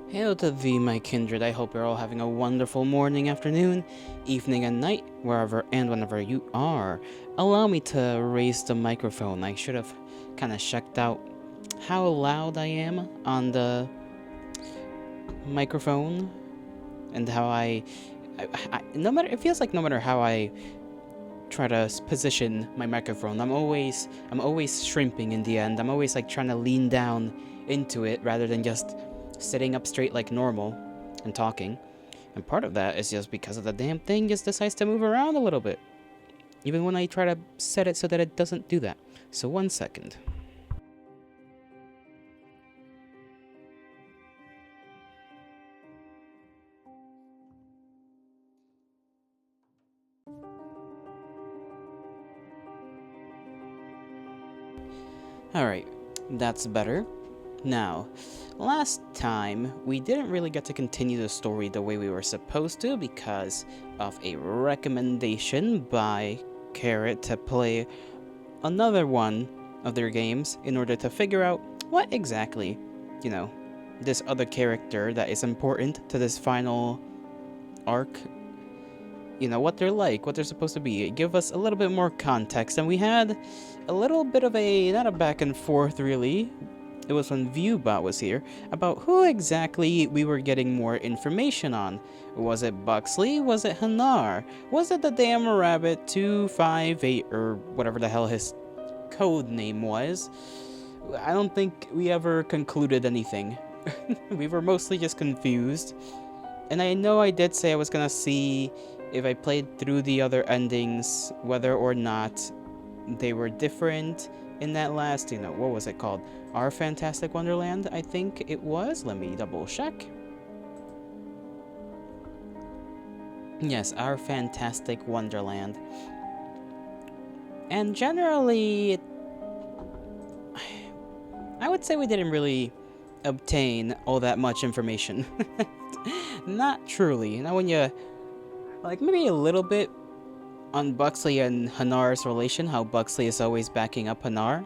Hail to thee, my kindred. I hope you're all having a wonderful morning, afternoon, evening, and night, wherever and whenever you are. Allow me to raise the microphone. I should have kind of checked out how loud I am on the microphone and how no matter, it feels like no matter how I try to position my microphone, I'm always shrimping in the end. I'm always like trying to lean down into it rather than just sitting up straight like normal and talking. And part of that is just because of the damn thing just decides to move around a little bit. Even when I try to set it so that it doesn't do that. So 1 second. Alright, that's better. Now, last time, we didn't really get to continue the story the way we were supposed to because of a recommendation by Carrot to play another one of their games in order to figure out what exactly, this other character that is important to this final arc, what they're like, what they're supposed to be. Give us a little bit more context, and we had a little bit of not a back and forth really. It was when Viewbot was here, about who exactly we were getting more information on. Was it Buxley? Was it Hanar? Was it the damn rabbit 258 or whatever the hell his code name was? I don't think we ever concluded anything We were mostly just confused. And I know I did say I was gonna see if I played through the other endings, whether or not they were different in that last, what was it called? Our Fantastic Wonderland, I think it was. Let me double check. Yes, Our Fantastic Wonderland. And generally, I would say we didn't really obtain all that much information. Not truly. Now when you, like, maybe a little bit on Buxley and Hanar's relation, how Buxley is always backing up Hanar.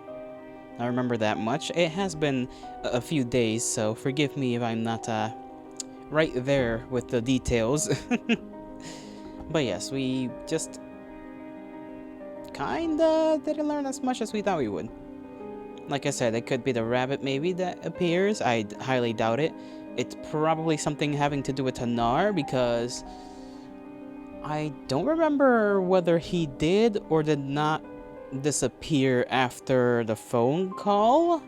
I remember that much. It has been a few days, so forgive me if I'm not right there with the details. But yes, we just kinda didn't learn as much as we thought we would. Like I said, it could be the rabbit maybe that appears. I highly doubt it. It's probably something having to do with Hanar, because I don't remember whether he did or did not disappear after the phone call.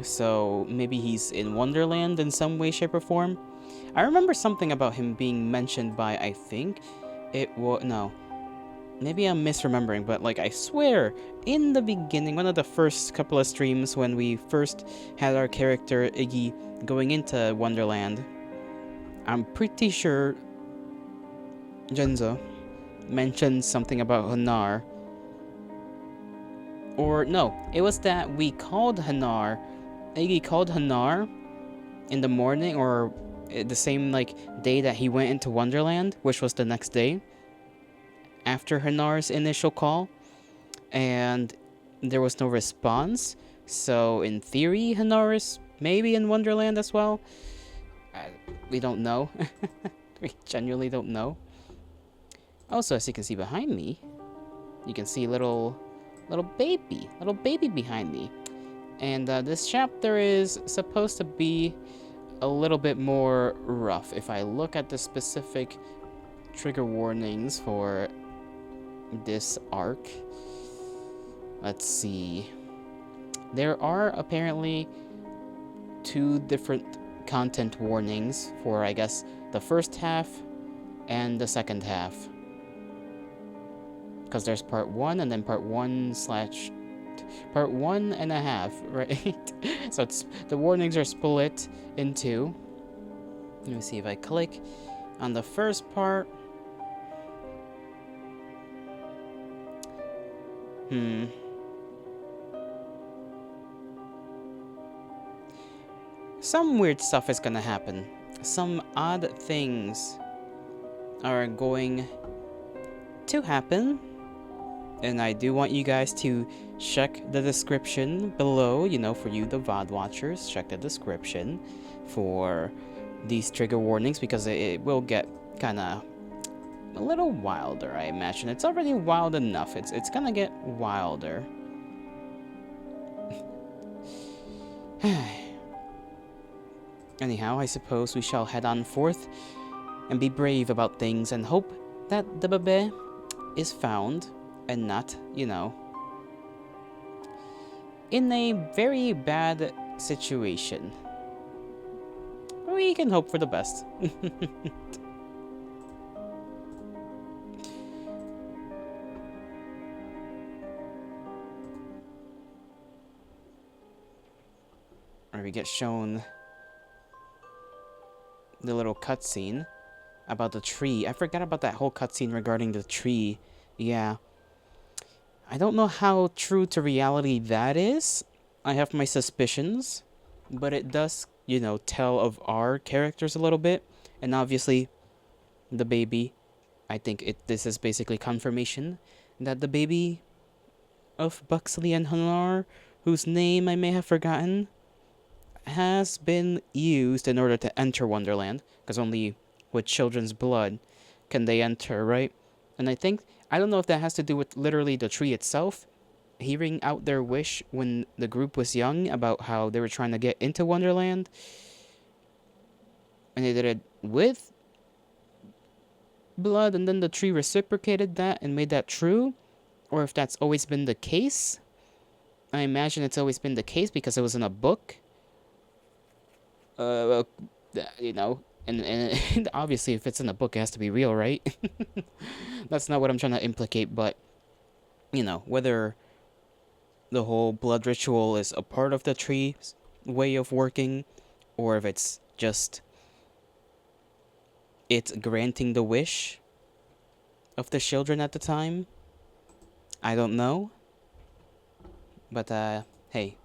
So maybe he's in Wonderland in some way, shape, or form. I remember something about him being mentioned by, I think it was, no, maybe I'm misremembering, but like I swear, in the beginning, one of the first couple of streams when we first had our character Iggy going into Wonderland, I'm pretty sure Genzo mentioned something about Hanar. Or no, it was that we called Hanar, Iggy called Hanar in the morning, or the same like day that he went into Wonderland, which was the next day after Hanar's initial call, and there was no response. So in theory, Hanar is maybe in Wonderland as well. We don't know. We genuinely don't know. Also, as you can see behind me, you can see little baby behind me. And this chapter is supposed to be a little bit more rough. If I look at the specific trigger warnings for this arc, let's see. There are apparently 2 different content warnings for, I guess, the first half and the second half. Because there's part 1 and then part 1/1.5, right? So the warnings are split in 2. Let me see if I click on the first part. Some weird stuff is gonna happen. Some odd things are going to happen. And I do want you guys to check the description below, for you, the VOD watchers. Check the description for these trigger warnings, because it will get kind of a little wilder, I imagine. It's already wild enough. It's gonna get wilder. Anyhow, I suppose we shall head on forth and be brave about things and hope that the bebe is found and not, in a very bad situation. We can hope for the best. Or we get shown the little cutscene about the tree. I forgot about that whole cutscene regarding the tree. Yeah. I don't know how true to reality that is. I have my suspicions, but it does, tell of our characters a little bit. And obviously, the baby, I think this is basically confirmation that the baby of Buxley and Hanar, whose name I may have forgotten, has been used in order to enter Wonderland, because only with children's blood can they enter, right? And I don't know if that has to do with literally the tree itself, hearing out their wish when the group was young about how they were trying to get into Wonderland, and they did it with blood, and then the tree reciprocated that and made that true, or if that's always been the case. I imagine it's always been the case because it was in a book, Uh, you know, and obviously, if it's in a book, it has to be real, right? That's not what I'm trying to implicate, but whether the whole blood ritual is a part of the tree's way of working, or if it's just it's granting the wish of the children at the time. I don't know, but hey.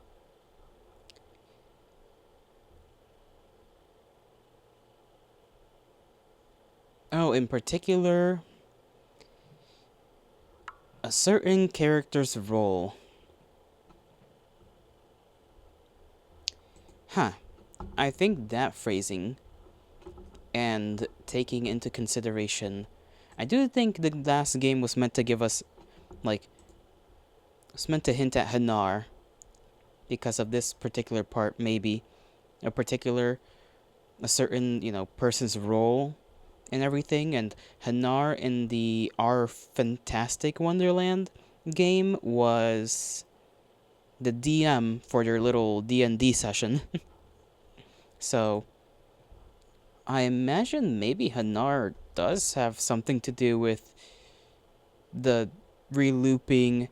Oh, in particular, a certain character's role. Huh. I think that phrasing and taking into consideration, I do think the last game was meant to give us, like, it's meant to hint at Hanar because of this particular part, maybe. A particular, a certain, person's role and everything. And Hanar in the Our Fantastic Wonderland game was the DM for their little D&D session. So I imagine maybe Hanar does have something to do with the relooping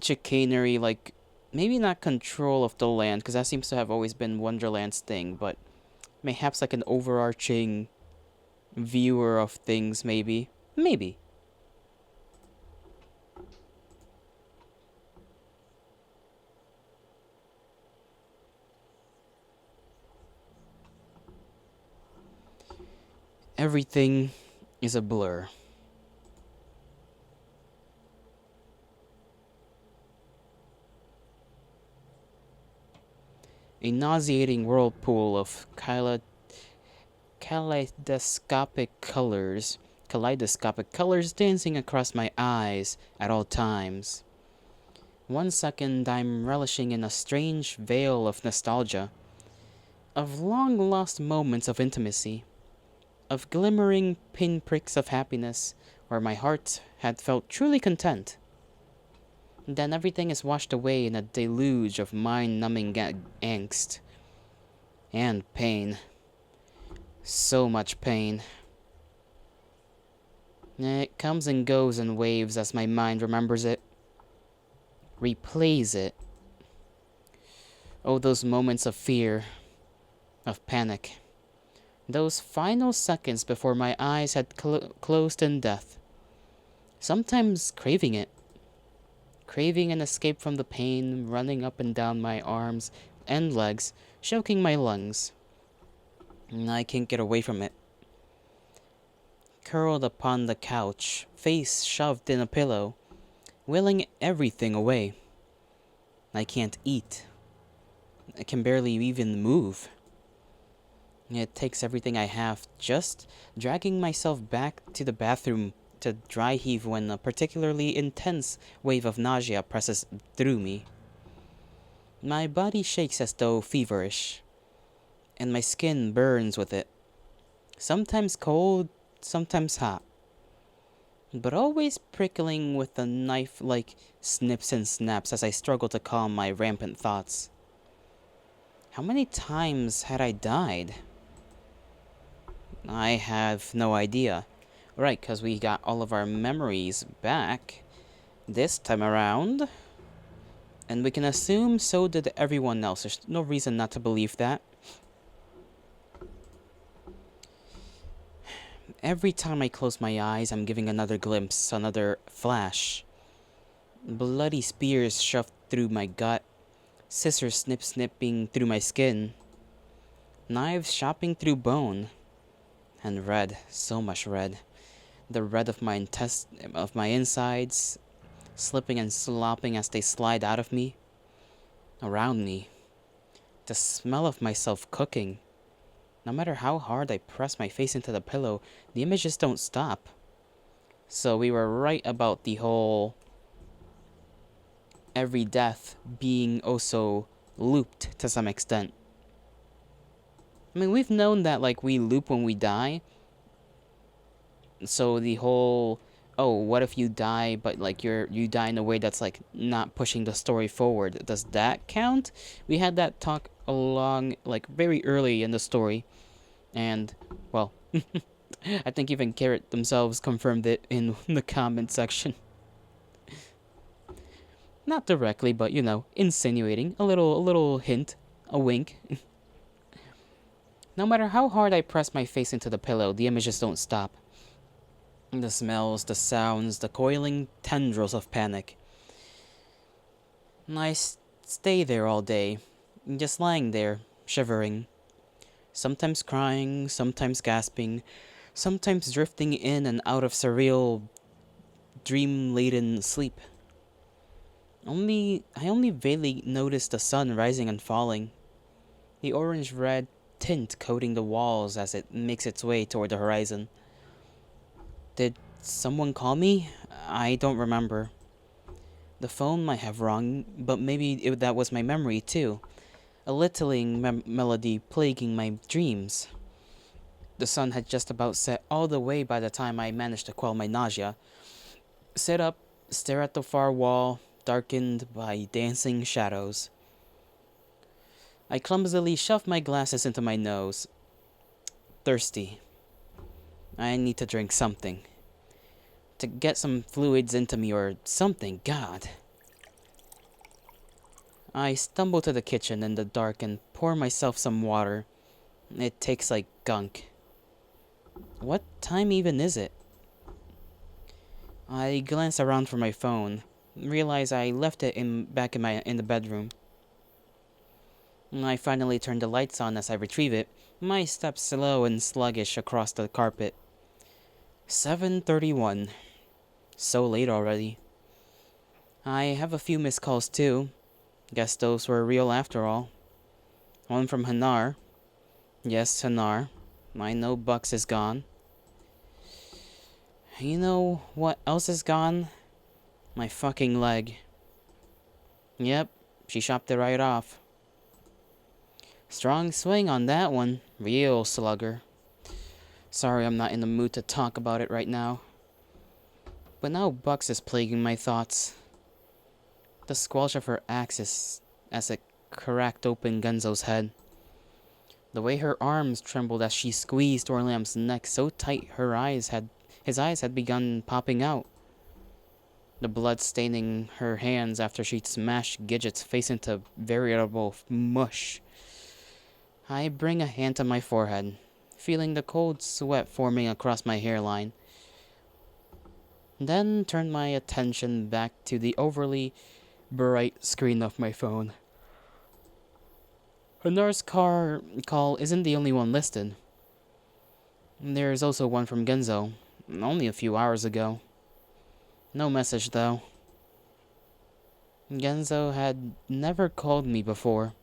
chicanery, like maybe not control of the land, because that seems to have always been Wonderland's thing, but perhaps like an overarching viewer of things, maybe. Maybe. Everything is a blur. A nauseating whirlpool of kaleidoscopic colors dancing across my eyes at all times. One second I'm relishing in a strange veil of nostalgia, of long lost moments of intimacy, of glimmering pinpricks of happiness where my heart had felt truly content. Then everything is washed away in a deluge of mind numbing angst and pain. So much pain. It comes and goes in waves as my mind remembers it, replays it. Oh, those moments of fear, of panic. Those final seconds before my eyes had closed in death. Sometimes craving it. Craving an escape from the pain running up and down my arms and legs, choking my lungs. And I can't get away from it. Curled upon the couch, face shoved in a pillow, willing everything away. I can't eat. I can barely even move. It takes everything I have, just dragging myself back to the bathroom to dry heave when a particularly intense wave of nausea presses through me. My body shakes as though feverish, and my skin burns with it. Sometimes cold, sometimes hot, but always prickling with a knife-like snips and snaps as I struggle to calm my rampant thoughts. How many times had I died? I have no idea. Right, because we got all of our memories back this time around. And we can assume so did everyone else. There's no reason not to believe that. Every time I close my eyes, I'm giving another glimpse, another flash. Bloody spears shoved through my gut, scissors snipping through my skin, knives chopping through bone, and red, so much red. The red of my insides, slipping and slopping as they slide out of me, around me. The smell of myself cooking. No matter how hard I press my face into the pillow, the images don't stop. So we were right about the whole every death being also looped to some extent. I mean, we've known that like we loop when we die. So the whole what if you die but like you die in a way that's like not pushing the story forward, does that count? We had that talk along, like, very early in the story. And, well, I think even Carrot themselves confirmed it in the comment section. Not directly, but, insinuating. A little hint. A wink. No matter how hard I press my face into the pillow, the images don't stop. The smells, the sounds, the coiling tendrils of panic. I stay there all day, just lying there, shivering. Sometimes crying, sometimes gasping, sometimes drifting in and out of surreal, dream-laden sleep. I only vaguely notice the sun rising and falling, the orange-red tint coating the walls as it makes its way toward the horizon. Did someone call me? I don't remember. The phone might have rung, but maybe that was my memory too. A littling melody plaguing my dreams. The sun had just about set all the way by the time I managed to quell my nausea. Sit up, stare at the far wall, darkened by dancing shadows. I clumsily shoved my glasses into my nose. Thirsty. I need to drink something. To get some fluids into me or something, God. I stumble to the kitchen in the dark and pour myself some water. It tastes like gunk. What time even is it? I glance around for my phone, realize I left it back in the bedroom. I finally turn the lights on as I retrieve it, my steps slow and sluggish across the carpet. 7:31. So late already. I have a few missed calls too. Guess those were real after all. One from Hanar. Yes, Hanar. I know Bucks is gone. You know what else is gone? My fucking leg. Yep, she chopped it right off. Strong swing on that one. Real slugger. Sorry I'm not in the mood to talk about it right now. But now Bucks is plaguing my thoughts. The squelch of her axe as it cracked open Gunzo's head. The way her arms trembled as she squeezed Orlam's neck so tight his eyes had begun popping out. The blood staining her hands after she'd smashed Gidget's face into veritable mush. I bring a hand to my forehead, feeling the cold sweat forming across my hairline. Then turn my attention back to the overly bright screen of my phone. Hanar's call isn't the only one listed. There's also one from Genzo, only a few hours ago. No message though. Genzo had never called me before.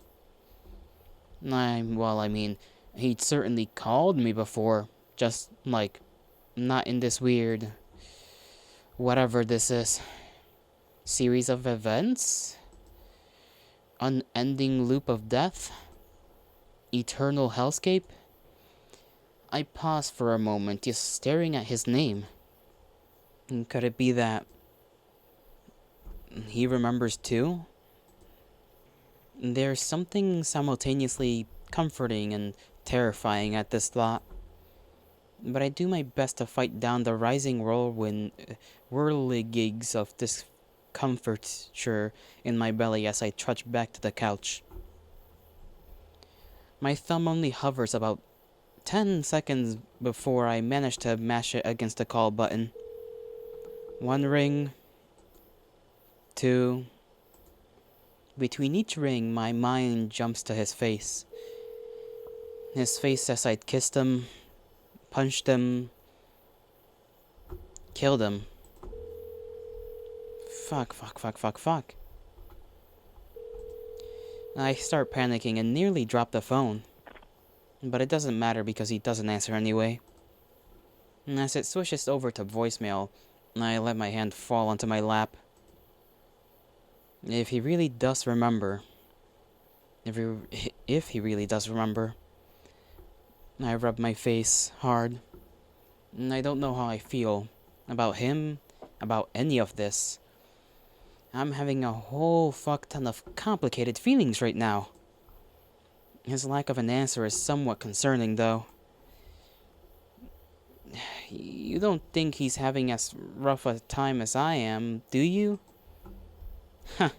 I mean, he'd certainly called me before, just, not in this weird, whatever this is, series of events? Unending loop of death? Eternal hellscape? I paused for a moment, just staring at his name. Could it be that he remembers too? There's something simultaneously comforting and terrifying at this thought. But I do my best to fight down the rising whirligigs of discomfiture in my belly as I trudge back to the couch. My thumb only hovers about 10 seconds before I manage to mash it against the call button. One ring. Two. Between each ring, my mind jumps to his face. His face as I'd kissed him, punched him, killed him. Fuck. I start panicking and nearly drop the phone. But it doesn't matter because he doesn't answer anyway. And as it switches over to voicemail, I let my hand fall onto my lap. If he really does remember, if he really does remember, I rub my face hard. And I don't know how I feel about him, about any of this. I'm having a whole fuck ton of complicated feelings right now. His lack of an answer is somewhat concerning, though. You don't think he's having as rough a time as I am, do you? Ha,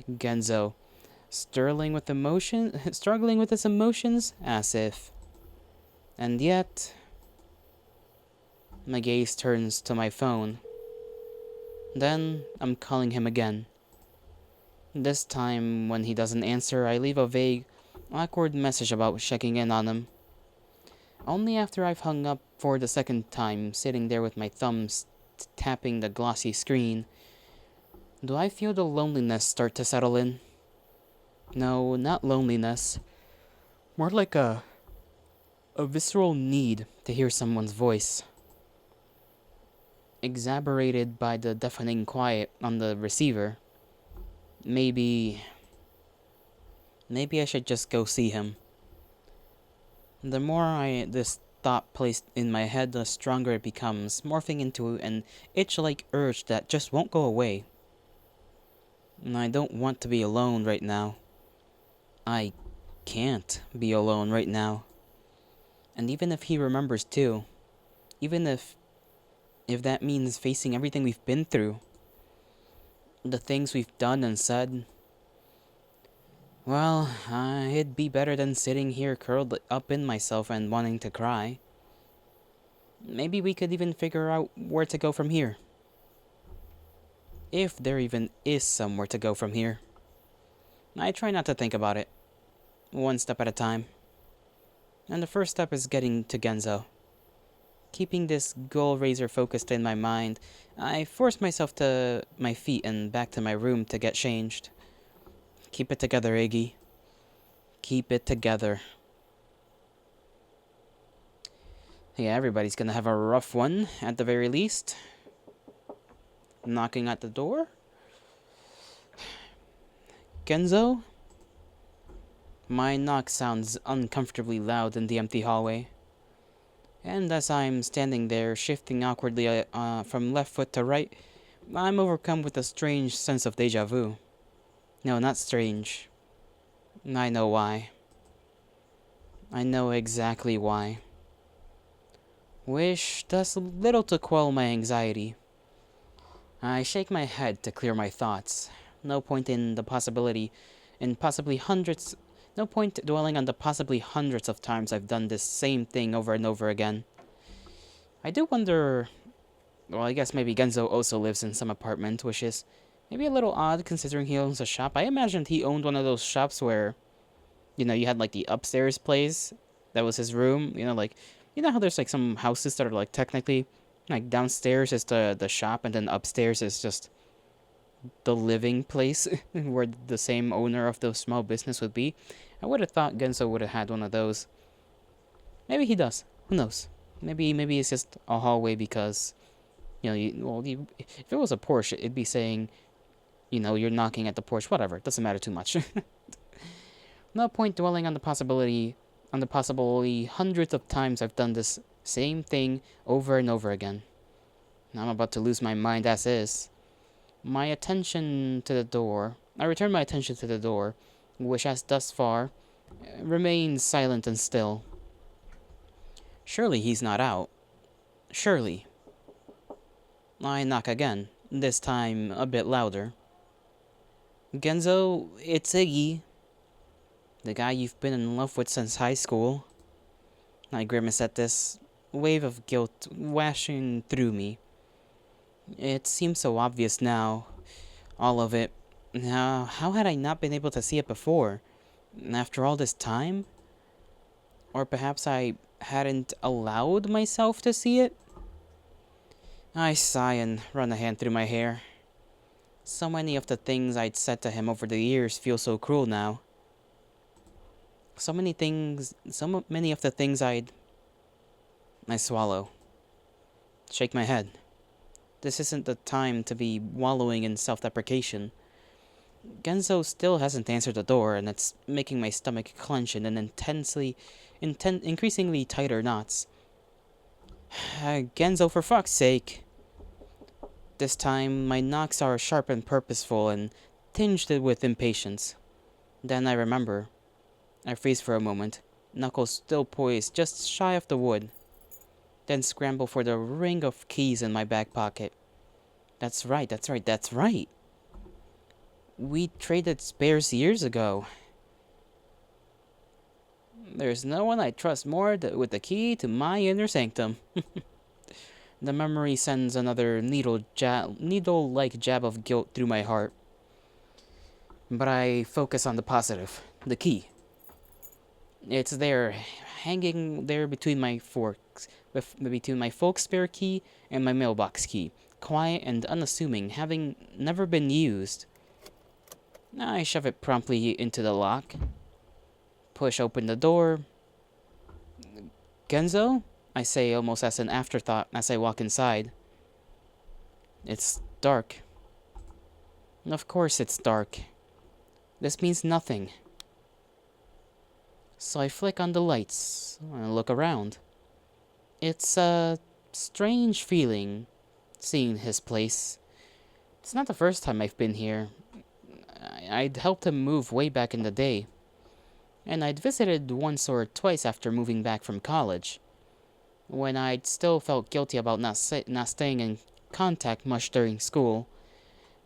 Genzo. Struggling with his emotions? As if. And yet, my gaze turns to my phone. Then, I'm calling him again. This time, when he doesn't answer, I leave a vague, awkward message about checking in on him. Only after I've hung up for the second time, sitting there with my thumbs tapping the glossy screen, do I feel the loneliness start to settle in. No, not loneliness. More like a visceral need to hear someone's voice. Exacerbated by the deafening quiet on the receiver. Maybe I should just go see him. The more this thought placed in my head, the stronger it becomes, morphing into an itch-like urge that just won't go away. And I don't want to be alone right now. I can't be alone right now. And even if he remembers too, even if that means facing everything we've been through, the things we've done and said, well, it'd be better than sitting here curled up in myself and wanting to cry. Maybe we could even figure out where to go from here. If there even is somewhere to go from here. I try not to think about it. One step at a time. And the first step is getting to Genzo. Keeping this goal razor focused in my mind, I force myself to my feet and back to my room to get changed. Keep it together, Iggy. Keep it together. Yeah, everybody's gonna have a rough one, at the very least. Knocking at the door? Genzo? My knock sounds uncomfortably loud in the empty hallway. And as I'm standing there, shifting awkwardly from left foot to right, I'm overcome with a strange sense of deja vu. No, not strange. I know why. I know exactly why. Wish does little to quell my anxiety. I shake my head to clear my thoughts. No point in the possibility, in possibly hundreds, no point dwelling on the possibly hundreds of times I've done this same thing over and over again. I do wonder, well, I guess maybe Genzo also lives in some apartment, which is maybe a little odd considering he owns a shop. I imagined he owned one of those shops where, you had like the upstairs place, that was his room, like, how there's like some houses that are like technically, like downstairs is the shop and then upstairs is just the living place where the same owner of the small business would be. I would have thought Genzo would have had one of those. Maybe he does. Who knows? Maybe it's just a hallway because, if it was a Porsche, it'd be saying, you're knocking at the porch. Whatever. It doesn't matter too much. No point dwelling on the possibility hundreds of times I've done this same thing over and over again. I'm about to lose my mind as is. I return my attention to the door, which has thus far remained silent and still. Surely he's not out. Surely. I knock again, this time a bit louder. Genzo, it's Iggy. The guy you've been in love with since high school. I grimace at this, wave of guilt washing through me. It seems so obvious now. All of it. Now, how had I not been able to see it before? After all this time? Or perhaps I hadn't allowed myself to see it? I sigh and run a hand through my hair. So many of the things I'd said to him over the years feel so cruel now. So many of the things I swallow. Shake my head. This isn't the time to be wallowing in self-deprecation. Genzo still hasn't answered the door, and it's making my stomach clench in an increasingly tighter knots. Genzo, for fuck's sake. This time, my knocks are sharp and purposeful and tinged with impatience. Then I remember. I freeze for a moment, knuckles still poised just shy of the wood, then scramble for the ring of keys in my back pocket. That's right, that's right, that's right. We traded spares years ago. There's no one I trust more with the key to my inner sanctum. The memory sends another needle-like jab of guilt through my heart. But I focus on the positive, the key. It's there, hanging there between my folk spare key and my mailbox key, quiet and unassuming, having never been used. I shove it promptly into the lock, push open the door. Genzo? I say almost as an afterthought as I walk inside. It's dark. Of course it's dark. This means nothing. So I flick on the lights and look around. It's a strange feeling, seeing his place. It's not the first time I've been here. I'd helped him move way back in the day. And I'd visited once or twice after moving back from college, when I'd still felt guilty about not staying in contact much during school.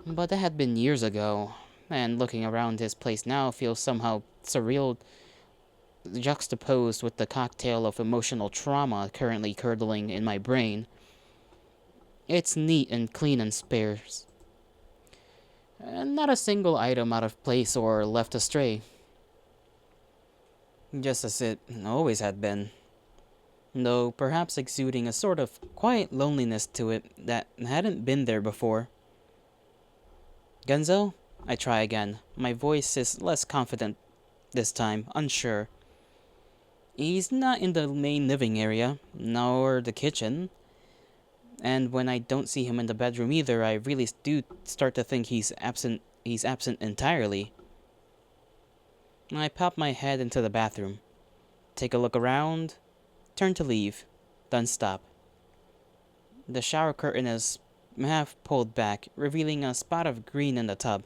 But that had been years ago, and looking around his place now feels somehow surreal, juxtaposed with the cocktail of emotional trauma currently curdling in my brain. It's neat and clean and sparse, and not a single item out of place or left astray. Just as it always had been, though perhaps exuding a sort of quiet loneliness to it that hadn't been there before. Genzo? I try again. My voice is less confident this time, unsure. He's not in the main living area, nor the kitchen. And when I don't see him in the bedroom either, I really do start to think he's absent entirely. I pop my head into the bathroom, take a look around, turn to leave, then stop. The shower curtain is half pulled back, revealing a spot of green in the tub.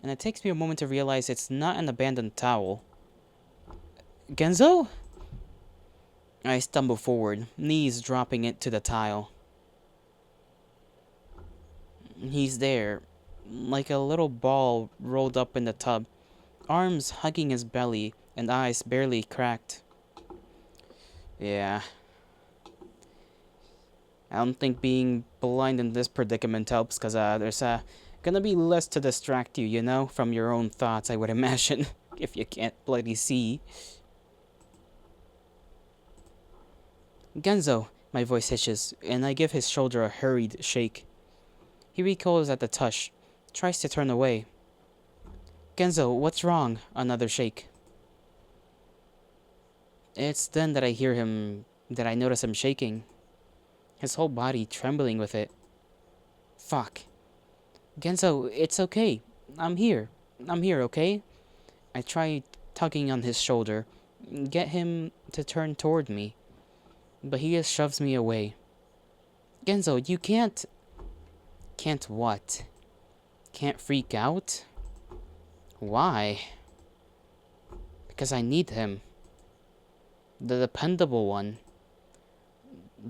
And it takes me a moment to realize it's not an abandoned towel. Genzo? I stumble forward, knees dropping it to the tile. He's there, like a little ball rolled up in the tub, arms hugging his belly and eyes barely cracked. Yeah. I don't think being blind in this predicament helps, because there's gonna be less to distract you, from your own thoughts, I would imagine, if you can't bloody see. Genzo, my voice hitches, and I give his shoulder a hurried shake. He recoils at the touch, tries to turn away. Genzo, what's wrong? Another shake. It's then that I notice him shaking, his whole body trembling with it. Fuck. Genzo, it's okay. I'm here, okay? I try tugging on his shoulder, get him to turn toward me, but he just shoves me away. Genzo, you can't... Can't what? Can't freak out? Why? Because I need him. The dependable one.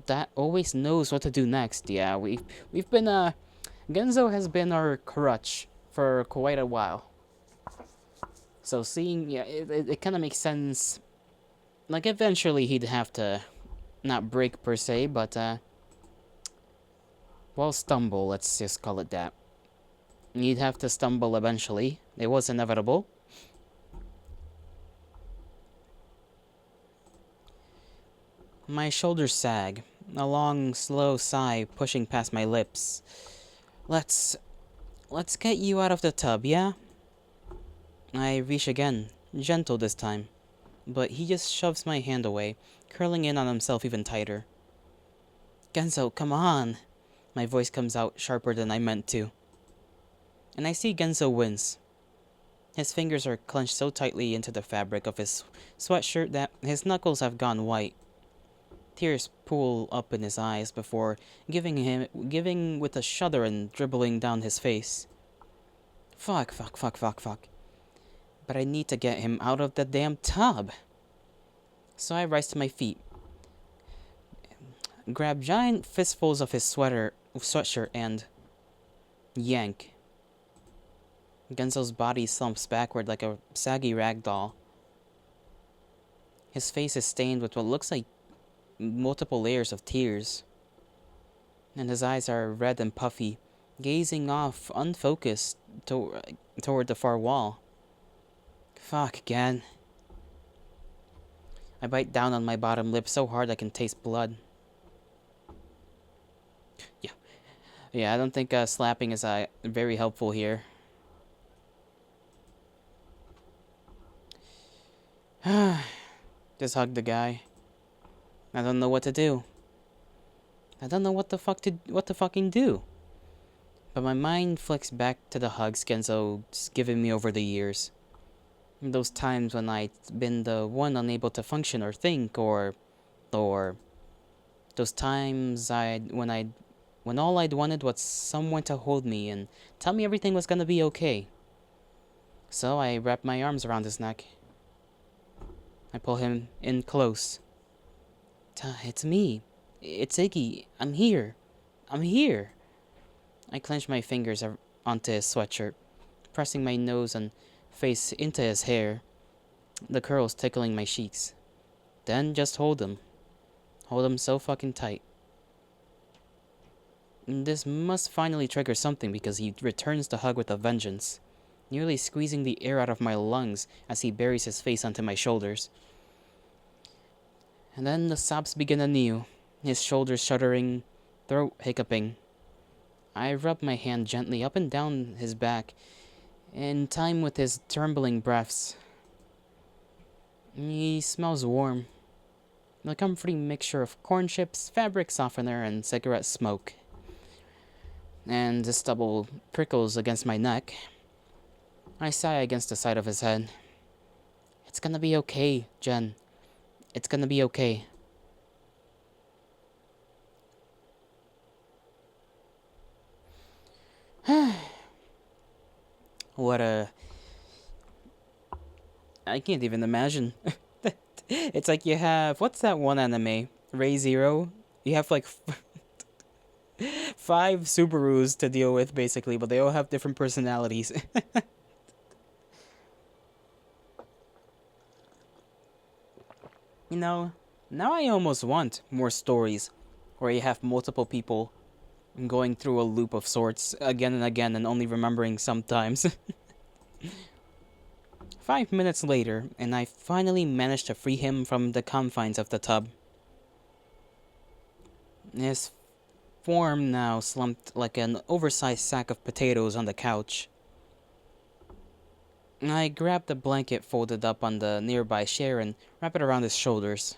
That always knows what to do next. Yeah, we've been, Genzo has been our crutch for quite a while. So seeing, yeah, it kind of makes sense. Like, eventually he'd have to not break per se, but, well, stumble, let's just call it that. He'd have to stumble eventually. It was inevitable. My shoulders sag, a long, slow sigh pushing past my lips. Let's get you out of the tub, yeah? I reach again, gentle this time, but he just shoves my hand away, curling in on himself even tighter. Genzo, come on! My voice comes out sharper than I meant to. And I see Genzo wince. His fingers are clenched so tightly into the fabric of his sweatshirt that his knuckles have gone white. Tears pool up in his eyes before giving with a shudder and dribbling down his face. Fuck. But I need to get him out of the damn tub. So I rise to my feet, grab giant fistfuls of his sweatshirt, and yank. Genzo's body slumps backward like a saggy rag doll. His face is stained with what looks like multiple layers of tears, and his eyes are red and puffy, gazing off, unfocused, toward the far wall. Fuck, again. I bite down on my bottom lip so hard I can taste blood. Yeah, I don't think slapping is very helpful here. Just hug the guy. I don't know what to do. I don't know what the fucking do. But my mind flicks back to the hugs Genzo's given me over the years. Those times when I'd been the one unable to function or think, or those times when all I'd wanted was someone to hold me and tell me everything was gonna be okay. So I wrap my arms around his neck. I pull him in close. It's me. It's Iggy. I'm here. I'm here. I clench my fingers onto his sweatshirt, pressing my nose and face into his hair, the curls tickling my cheeks. Then just hold him. Hold him so fucking tight. This must finally trigger something because he returns the hug with a vengeance, nearly squeezing the air out of my lungs as he buries his face onto my shoulders. And then the sobs begin anew, his shoulders shuddering, throat hiccuping. I rub my hand gently up and down his back, in time with his trembling breaths. He smells warm, a comforting mixture of corn chips, fabric softener, and cigarette smoke. And the stubble prickles against my neck. I sigh against the side of his head. It's gonna be okay, Jen. It's gonna be okay. What a... I can't even imagine. It's like you have... What's that one anime? Ray Zero? You have like... 5 Subarus to deal with, basically, but they all have different personalities. You know, now I almost want more stories where you have multiple people going through a loop of sorts again and again and only remembering sometimes. 5 minutes later, and I finally managed to free him from the confines of the tub. His form now slumped like an oversized sack of potatoes on the couch. I grabbed the blanket folded up on the nearby chair and wrapped it around his shoulders,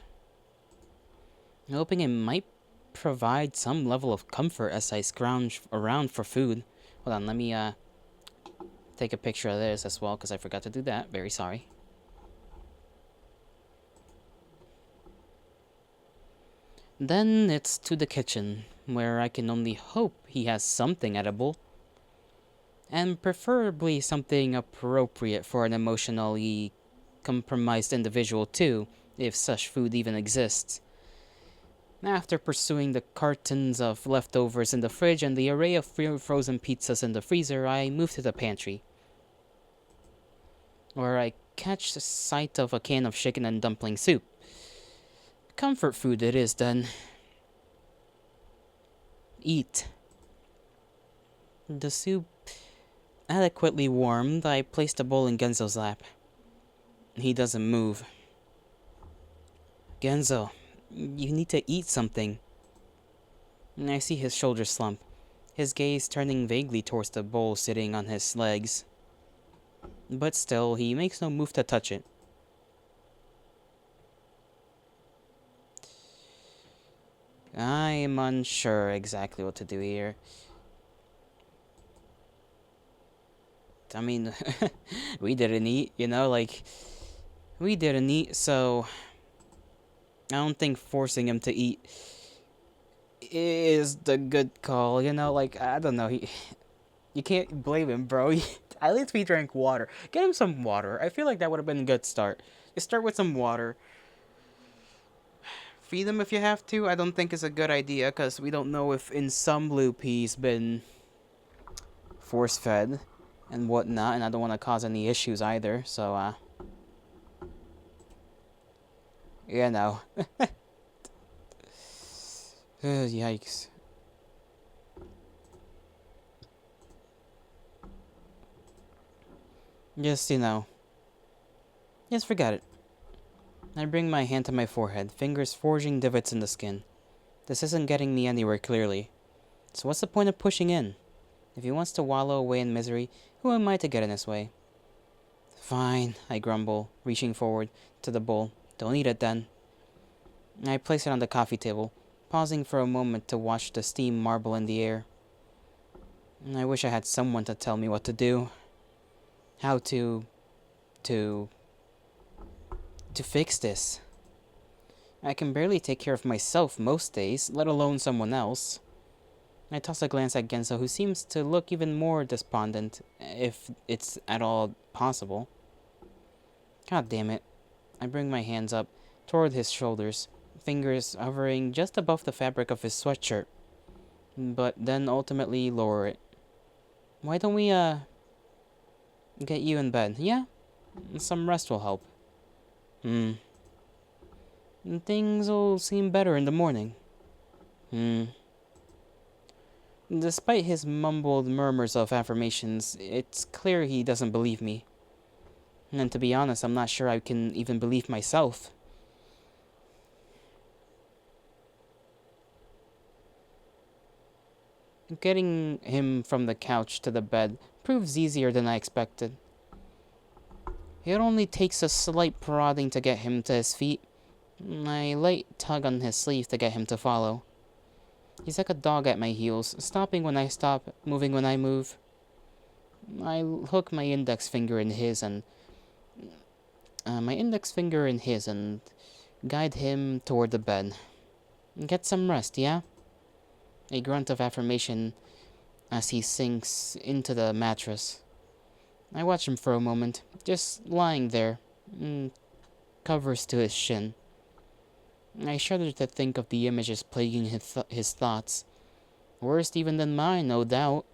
hoping it might provide some level of comfort as I scrounge around for food. Hold on, let me take a picture of this as well, because I forgot to do that. Very sorry. Then it's to the kitchen, where I can only hope he has something edible. And preferably something appropriate for an emotionally compromised individual too, if such food even exists. After pursuing the cartons of leftovers in the fridge and the array of frozen pizzas in the freezer, I move to the pantry, where I catch sight of a can of chicken and dumpling soup. Comfort food it is, then. Eat. The soup adequately warmed, I place the bowl in Genzo's lap. He doesn't move. Genzo, you need to eat something. I see his shoulders slump, his gaze turning vaguely towards the bowl sitting on his legs. But still, he makes no move to touch it. I am unsure exactly what to do here. I mean, we didn't eat, you know, like, we didn't eat, so I don't think forcing him to eat is the good call, you know, like, I don't know, You can't blame him, bro. At least we drank water. Get him some water. I feel like that would have been a good start. Just start with some water. Feed him if you have to. I don't think it's a good idea because we don't know if in some loop he's been force fed and whatnot, and I don't want to cause any issues either. So, yeah, no. Yikes. Just, just forget it. I bring my hand to my forehead, fingers forging divots in the skin. This isn't getting me anywhere clearly. So what's the point of pushing in? If he wants to wallow away in misery, who am I to get in his way? Fine, I grumble, reaching forward to the bowl. Don't eat it then. I place it on the coffee table, pausing for a moment to watch the steam marble in the air. I wish I had someone to tell me what to do. How to fix this. I can barely take care of myself most days, let alone someone else. I toss a glance at Genso, who seems to look even more despondent, if it's at all possible. God damn it. I bring my hands up toward his shoulders, fingers hovering just above the fabric of his sweatshirt, but then ultimately lower it. Why don't we, get you in bed, yeah? Some rest will help. Things'll seem better in the morning. Despite his mumbled murmurs of affirmations, it's clear he doesn't believe me. And to be honest, I'm not sure I can even believe myself. Getting him from the couch to the bed proves easier than I expected. It only takes a slight prodding to get him to his feet. A light tug on his sleeve to get him to follow. He's like a dog at my heels, stopping when I stop, moving when I move. I hook my index finger in his and guide him toward the bed. Get some rest, yeah? A grunt of affirmation as he sinks into the mattress. I watch him for a moment, just lying there, covers to his shin. I shudder to think of the images plaguing his thoughts. Worst even than mine, no doubt.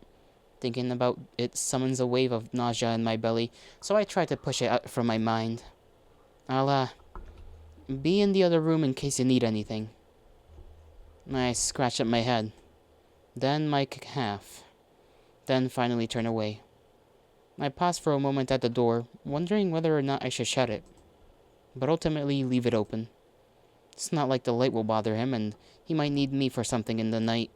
Thinking about it summons a wave of nausea in my belly, so I try to push it out from my mind. I'll, be in the other room in case you need anything. I scratch at my head, then my calf, then finally turn away. I pause for a moment at the door, wondering whether or not I should shut it, but ultimately leave it open. It's not like the light will bother him, and he might need me for something in the night.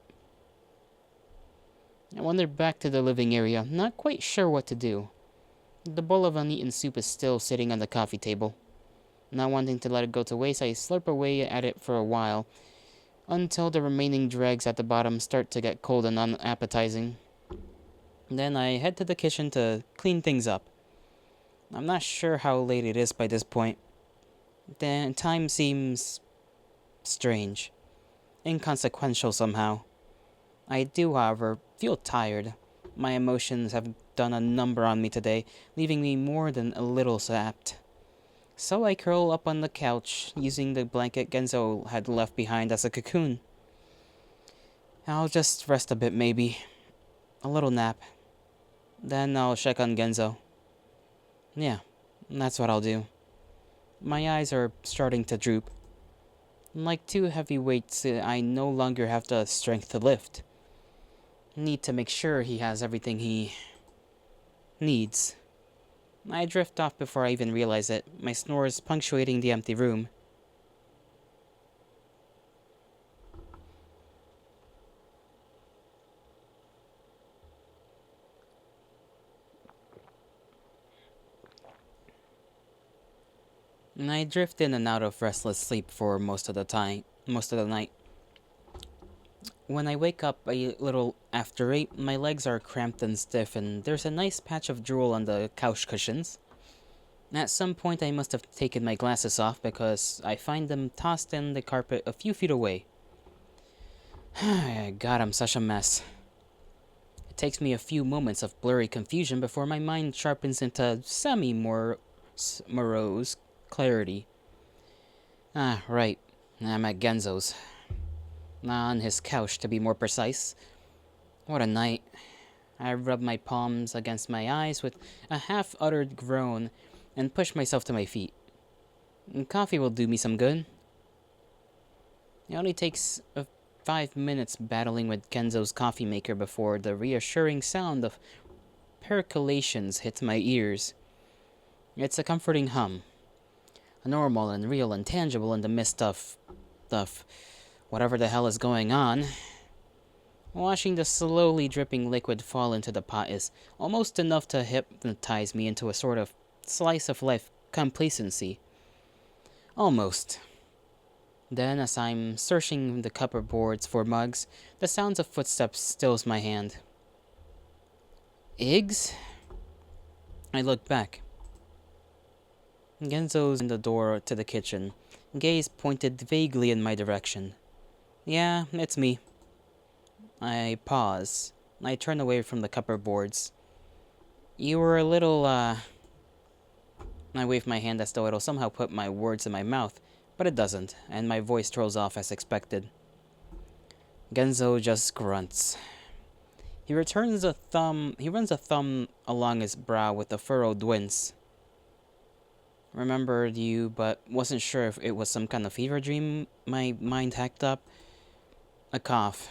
I wander back to the living area, not quite sure what to do. The bowl of uneaten soup is still sitting on the coffee table. Not wanting to let it go to waste, I slurp away at it for a while, until the remaining dregs at the bottom start to get cold and unappetizing. Then I head to the kitchen to clean things up. I'm not sure how late it is by this point. The time seems strange, inconsequential somehow. I do, however, feel tired. My emotions have done a number on me today, leaving me more than a little sapped. So I curl up on the couch, using the blanket Genzo had left behind as a cocoon. I'll just rest a bit, maybe. A little nap. Then I'll check on Genzo. Yeah, that's what I'll do. My eyes are starting to droop. Like two heavy weights, I no longer have the strength to lift. Need to make sure he has everything he needs. I drift off before I even realize it, my snores punctuating the empty room. I drift in and out of restless sleep for most of the night. When I wake up a little after 8, my legs are cramped and stiff, and there's a nice patch of drool on the couch cushions. At some point, I must have taken my glasses off because I find them tossed in the carpet a few feet away. God, I'm such a mess. It takes me a few moments of blurry confusion before my mind sharpens into morose clarity. Ah, right. I'm at Genzo's. On his couch, to be more precise. What a night. I rub my palms against my eyes with a half-uttered groan and push myself to my feet. Coffee will do me some good. It only takes 5 minutes battling with Kenzo's coffee maker before the reassuring sound of percolations hits my ears. It's a comforting hum, normal and real and tangible in the midst of whatever the hell is going on. Watching the slowly dripping liquid fall into the pot is almost enough to hypnotize me into a sort of slice of life complacency. Almost. Then, as I'm searching the cupboards for mugs, the sounds of footsteps stills my hand. Iggs? I look back. Genzo's in the door to the kitchen, gaze pointed vaguely in my direction. Yeah, it's me. I pause. I turn away from the cupboards. You were a little, I wave my hand as though it'll somehow put my words in my mouth, but it doesn't, and my voice throws off as expected. Genzo just grunts. He runs a thumb along his brow with a furrowed wince. Remembered you, but wasn't sure if it was some kind of fever dream my mind hacked up. A cough.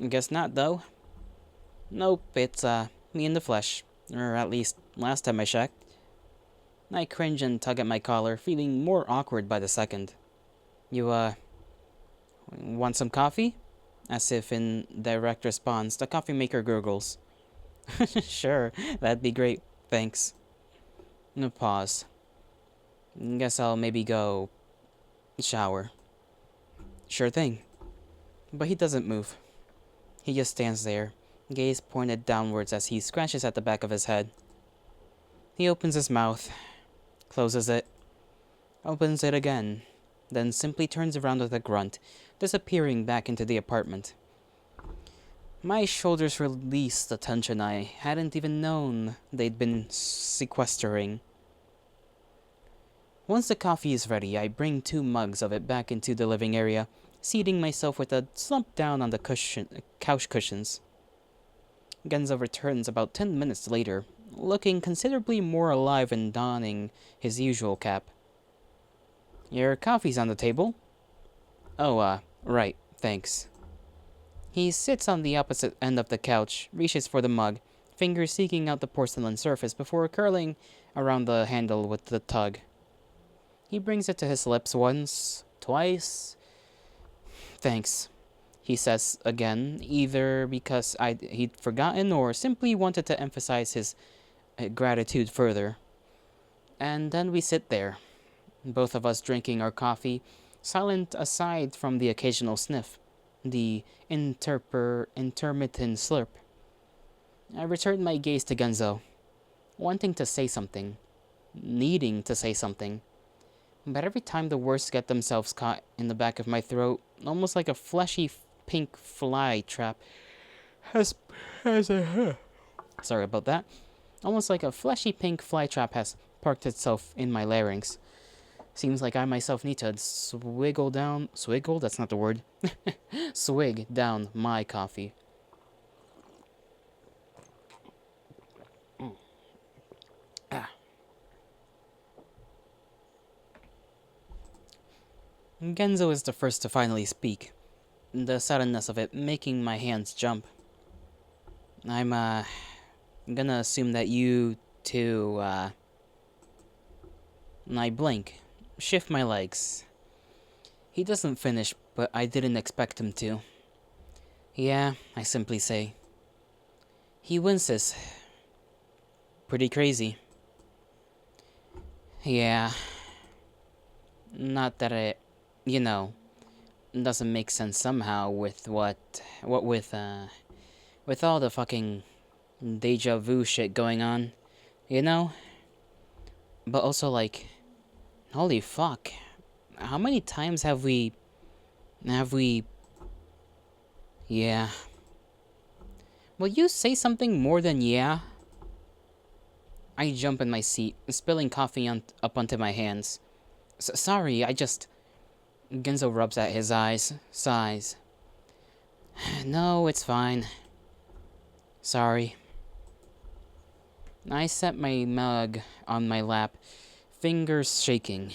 Guess not, though. Nope, it's, me in the flesh. Or at least, last time I checked. I cringe and tug at my collar, feeling more awkward by the second. You, want some coffee? As if in direct response, the coffee maker gurgles. Sure, that'd be great, thanks. A pause. Guess I'll maybe go shower. Sure thing. But he doesn't move. He just stands there, gaze pointed downwards as he scratches at the back of his head. He opens his mouth, closes it, opens it again, then simply turns around with a grunt, disappearing back into the apartment. My shoulders release the tension I hadn't even known they'd been sequestering. Once the coffee is ready, I bring 2 mugs of it back into the living area, seating myself with a slump down on the couch cushions. Genzo returns about 10 minutes later, looking considerably more alive and donning his usual cap. Your coffee's on the table? Oh, right, thanks. He sits on the opposite end of the couch, reaches for the mug, fingers seeking out the porcelain surface before curling around the handle with the tug. He brings it to his lips once, twice. Thanks, he says again, either because he'd forgotten or simply wanted to emphasize his gratitude further. And then we sit there, both of us drinking our coffee, silent aside from the occasional sniff, the intermittent slurp. I return my gaze to Genzo, wanting to say something, needing to say something. But every time the words get themselves caught in the back of my throat, almost like a fleshy pink fly trap sorry about that. Almost like a fleshy pink fly trap has parked itself in my larynx. Seems like I myself need to swiggle? That's not the word. Swig down my coffee. Genzo is the first to finally speak, the suddenness of it making my hands jump. I'm gonna assume that you two, I blink, shift my legs. He doesn't finish, but I didn't expect him to. Yeah, I simply say. He winces. Pretty crazy. Yeah. Not that it, doesn't make sense somehow with with all the fucking deja vu shit going on, But also, like, holy fuck, how many times have we, yeah. Will you say something more than yeah? I jump in my seat, spilling coffee up onto my hands. Sorry, I just... Genzo rubs at his eyes, sighs. No, it's fine. Sorry. I set my mug on my lap, fingers shaking.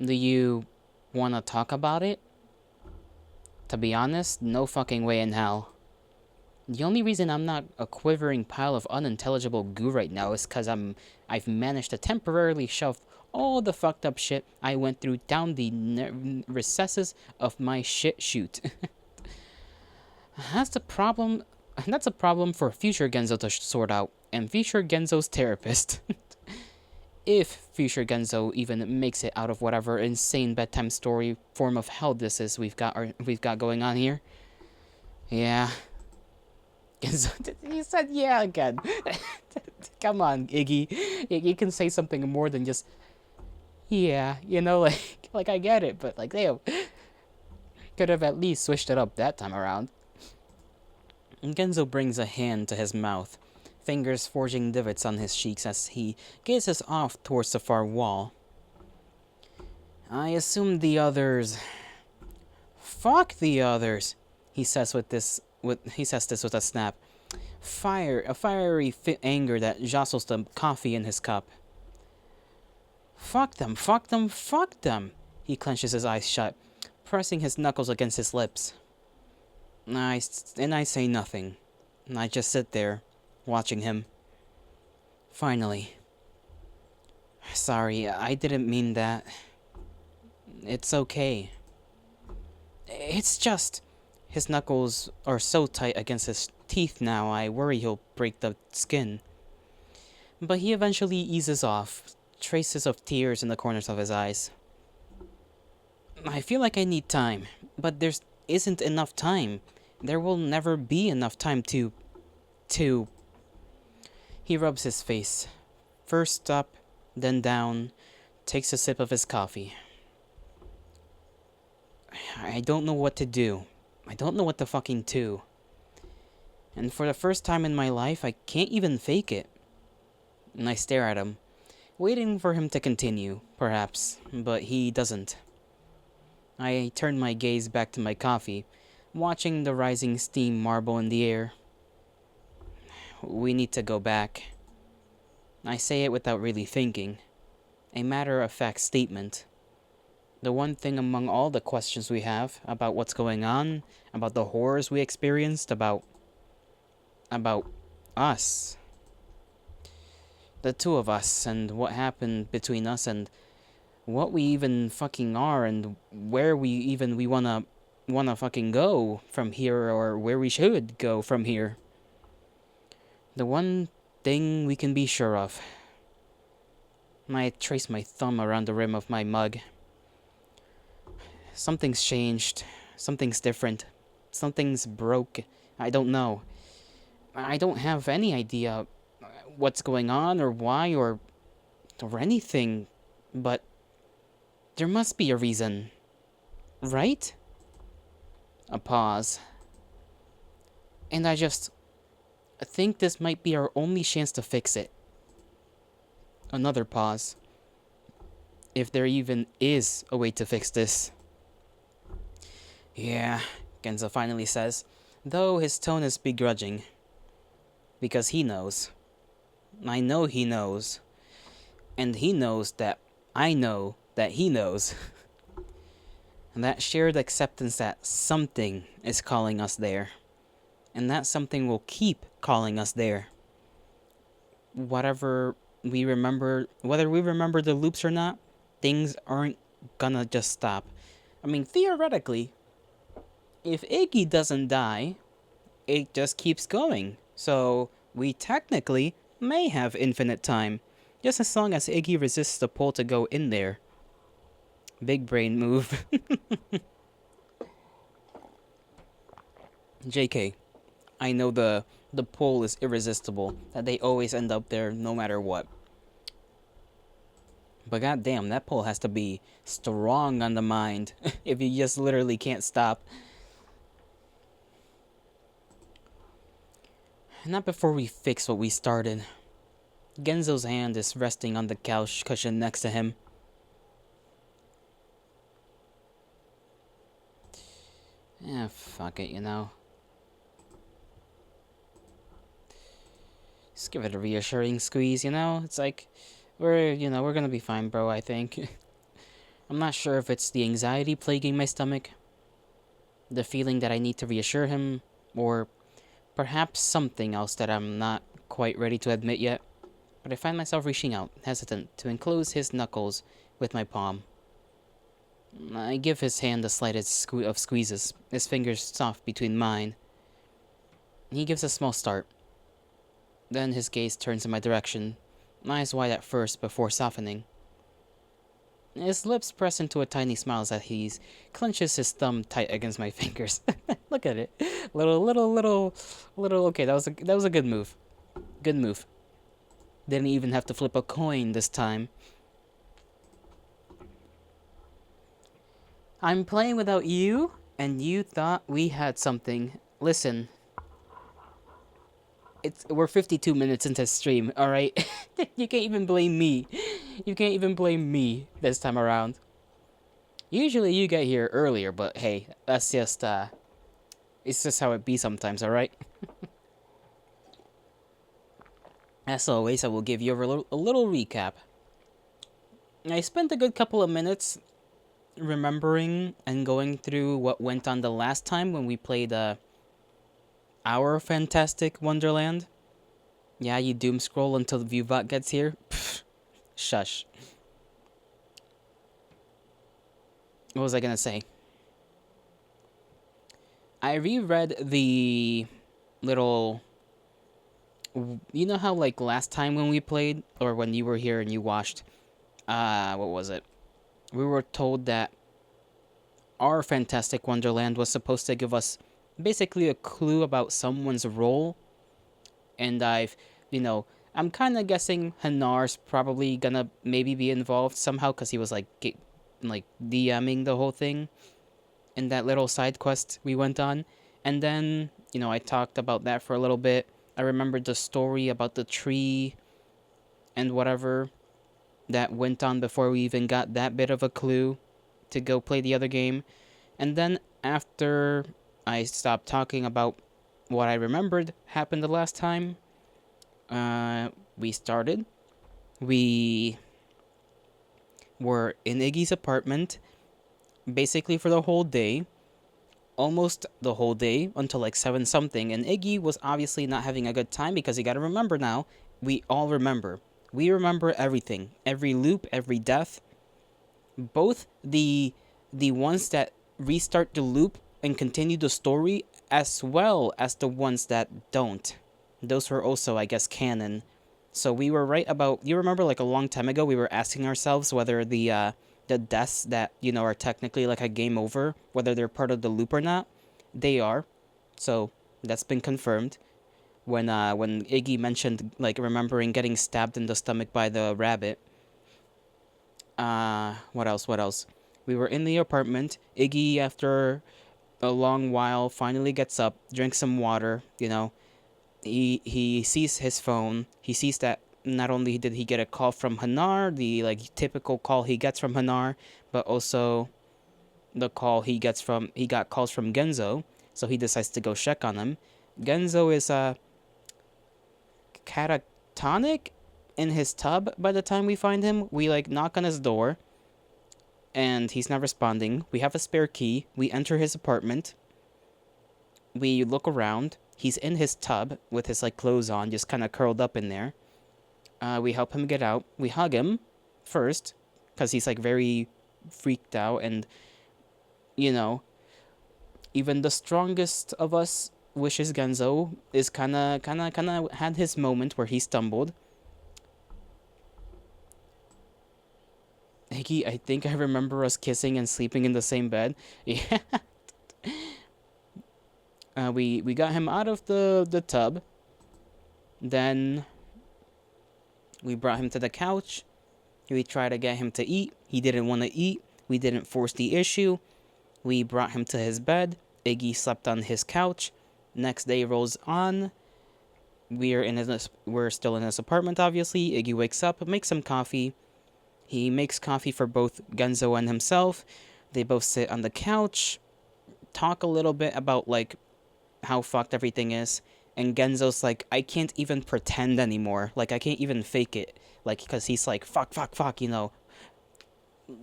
Do you want to talk about it? To be honest, no fucking way in hell. The only reason I'm not a quivering pile of unintelligible goo right now is because I've managed to temporarily shove all the fucked up shit I went through down the recesses of my shit chute. That's a problem for future Genzo to sort out, and future Genzo's therapist. If future Genzo even makes it out of whatever insane bedtime story form of hell this is we've got going on here. Yeah. Genzo, he said yeah again. Come on, Iggy. You can say something more than just yeah, you know, like I get it, but like damn. Could have at least switched it up that time around. Genzo brings a hand to his mouth, fingers forging divots on his cheeks as he gazes off towards the far wall. I assume the others... Fuck the others, he says this with a snap. A fiery anger that jostles the coffee in his cup. Fuck them, fuck them, fuck them, he clenches his eyes shut, pressing his knuckles against his lips. I say nothing. I just sit there, watching him. Finally. Sorry, I didn't mean that. It's okay. It's just... His knuckles are so tight against his teeth now, I worry he'll break the skin. But he eventually eases off, traces of tears in the corners of his eyes. I feel like I need time, but there isn't enough time. There will never be enough time to... He rubs his face. First up, then down, takes a sip of his coffee. I don't know what to do. I don't know what to fucking do. And for the first time in my life, I can't even fake it. And I stare at him, waiting for him to continue, perhaps, but he doesn't. I turn my gaze back to my coffee, watching the rising steam marble in the air. We need to go back. I say it without really thinking. A matter-of-fact statement. The one thing among all the questions we have about what's going on, about the horrors we experienced, about us. The two of us, and what happened between us, and what we even fucking are, and where we wanna fucking go from here, or where we should go from here. The one thing we can be sure of. I trace my thumb around the rim of my mug. Something's changed. Something's different. Something's broke. I don't know. I don't have any idea what's going on or why or anything, but there must be a reason. Right? A pause. And I think this might be our only chance to fix it. Another pause. If there even is a way to fix this. Yeah, Genzo finally says, though his tone is begrudging. Because he knows. I know he knows. And he knows that I know that he knows. And that shared acceptance that something is calling us there. And that something will keep calling us there. Whether we remember the loops or not, things aren't gonna just stop. I mean, theoretically, if Iggy doesn't die, it just keeps going. So, we technically may have infinite time, just as long as Iggy resists the pull to go in there. Big brain move. JK, I know the pull is irresistible, that they always end up there no matter what. But goddamn, that pull has to be strong on the mind if you just literally can't stop. Not before we fix what we started. Genzo's hand is resting on the couch cushion next to him. Yeah, fuck it, you know. Just give it a reassuring squeeze, you know? It's like, we're gonna be fine, bro, I think. I'm not sure if it's the anxiety plaguing my stomach, the feeling that I need to reassure him, or perhaps something else that I'm not quite ready to admit yet. But I find myself reaching out, hesitant, to enclose his knuckles with my palm. I give his hand the slightest of squeezes, his fingers soft between mine. He gives a small start. Then his gaze turns in my direction, eyes wide at first before softening. His lips press into a tiny smile as he clenches his thumb tight against my fingers. Look at it. Little. Okay, that was a good move. Good move. Didn't even have to flip a coin this time. I'm playing without you, and you thought we had something. Listen, we're 52 minutes into stream, all right? You can't even blame me. You can't even blame me this time around. Usually you get here earlier, but hey, that's just it's just how it be sometimes, all right? As always, I will give you a little recap. I spent a good couple of minutes remembering and going through what went on the last time when we played our fantastic Wonderland. Yeah, you doom scroll until the viewbot gets here. Pfft, shush. What was I gonna say? I reread the little. You know how like last time when we played, or when you were here and you watched, what was it? We were told that our Fantastic Wonderland was supposed to give us basically a clue about someone's role, and I'm kind of guessing Hanar's probably gonna maybe be involved somehow because he was like DMing the whole thing in that little side quest we went on, and then I talked about that for a little bit. I remembered the story about the tree and whatever that went on before we even got that bit of a clue to go play the other game. And then after I stopped talking about what I remembered happened the last time, we started. We were in Iggy's apartment basically for the whole day. Almost the whole day until like 7 something. And Iggy was obviously not having a good time because you gotta remember now, we all remember. We remember everything. Every loop, every death. Both the ones that restart the loop and continue the story, as well as the ones that don't. Those were also, I guess, canon. So we were right about. You remember, like a long time ago, we were asking ourselves whether the deaths that are technically like a game over, whether they're part of the loop or not. They are. So that's been confirmed. When Iggy mentioned like remembering getting stabbed in the stomach by the rabbit. What else? We were in the apartment. Iggy, after a long while, finally gets up, drinks some water. He sees his phone. He sees that not only did he get a call from Hanar, the like typical call he gets from Hanar, but also the call he got calls from Genzo. So he decides to go check on him. Genzo is catatonic in his tub by the time we find him. We like knock on his door and he's not responding. We have a spare key. We enter his apartment. We look around. He's in his tub with his like clothes on, just kind of curled up in there. We help him get out. We hug him first because he's like very freaked out, and even the strongest of us wishes Genzo is kind of had his moment where he stumbled. Iggy, I think I remember us kissing and sleeping in the same bed. Yeah. We got him out of the tub. Then we brought him to the couch. We tried to get him to eat. He didn't want to eat. We didn't force the issue. We brought him to his bed. Iggy slept on his couch. Next day rolls on. we're still in his apartment, obviously. Iggy wakes up, makes some coffee. He makes coffee for both Genzo and himself. They both sit on the couch, talk a little bit about, like, how fucked everything is. And Genzo's like, I can't even pretend anymore. Like, I can't even fake it. Like, because he's like, fuck, fuck, fuck,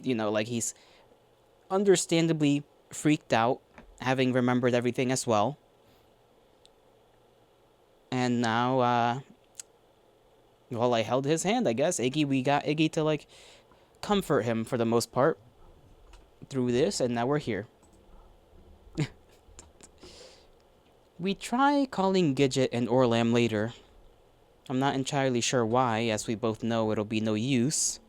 like, he's understandably freaked out, having remembered everything as well. And now, well, I held his hand, I guess. We got Iggy to, like, comfort him for the most part through this, and now we're here. We try calling Gidget and Orlam later. I'm not entirely sure why, as we both know it'll be no use.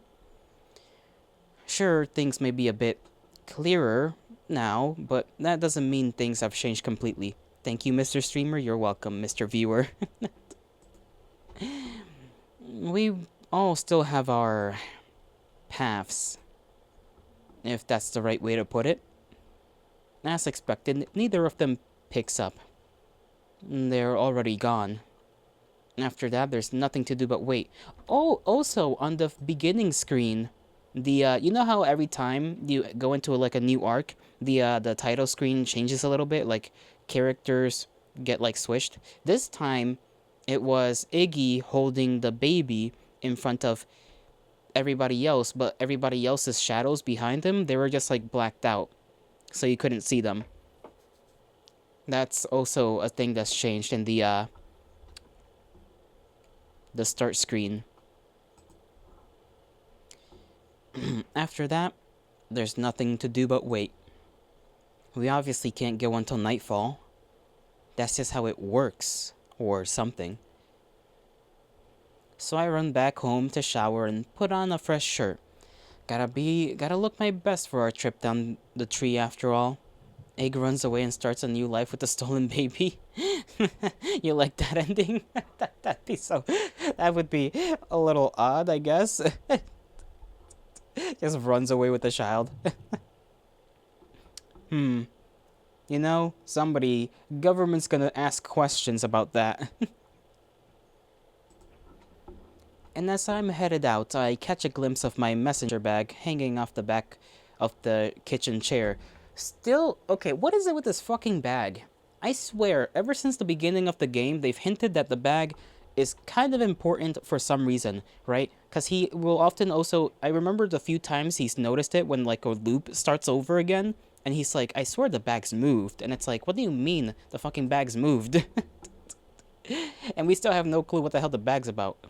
Sure, things may be a bit clearer now, but that doesn't mean things have changed completely. Thank you, Mr. Streamer. You're welcome, Mr. Viewer. We all still have our paths, if that's the right way to put it. As expected, neither of them picks up. They're already gone. After that, there's nothing to do but wait. Oh, also, on the beginning screen, you know how every time you go into like a new arc, the title screen changes a little bit, like characters get like switched. This time, it was Iggy holding the baby in front of everybody else, but everybody else's shadows behind them, they were just like blacked out, so you couldn't see them. That's also a thing that's changed in the start screen. After that, there's nothing to do but wait. We obviously can't go until nightfall. That's just how it works, or something. So I run back home to shower and put on a fresh shirt. Gotta look my best for our trip down the tree after all. Egg runs away and starts a new life with a stolen baby. You like that ending? That would be a little odd, I guess. Just runs away with the child. Government's gonna ask questions about that. And as I'm headed out, I catch a glimpse of my messenger bag hanging off the back of the kitchen chair. Still, okay, what is it with this fucking bag? I swear, ever since the beginning of the game, they've hinted that the bag is kind of important for some reason, right? Because he will often also, I remember the few times he's noticed it when like a loop starts over again, and he's like, I swear the bag's moved. And it's like, what do you mean the fucking bag's moved? And we still have no clue what the hell the bag's about.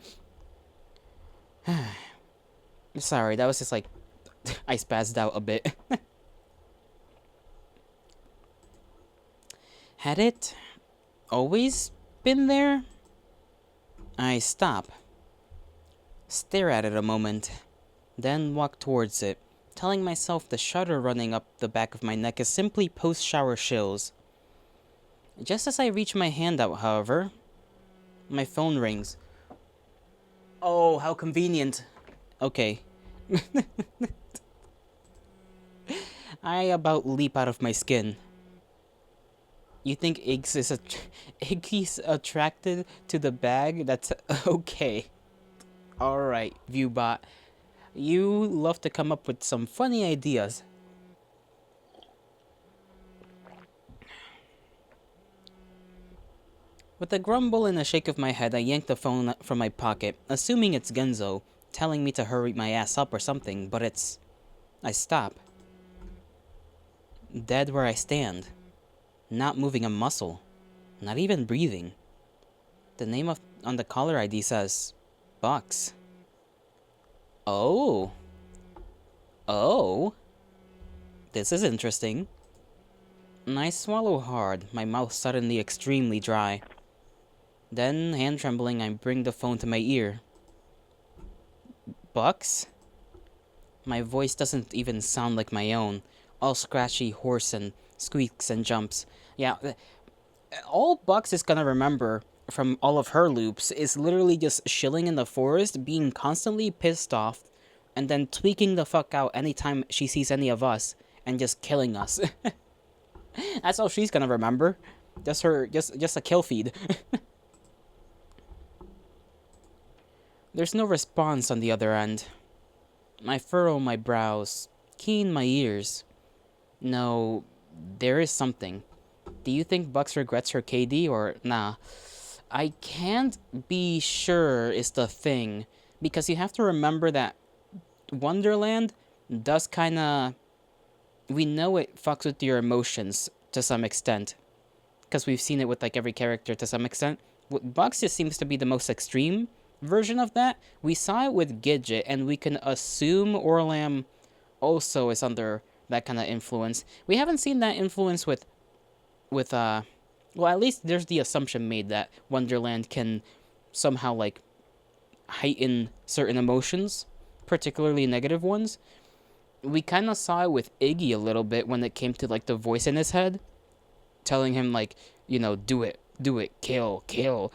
Sorry, that was just like, I spazzed out a bit. Had it always been there? I stop, stare at it a moment, then walk towards it, telling myself the shudder running up the back of my neck is simply post-shower chills. Just as I reach my hand out, however, my phone rings. Oh, how convenient. Okay. I about leap out of my skin. You think Iggy's attracted to the bag? That's okay. Alright, Viewbot. You love to come up with some funny ideas. With a grumble and a shake of my head, I yank the phone from my pocket, assuming it's Genzo, telling me to hurry my ass up or something, but it's... I stop. Dead where I stand. Not moving a muscle. Not even breathing. The name on the caller ID says... Bucks. Oh. Oh. This is interesting. I swallow hard, my mouth suddenly extremely dry. Then, hand trembling, I bring the phone to my ear. Bucks? My voice doesn't even sound like my own. All scratchy, hoarse, and squeaks and jumps. Yeah, all Bucks is gonna remember from all of her loops is literally just chilling in the forest, being constantly pissed off, and then tweaking the fuck out anytime she sees any of us, and just killing us. That's all she's gonna remember. Just a kill feed. There's no response on the other end. I furrow my brows, keen my ears. No, there is something. Do you think Bucks regrets her KD or nah? I can't be sure is the thing, because you have to remember that Wonderland does kinda. We know it fucks with your emotions to some extent, because we've seen it with like every character to some extent. Bucks just seems to be the most extreme version of that. We saw it with Gidget, and we can assume Orlam also is under that kind of influence. We haven't seen that influence with well, at least there's the assumption made that Wonderland can somehow like heighten certain emotions, particularly negative ones. We kind of saw it with Iggy a little bit when it came to like the voice in his head telling him like, do it, kill, kill,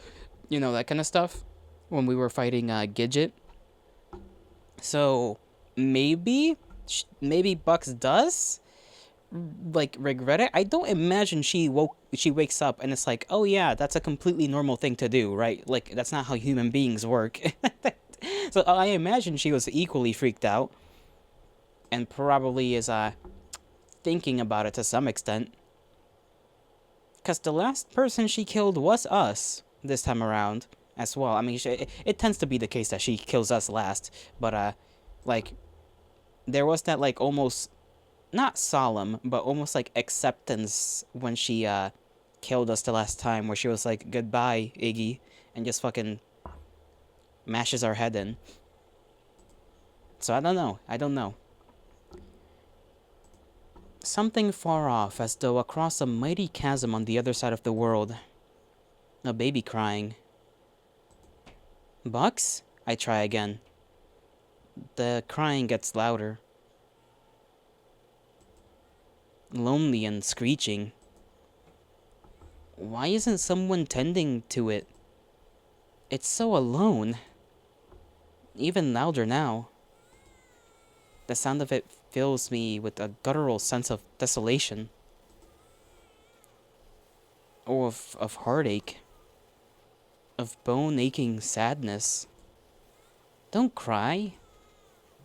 that kind of stuff when we were fighting Gidget. So maybe Bucks does like regret it. I don't imagine she wakes up and it's like, oh yeah, that's a completely normal thing to do, right? Like that's not how human beings work. So I imagine she was equally freaked out and probably is thinking about it to some extent. Because the last person she killed was us this time around as well. I mean, it tends to be the case that she kills us last, but like there was that like almost not solemn, but almost like acceptance when she killed us the last time, where she was like, "Goodbye, Iggy," and just fucking mashes our head in. So I don't know. Something far off, as though across a mighty chasm on the other side of the world. A baby crying. Bucks? I try again. The crying gets louder. Lonely and screeching. Why isn't someone tending to it? It's so alone. Even louder now. The sound of it fills me with a guttural sense of desolation. Or of heartache. Of bone-aching sadness. Don't cry.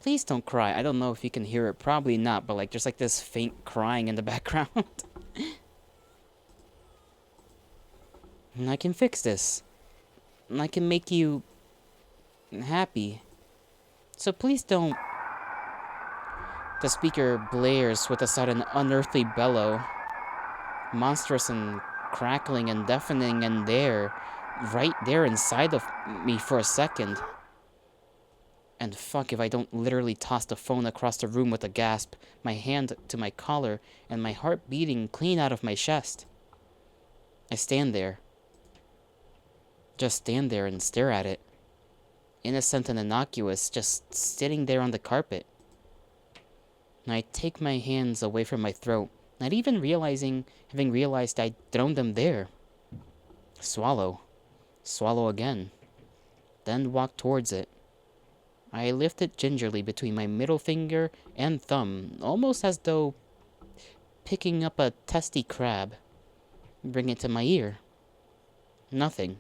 Please don't cry. I don't know if you can hear it. Probably not, but like there's like this faint crying in the background. And I can fix this. And I can make you happy. So please don't. The speaker blares with a sudden unearthly bellow. Monstrous and crackling and deafening and there. Right there inside of me for a second. And fuck if I don't literally toss the phone across the room with a gasp, my hand to my collar, and my heart beating clean out of my chest. I stand there. Just stand there and stare at it. Innocent and innocuous, just sitting there on the carpet. And I take my hands away from my throat, not even having realized I'd thrown them there. Swallow. Swallow again. Then walk towards it. I lift it gingerly between my middle finger and thumb, almost as though picking up a testy crab. Bring it to my ear. Nothing.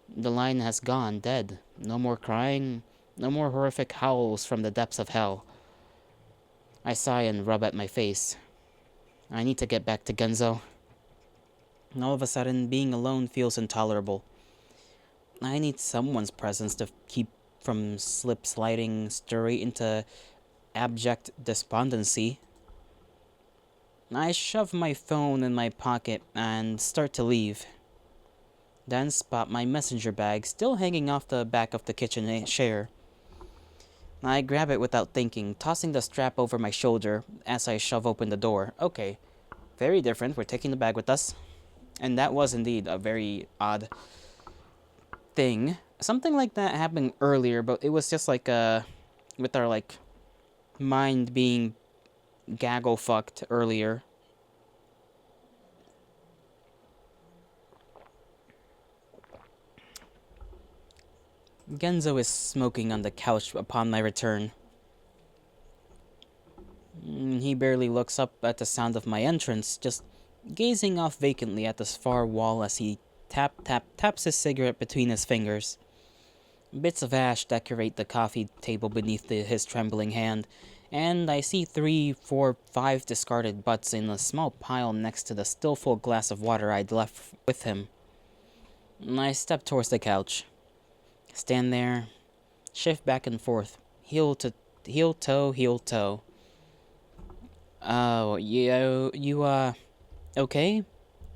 The line has gone dead. No more crying, no more horrific howls from the depths of hell. I sigh and rub at my face. I need to get back to Genzo. And all of a sudden, being alone feels intolerable. I need someone's presence to keep from sliding straight into abject despondency. I shove my phone in my pocket and start to leave. Then spot my messenger bag still hanging off the back of the kitchen chair. I grab it without thinking, tossing the strap over my shoulder as I shove open the door. Okay, very different. We're taking the bag with us. And that was indeed a very odd thing. Something like that happened earlier, but it was just like with our like mind being gaggle fucked earlier. Genzo is smoking on the couch upon my return. He barely looks up at the sound of my entrance, just gazing off vacantly at this far wall as he taps his cigarette between his fingers. Bits of ash decorate the coffee table beneath his trembling hand, and I see 3, 4, 5 discarded butts in a small pile next to the still full glass of water I'd left with him. I step towards the couch, stand there, shift back and forth, heel toe, heel toe. Oh, okay?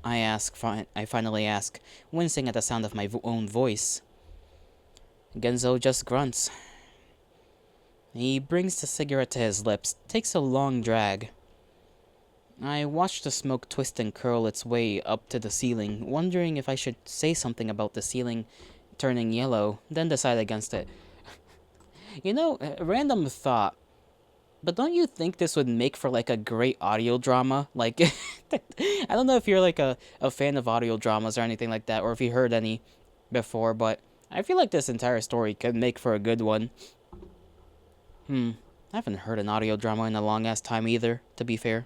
I finally ask, wincing at the sound of my own voice. Genzo just grunts. He brings the cigarette to his lips, takes a long drag. I watch the smoke twist and curl its way up to the ceiling, wondering if I should say something about the ceiling turning yellow, then decide against it. A random thought, but don't you think this would make for like a great audio drama? Like, I don't know if you're like a fan of audio dramas or anything like that, or if you heard any before, but I feel like this entire story could make for a good one. I haven't heard an audio drama in a long ass time either, to be fair.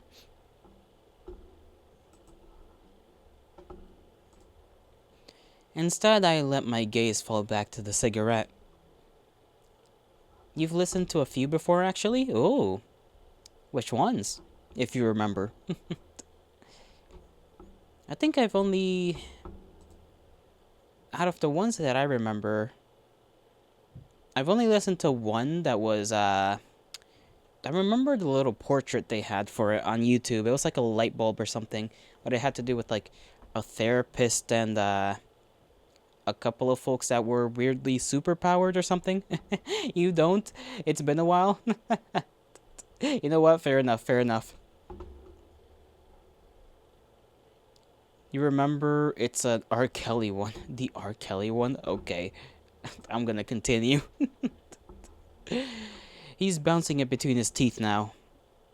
Instead, I let my gaze fall back to the cigarette. You've listened to a few before, actually? Oh, which ones? If you remember. I think I've only... Out of the ones that I remember, I've only listened to one that was, I remember the little portrait they had for it on YouTube. It was like a light bulb or something, but it had to do with like a therapist and, a couple of folks that were weirdly superpowered or something. You don't? It's been a while. You know what? Fair enough, fair enough. You remember it's an R. Kelly one. The R. Kelly one? Okay. I'm gonna continue. He's bouncing it between his teeth now.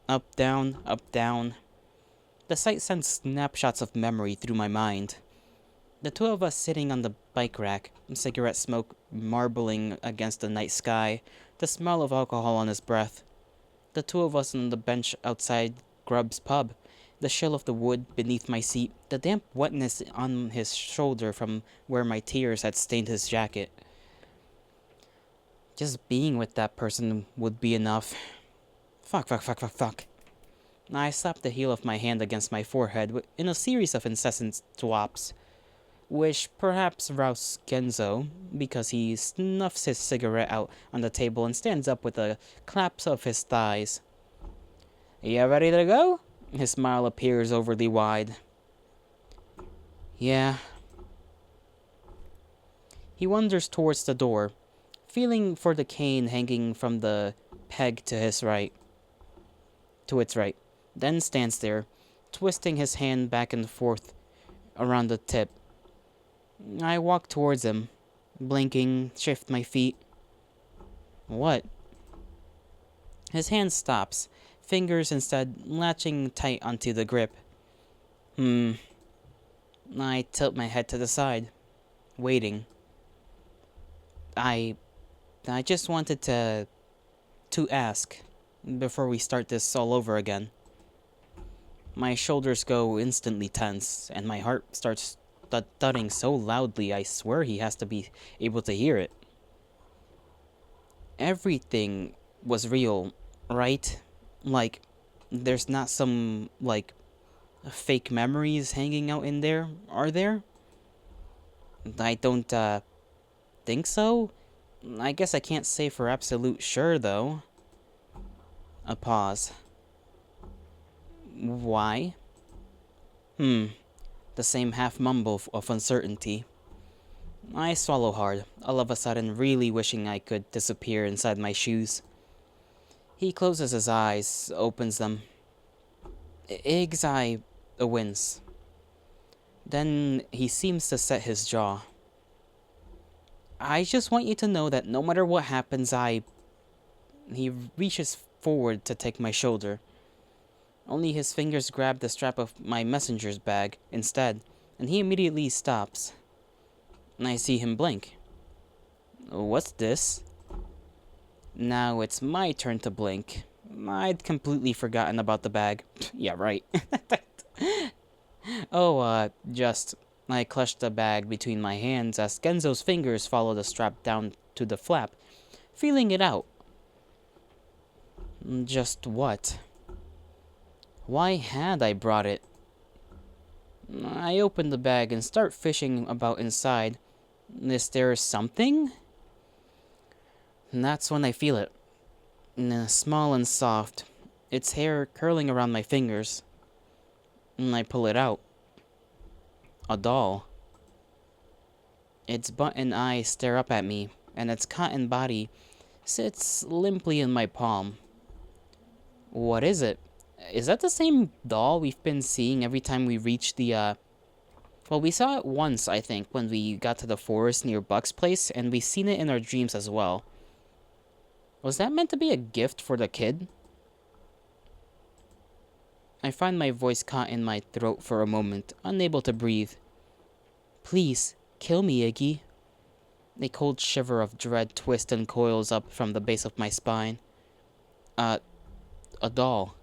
Up, down, up, down. The sight sends snapshots of memory through my mind. The two of us sitting on the bike rack, cigarette smoke marbling against the night sky, the smell of alcohol on his breath. The two of us on the bench outside Grubb's pub, the chill of the wood beneath my seat, the damp wetness on his shoulder from where my tears had stained his jacket. Just being with that person would be enough. Fuck. I slapped the heel of my hand against my forehead in a series of incessant swaps, which perhaps roused Genzo, because he snuffs his cigarette out on the table and stands up with a clap of his thighs. You ready to go? His smile appears overly wide. Yeah. He wanders towards the door, feeling for the cane hanging from the peg to its right, then stands there, twisting his hand back and forth around the tip. I walk towards him, blinking, shift my feet. What? His hand stops, fingers instead latching tight onto the grip. I tilt my head to the side, waiting. I just wanted to ask, before we start this all over again. My shoulders go instantly tense, and my heart starts thudding so loudly I swear he has to be able to hear it. Everything was real, right? Like, there's not some, like, fake memories hanging out in there, are there? I don't, think so? I guess I can't say for absolute sure, though. A pause. Why? The same half mumble of uncertainty. I swallow hard, all of a sudden really wishing I could disappear inside my shoes. He closes his eyes, opens them. Ig's eye wince. Then he seems to set his jaw. I just want you to know that no matter what happens, He reaches forward to take my shoulder. Only his fingers grab the strap of my messenger's bag instead, and he immediately stops. I see him blink. What's this? Now it's my turn to blink. I'd completely forgotten about the bag. Yeah, right. I clutched the bag between my hands as Genzo's fingers follow the strap down to the flap, feeling it out. Just what? Why had I brought it? I open the bag and start fishing about inside. Is there something? And that's when I feel it. Small and soft. Its hair curling around my fingers. And I pull it out. A doll. Its butt and eyes stare up at me, and its cotton body sits limply in my palm. What is it? Is that the same doll we've been seeing every time we reach the, Well, we saw it once, I think, when we got to the forest near Buck's place, and we've seen it in our dreams as well. Was that meant to be a gift for the kid? I find my voice caught in my throat for a moment, unable to breathe. Please, kill me, Iggy. A cold shiver of dread twists and coils up from the base of my spine. A doll.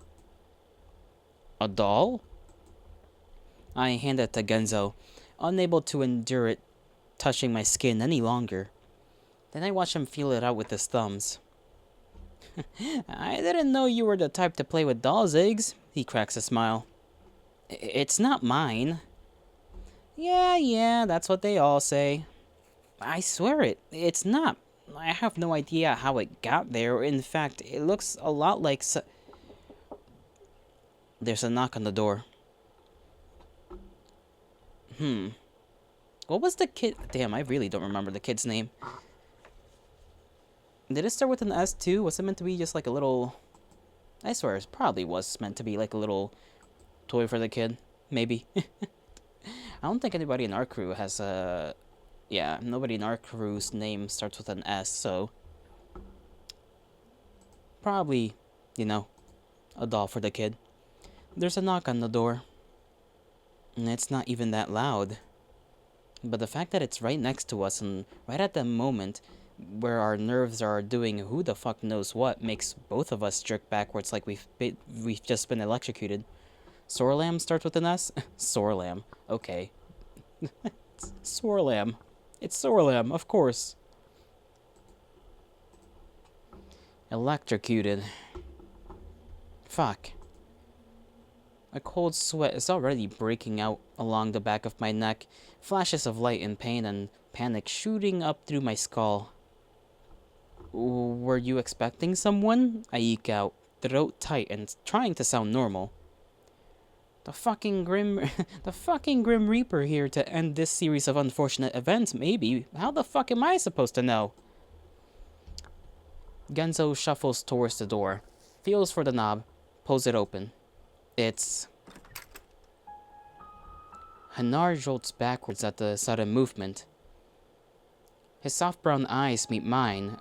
A doll? I hand it to Genzo, unable to endure it touching my skin any longer. Then I watch him feel it out with his thumbs. I didn't know you were the type to play with dolls' eggs, he cracks a smile. It's not mine. Yeah, that's what they all say. I swear it's not. I have no idea how it got there. In fact, it looks a lot like There's a knock on the door. What was the kid? Damn, I really don't remember the kid's name. Did it start with an S too? Was it meant to be just like a little... I swear it probably was meant to be like a little toy for the kid. Maybe. I don't think anybody in our crew has a... Yeah, nobody in our crew's name starts with an S, so... Probably, you know, a doll for the kid. There's a knock on the door. And it's not even that loud. But the fact that it's right next to us and right at the moment where our nerves are doing who the fuck knows what makes both of us jerk backwards like we've just been electrocuted. Sorlam starts with an S? Sorlam. Okay. Sorlam. It's Sorlam, of course. Electrocuted. Fuck. A cold sweat is already breaking out along the back of my neck, flashes of light and pain and panic shooting up through my skull. Were you expecting someone? I eke out, throat tight and trying to sound normal. The fucking Grim Reaper here to end this series of unfortunate events, maybe. How the fuck am I supposed to know? Genzo shuffles towards the door, feels for the knob, pulls it open. It's... Hanar jolts backwards at the sudden movement. His soft brown eyes meet mine.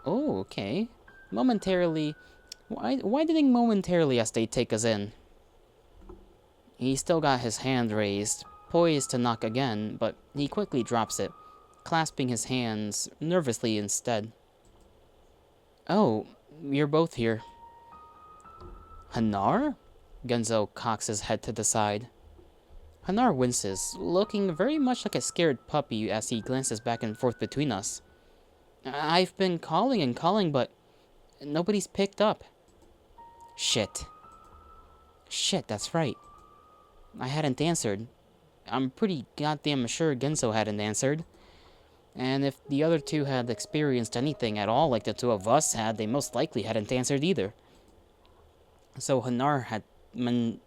Oh, okay. Momentarily... Widening momentarily as they take us in. He still got his hand raised, poised to knock again, but he quickly drops it, clasping his hands nervously instead. Oh, you're both here. Hanar? Genzo cocks his head to the side. Hanar winces, looking very much like a scared puppy as he glances back and forth between us. I've been calling and calling, but nobody's picked up. Shit, that's right. I hadn't answered. I'm pretty goddamn sure Genzo hadn't answered. And if the other two had experienced anything at all like the two of us had, they most likely hadn't answered either. So Hanar had meant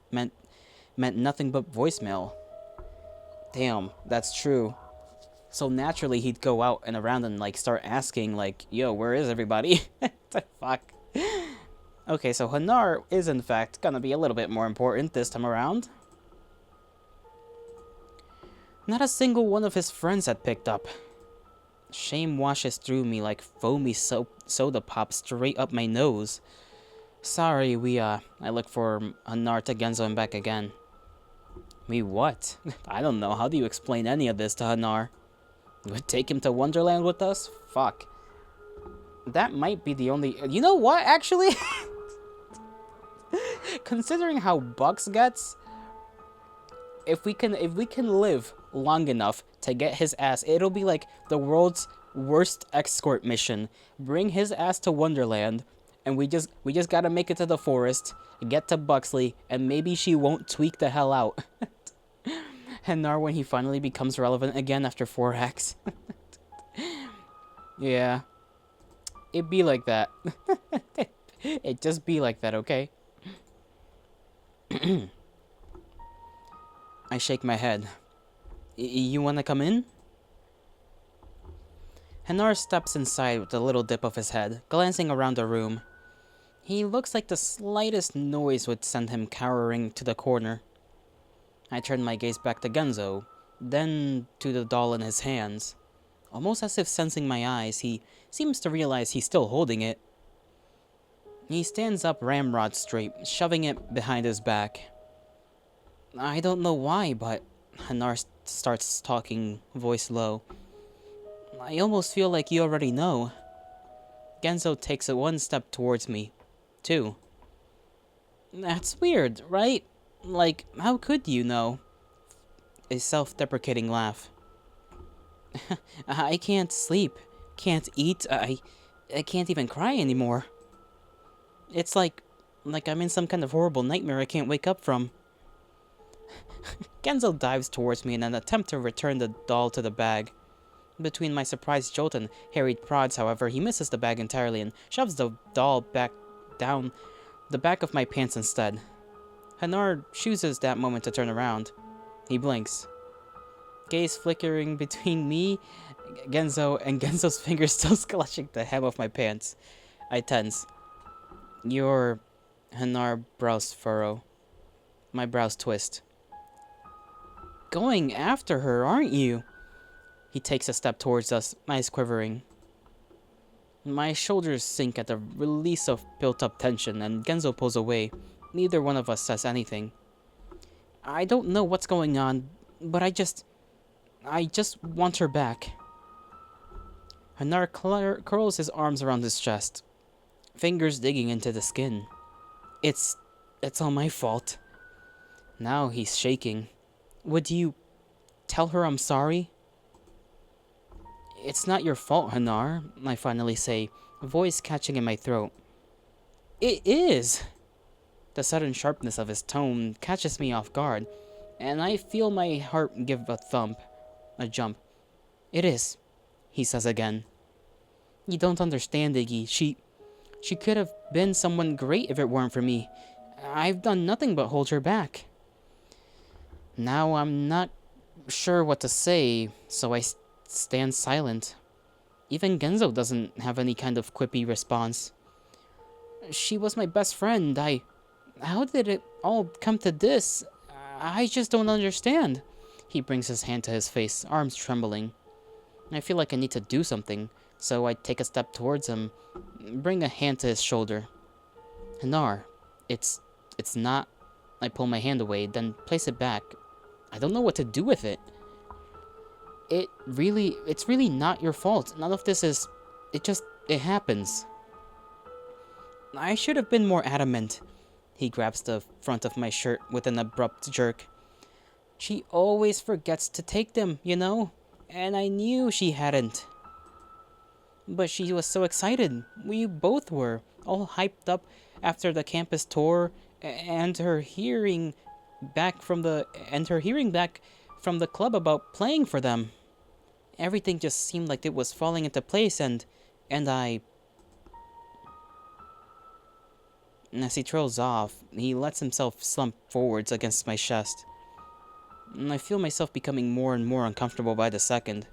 nothing but voicemail. Damn, that's true. So naturally he'd go out and around and like start asking like, yo, where is everybody? The fuck? Okay, so Hanar is in fact gonna be a little bit more important this time around. Not a single one of his friends had picked up. Shame washes through me like foamy soda pop straight up my nose. Sorry, I look for Hanar to Genzo and back again. Me what? I don't know. How do you explain any of this to Hanar? You would take him to Wonderland with us? Fuck. That might be the only... You know what, actually? Considering how Bucks gets, if we can live long enough to get his ass, it'll be like the world's worst escort mission. Bring his ass to Wonderland, and we just gotta make it to the forest, get to Buxley, and maybe she won't tweak the hell out. And Nar when he finally becomes relevant again after 4 acts. Yeah, it be like that. It just be like that, okay? I shake my head. You wanna come in? Hanar steps inside with a little dip of his head, glancing around the room. He looks like the slightest noise would send him cowering to the corner. I turn my gaze back to Genzo, then to the doll in his hands. Almost as if sensing my eyes, he seems to realize he's still holding it. He stands up ramrod straight, shoving it behind his back. I don't know why, but Hanar starts talking, voice low. I almost feel like you already know. Genzo takes it one step towards me. 2. That's weird, right? Like, how could you know? A self-deprecating laugh. I can't sleep, can't eat, I can't even cry anymore. It's like I'm in some kind of horrible nightmare I can't wake up from. Genzo dives towards me in an attempt to return the doll to the bag. Between my surprised jolt and harried prods, however, he misses the bag entirely and shoves the doll back down the back of my pants instead. Hanar chooses that moment to turn around. He blinks. Gaze flickering between me, Genzo, and Genzo's fingers still clutching the hem of my pants. I tense. Your Hanar brows furrow. My brows twist. Going after her, aren't you? He takes a step towards us, eyes quivering. My shoulders sink at the release of built-up tension, and Genzo pulls away. Neither one of us says anything. I don't know what's going on, but I just want her back. Hanar curls his arms around his chest, fingers digging into the skin. It's all my fault. Now he's shaking. Would you tell her I'm sorry? It's not your fault, Hanar, I finally say, voice catching in my throat. It is! The sudden sharpness of his tone catches me off guard, and I feel my heart give a jump. It is, he says again. You don't understand, Iggy. She could have been someone great if it weren't for me. I've done nothing but hold her back. Now I'm not sure what to say, so I stand silent. Even Genzo doesn't have any kind of quippy response. She was my best friend. How did it all come to this? I just don't understand. He brings his hand to his face, arms trembling. I feel like I need to do something, so I take a step towards him, bring a hand to his shoulder. Hanar, it's not... I pull my hand away, then place it back. I don't know what to do with it. It's really not your fault. None of this is... It happens. I should have been more adamant. He grabs the front of my shirt with an abrupt jerk. She always forgets to take them, you know? And I knew she hadn't. But she was so excited. We both were. All hyped up after the campus tour and her hearing back from the club about playing for them. Everything just seemed like it was falling into place and I... As he trails off, he lets himself slump forwards against my chest. And I feel myself becoming more and more uncomfortable by the second.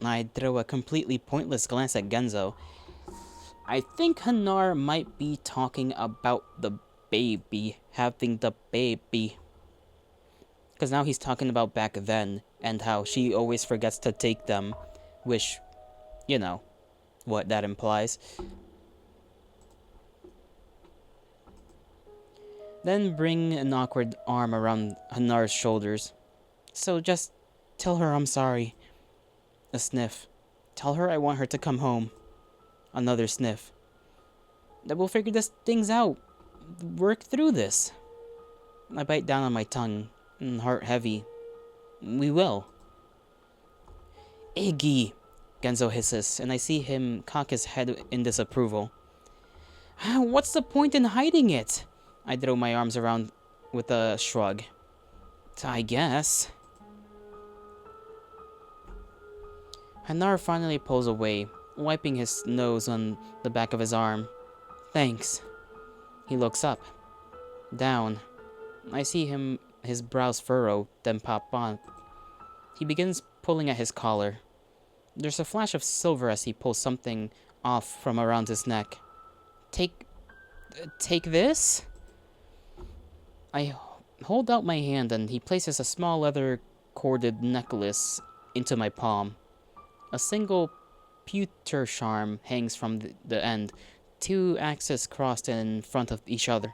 I throw a completely pointless glance at Genzo. I think Hanar might be talking about the baby, having the baby. Because now he's talking about back then, and how she always forgets to take them, which, you know, what that implies. Then bring an awkward arm around Hanar's shoulders. So just tell her I'm sorry. A sniff. Tell her I want her to come home. Another sniff. That we'll figure things out. Work through this. I bite down on my tongue, heart heavy. We will. Iggy, Genzo hisses, and I see him cock his head in disapproval. What's the point in hiding it? I throw my arms around with a shrug. I guess. Hanar finally pulls away, wiping his nose on the back of his arm. Thanks. He looks up. Down. I see his brows furrow, then pop on. He begins pulling at his collar. There's a flash of silver as he pulls something off from around his neck. Take this? I hold out my hand and he places a small leather corded necklace into my palm. A single pewter charm hangs from the end, two axes crossed in front of each other.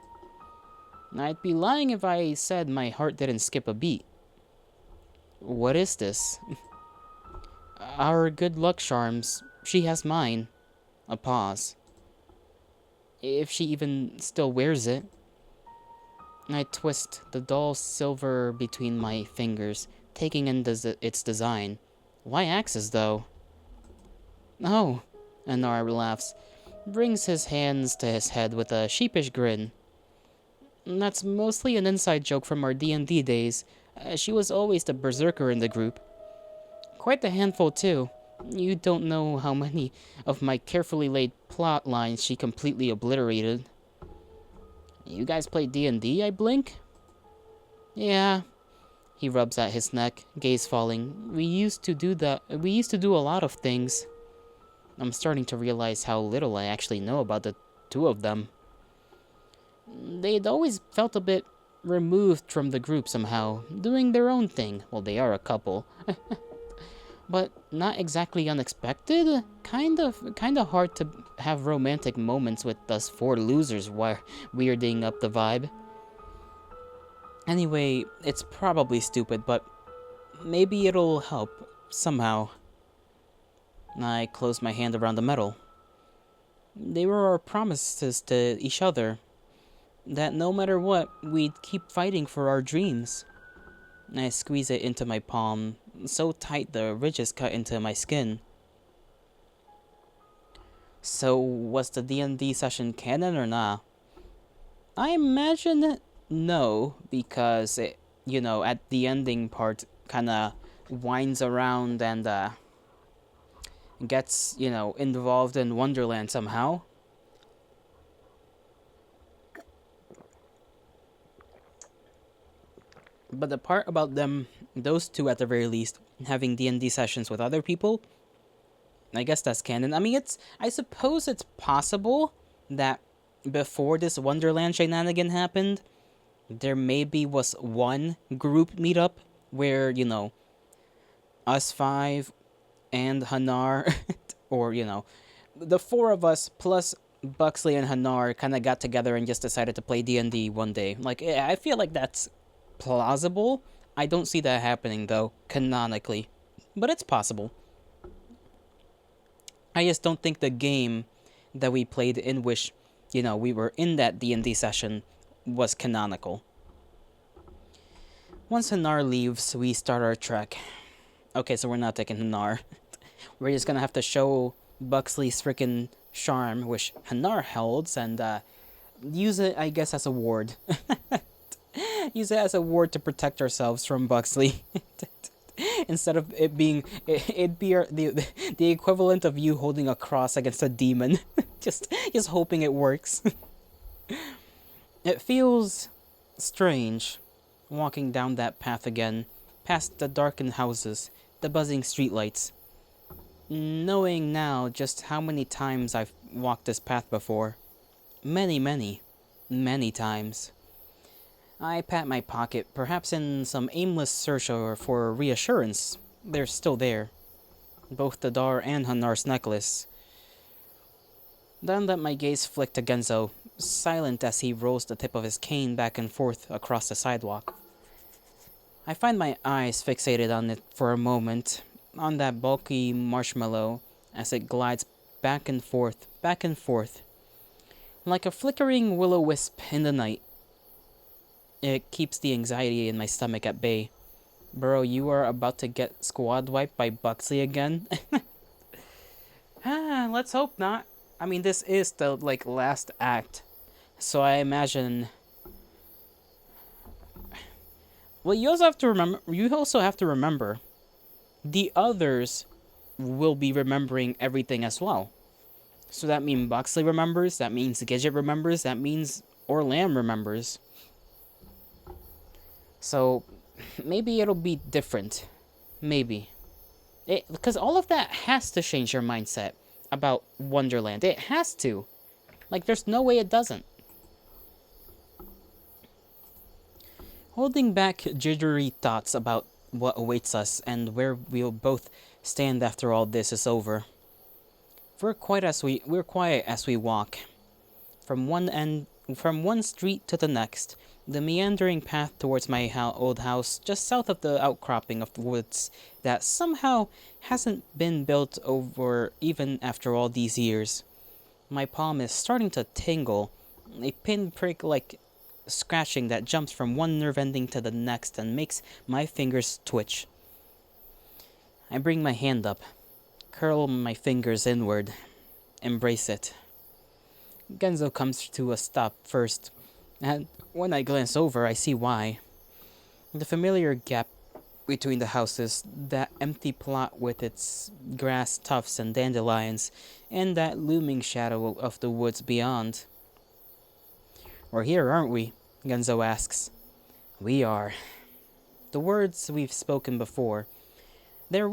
I'd be lying if I said my heart didn't skip a beat. What is this? Our good luck charms. She has mine. A pause. If she even still wears it. I twist the dull silver between my fingers, taking in its design. Why axes, though? Oh, Anar laughs, brings his hands to his head with a sheepish grin. That's mostly an inside joke from our D&D days. She was always the berserker in the group. Quite the handful, too. You don't know how many of my carefully laid plot lines she completely obliterated. You guys play D&D, I blink? Yeah. He rubs at his neck, gaze falling. We used to do a lot of things. I'm starting to realize how little I actually know about the two of them. They'd always felt a bit removed from the group somehow, doing their own thing. Well, they are a couple. But not exactly unexpected. Kind of hard to have romantic moments with us four losers while weirding up the vibe. Anyway, it's probably stupid, but maybe it'll help somehow. I closed my hand around the metal. They were our promises to each other, that no matter what, we'd keep fighting for our dreams. I squeeze it into my palm, so tight the ridges cut into my skin. So, was the D&D session canon or nah? I imagine no, because it, at the ending part, kinda winds around and, gets, involved in Wonderland somehow. But the part about them, those two at the very least, having D&D sessions with other people, I guess that's canon. I mean, I suppose it's possible that before this Wonderland shenanigan happened, there maybe was one group meetup where, us five and Hanar, or, the four of us plus Buxley and Hanar kind of got together and just decided to play D&D one day. Like, I feel like that's plausible. I don't see that happening, though, canonically. But it's possible. I just don't think the game that we played in which, we were in that D&D session was canonical. Once Hanar leaves, we start our trek. Okay, so we're not taking Hanar. We're just gonna have to show Buxley's freaking charm, which Hanar holds, and use it, I guess, as a ward. Use it as a ward to protect ourselves from Buxley. Instead of it being, it'd be the equivalent of you holding a cross against a demon. just hoping it works. It feels strange, walking down that path again, past the darkened houses, the buzzing streetlights. Knowing now just how many times I've walked this path before. Many, many, many times. I pat my pocket, perhaps in some aimless search for reassurance. They're still there. Both the Dar and Hanar's necklace. Then let my gaze flick to Genzo, silent as he rolls the tip of his cane back and forth across the sidewalk. I find my eyes fixated on it for a moment, on that bulky marshmallow as it glides back and forth, like a flickering will-o-wisp in the night. It keeps the anxiety in my stomach at bay. Bro, you are about to get squad wiped by Buxley again? Let's hope not. I mean, this is the, like, last act. So I imagine... Well, you also have to remember, the others will be remembering everything as well. So that means Buxley remembers, that means Gidget remembers, that means Orlam remembers. So, maybe it'll be different. Maybe. Because all of that has to change your mindset about Wonderland. It has to. Like, there's no way it doesn't. Holding back jittery thoughts about what awaits us and where we'll both stand after all this is over. We're quiet as we walk. From one street to the next, the meandering path towards my old house, just south of the outcropping of the woods that somehow hasn't been built over even after all these years. My palm is starting to tingle, a pinprick like scratching that jumps from one nerve ending to the next and makes my fingers twitch. I bring my hand up, curl my fingers inward, embrace it. Genzo comes to a stop first, and when I glance over, I see why. The familiar gap between the houses, that empty plot with its grass tufts and dandelions, and that looming shadow of the woods beyond. We're here, aren't we? Genzo asks. We are. They're words we've spoken before, but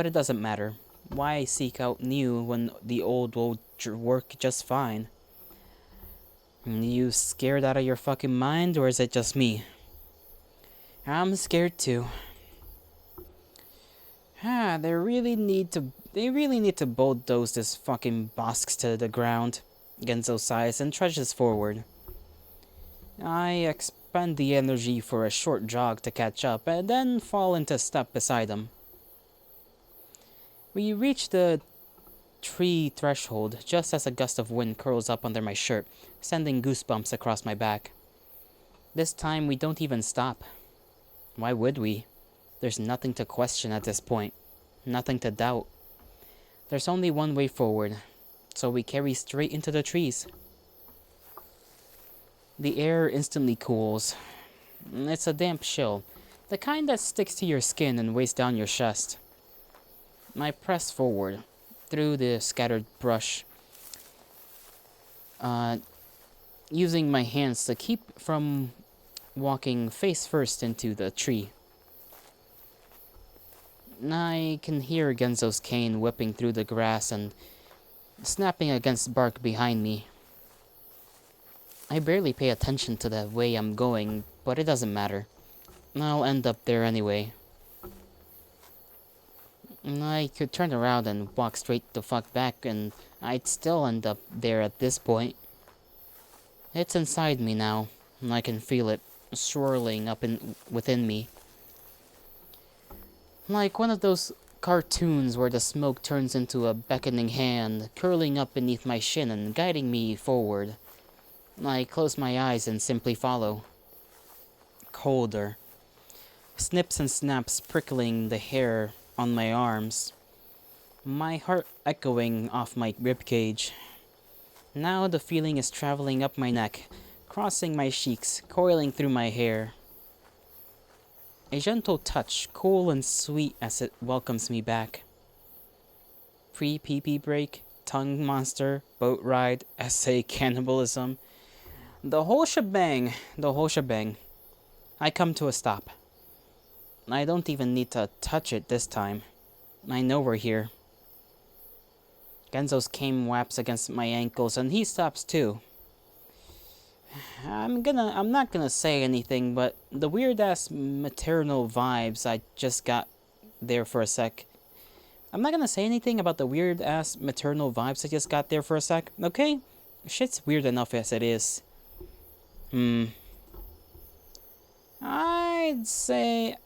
it doesn't matter. Why seek out new when the old will work just fine? You scared out of your fucking mind, or is it just me? I'm scared too. They really need to bulldoze this fucking box to the ground. Genzo sighs and trudges forward. I expend the energy for a short jog to catch up, and then fall into step beside him. We reach the tree threshold just as a gust of wind curls up under my shirt, sending goosebumps across my back. This time we don't even stop. Why would we? There's nothing to question at this point. Nothing to doubt. There's only one way forward, so we carry straight into the trees. The air instantly cools. It's a damp chill, the kind that sticks to your skin and weighs down your chest. I press forward, through the scattered brush, using my hands to keep from walking face first into the tree. I can hear Genzo's cane whipping through the grass and snapping against bark behind me. I barely pay attention to the way I'm going, but it doesn't matter. I'll end up there anyway. I could turn around and walk straight the fuck back, and I'd still end up there at this point. It's inside me now, and I can feel it swirling up within me. Like one of those cartoons where the smoke turns into a beckoning hand, curling up beneath my shin and guiding me forward. I close my eyes and simply follow. Colder. Snips and snaps prickling the hair on my arms. My heart echoing off my ribcage. Now the feeling is traveling up my neck, crossing my cheeks, coiling through my hair. A gentle touch, cool and sweet as it welcomes me back. Pre-pee-pee break, tongue monster, boat ride, essay cannibalism. The whole shebang. I come to a stop. I don't even need to touch it this time. I know we're here. Genzo's cane whaps against my ankles and he stops too. I'm not gonna say anything, but the weird ass maternal vibes I just got there for a sec. I'm not gonna say anything about the weird ass maternal vibes I just got there for a sec, okay? Shit's weird enough as it is.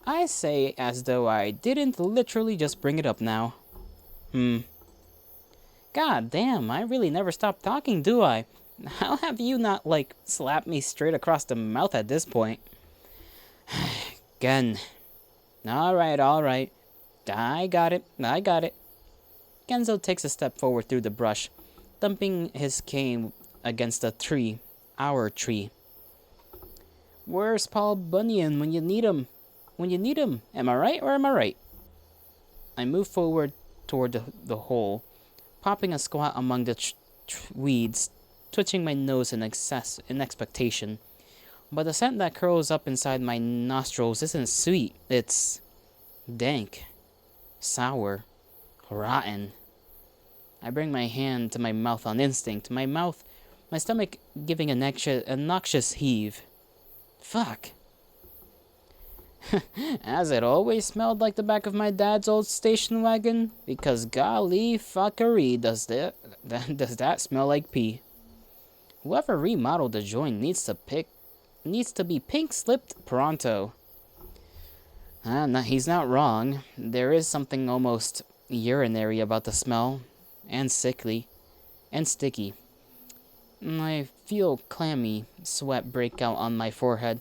I say as though I didn't literally just bring it up now. God damn, I really never stop talking, do I? How have you not, like, slapped me straight across the mouth at this point? again. Alright, alright. I got it. Genzo takes a step forward through the brush, thumping his cane against a tree. Our tree. Where's Paul Bunyan when you need him? Am I right or am I right? I move forward toward the hole, popping a squat among the weeds, twitching my nose in expectation. But the scent that curls up inside my nostrils isn't sweet. It's dank, sour, rotten. I bring my hand to my mouth on instinct, my stomach giving a noxious heave. Fuck. Has it always smelled like the back of my dad's old station wagon? Because golly fuckery, does that smell like pee. Whoever remodeled the joint needs to be pink-slipped pronto. He's not wrong. There is something almost urinary about the smell, and sickly, and sticky. I feel clammy sweat break out on my forehead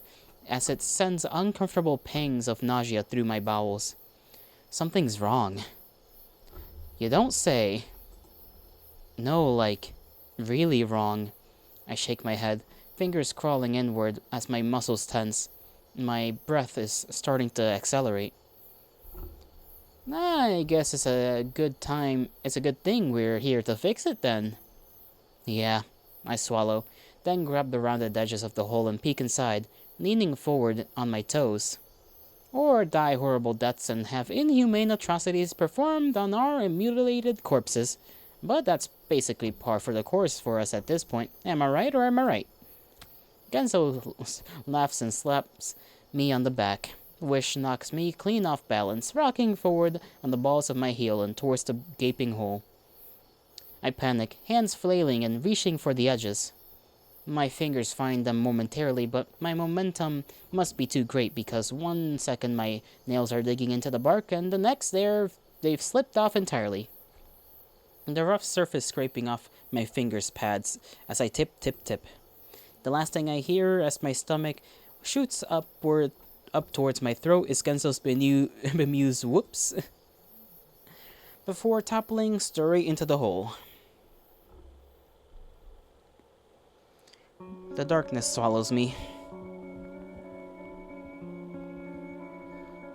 as it sends uncomfortable pangs of nausea through my bowels. Something's wrong. You don't say. No, like, really wrong. I shake my head, fingers crawling inward as my muscles tense. My breath is starting to accelerate. I guess it's a good thing we're here to fix it then. Yeah, I swallow, then grab the rounded edges of the hole and peek inside, leaning forward on my toes. Or die horrible deaths and have inhumane atrocities performed on our mutilated corpses. But that's basically par for the course for us at this point. Am I right or am I right? Genzo laughs and slaps me on the back, which knocks me clean off balance, rocking forward on the balls of my heel and towards the gaping hole. I panic, hands flailing and reaching for the edges. My fingers find them momentarily, but my momentum must be too great because 1 second my nails are digging into the bark and the next they've slipped off entirely. The rough surface scraping off my fingers pads as I tip. The last thing I hear as my stomach shoots up towards my throat is Genzo's bemused whoops before toppling straight into the hole. The darkness swallows me.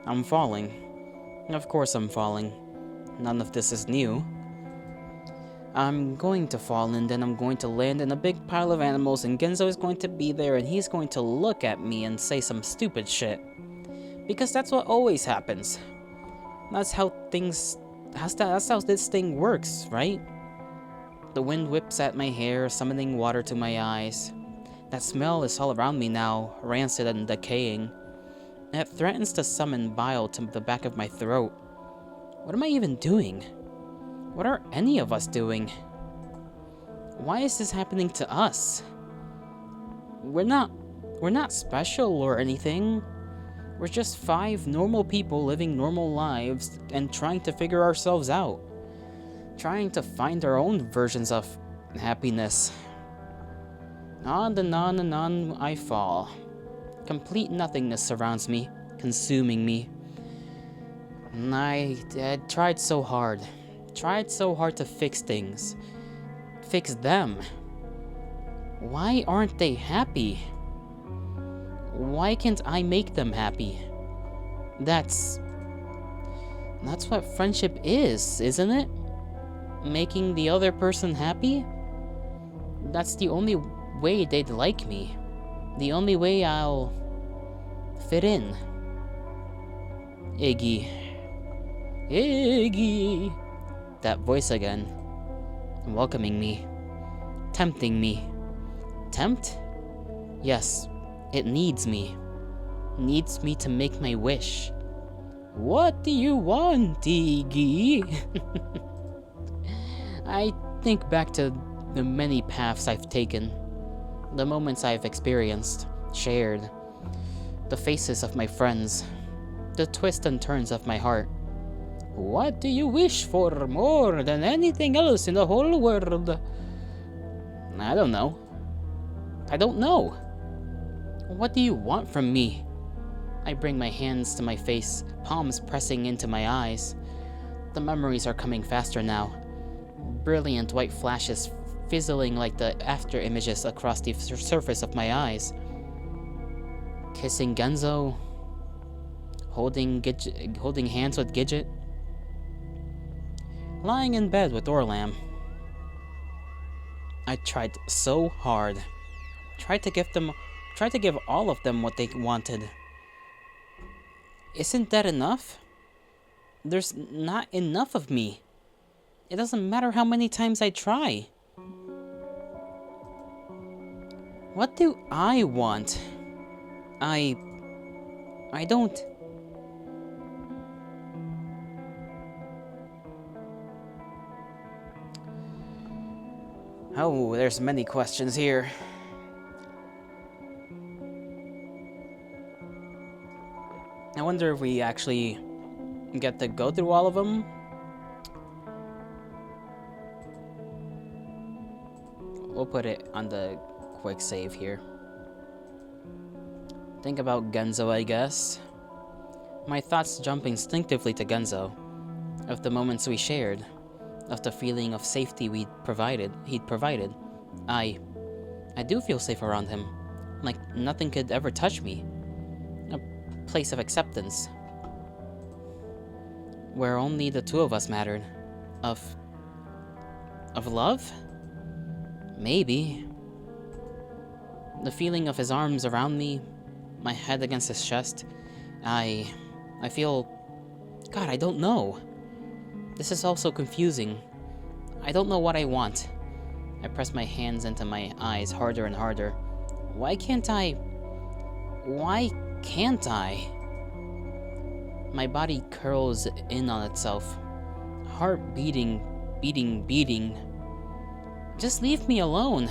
I'm falling. Of course I'm falling. None of this is new. I'm going to fall and then I'm going to land in a big pile of animals and Genzo is going to be there and he's going to look at me and say some stupid shit. Because that's what always happens. That's how this thing works, right? The wind whips at my hair, summoning water to my eyes. That smell is all around me now, rancid and decaying. And it threatens to summon bile to the back of my throat. What am I even doing? What are any of us doing? Why is this happening to us? We're not special or anything. We're just 5 normal people living normal lives and trying to figure ourselves out. Trying to find our own versions of happiness. On and on and on I fall. Complete nothingness surrounds me, consuming me. And I tried so hard to fix things. Fix them. Why aren't they happy? Why can't I make them happy? That's what friendship is, isn't it? Making the other person happy? That's the only way they'd like me. The only way I'll fit in. Iggy. That voice again. Welcoming me. Tempting me. Tempt? Yes, it needs me. Needs me to make my wish. What do you want, Iggy? I think back to the many paths I've taken. The moments I've experienced, shared. The faces of my friends. The twists and turns of my heart. What do you wish for more than anything else in the whole world? I don't know. What do you want from me? I bring my hands to my face, palms pressing into my eyes. The memories are coming faster now. Brilliant white flashes fizzling like the after images across the surface of my eyes. Kissing Genzo, holding hands with Gidget, lying in bed with Orlam. I tried so hard. Tried to give all of them what they wanted. Isn't that enough? There's not enough of me. It doesn't matter how many times I try. What do I want? I don't... Oh, there's many questions here. I wonder if we actually get to go through all of them. We'll put it on the quick save here. Think about Genzo, I guess. My thoughts jump instinctively to Genzo, of the moments we shared, of the feeling of safety he'd provided. I do feel safe around him, like nothing could ever touch me. A place of acceptance, where only the two of us mattered. Of love? Maybe. The feeling of his arms around me, my head against his chest. I feel... God, I don't know. This is all so confusing. I don't know what I want. I press my hands into my eyes harder and harder. Why can't I? Why can't I? My body curls in on itself. Heart beating. Just leave me alone.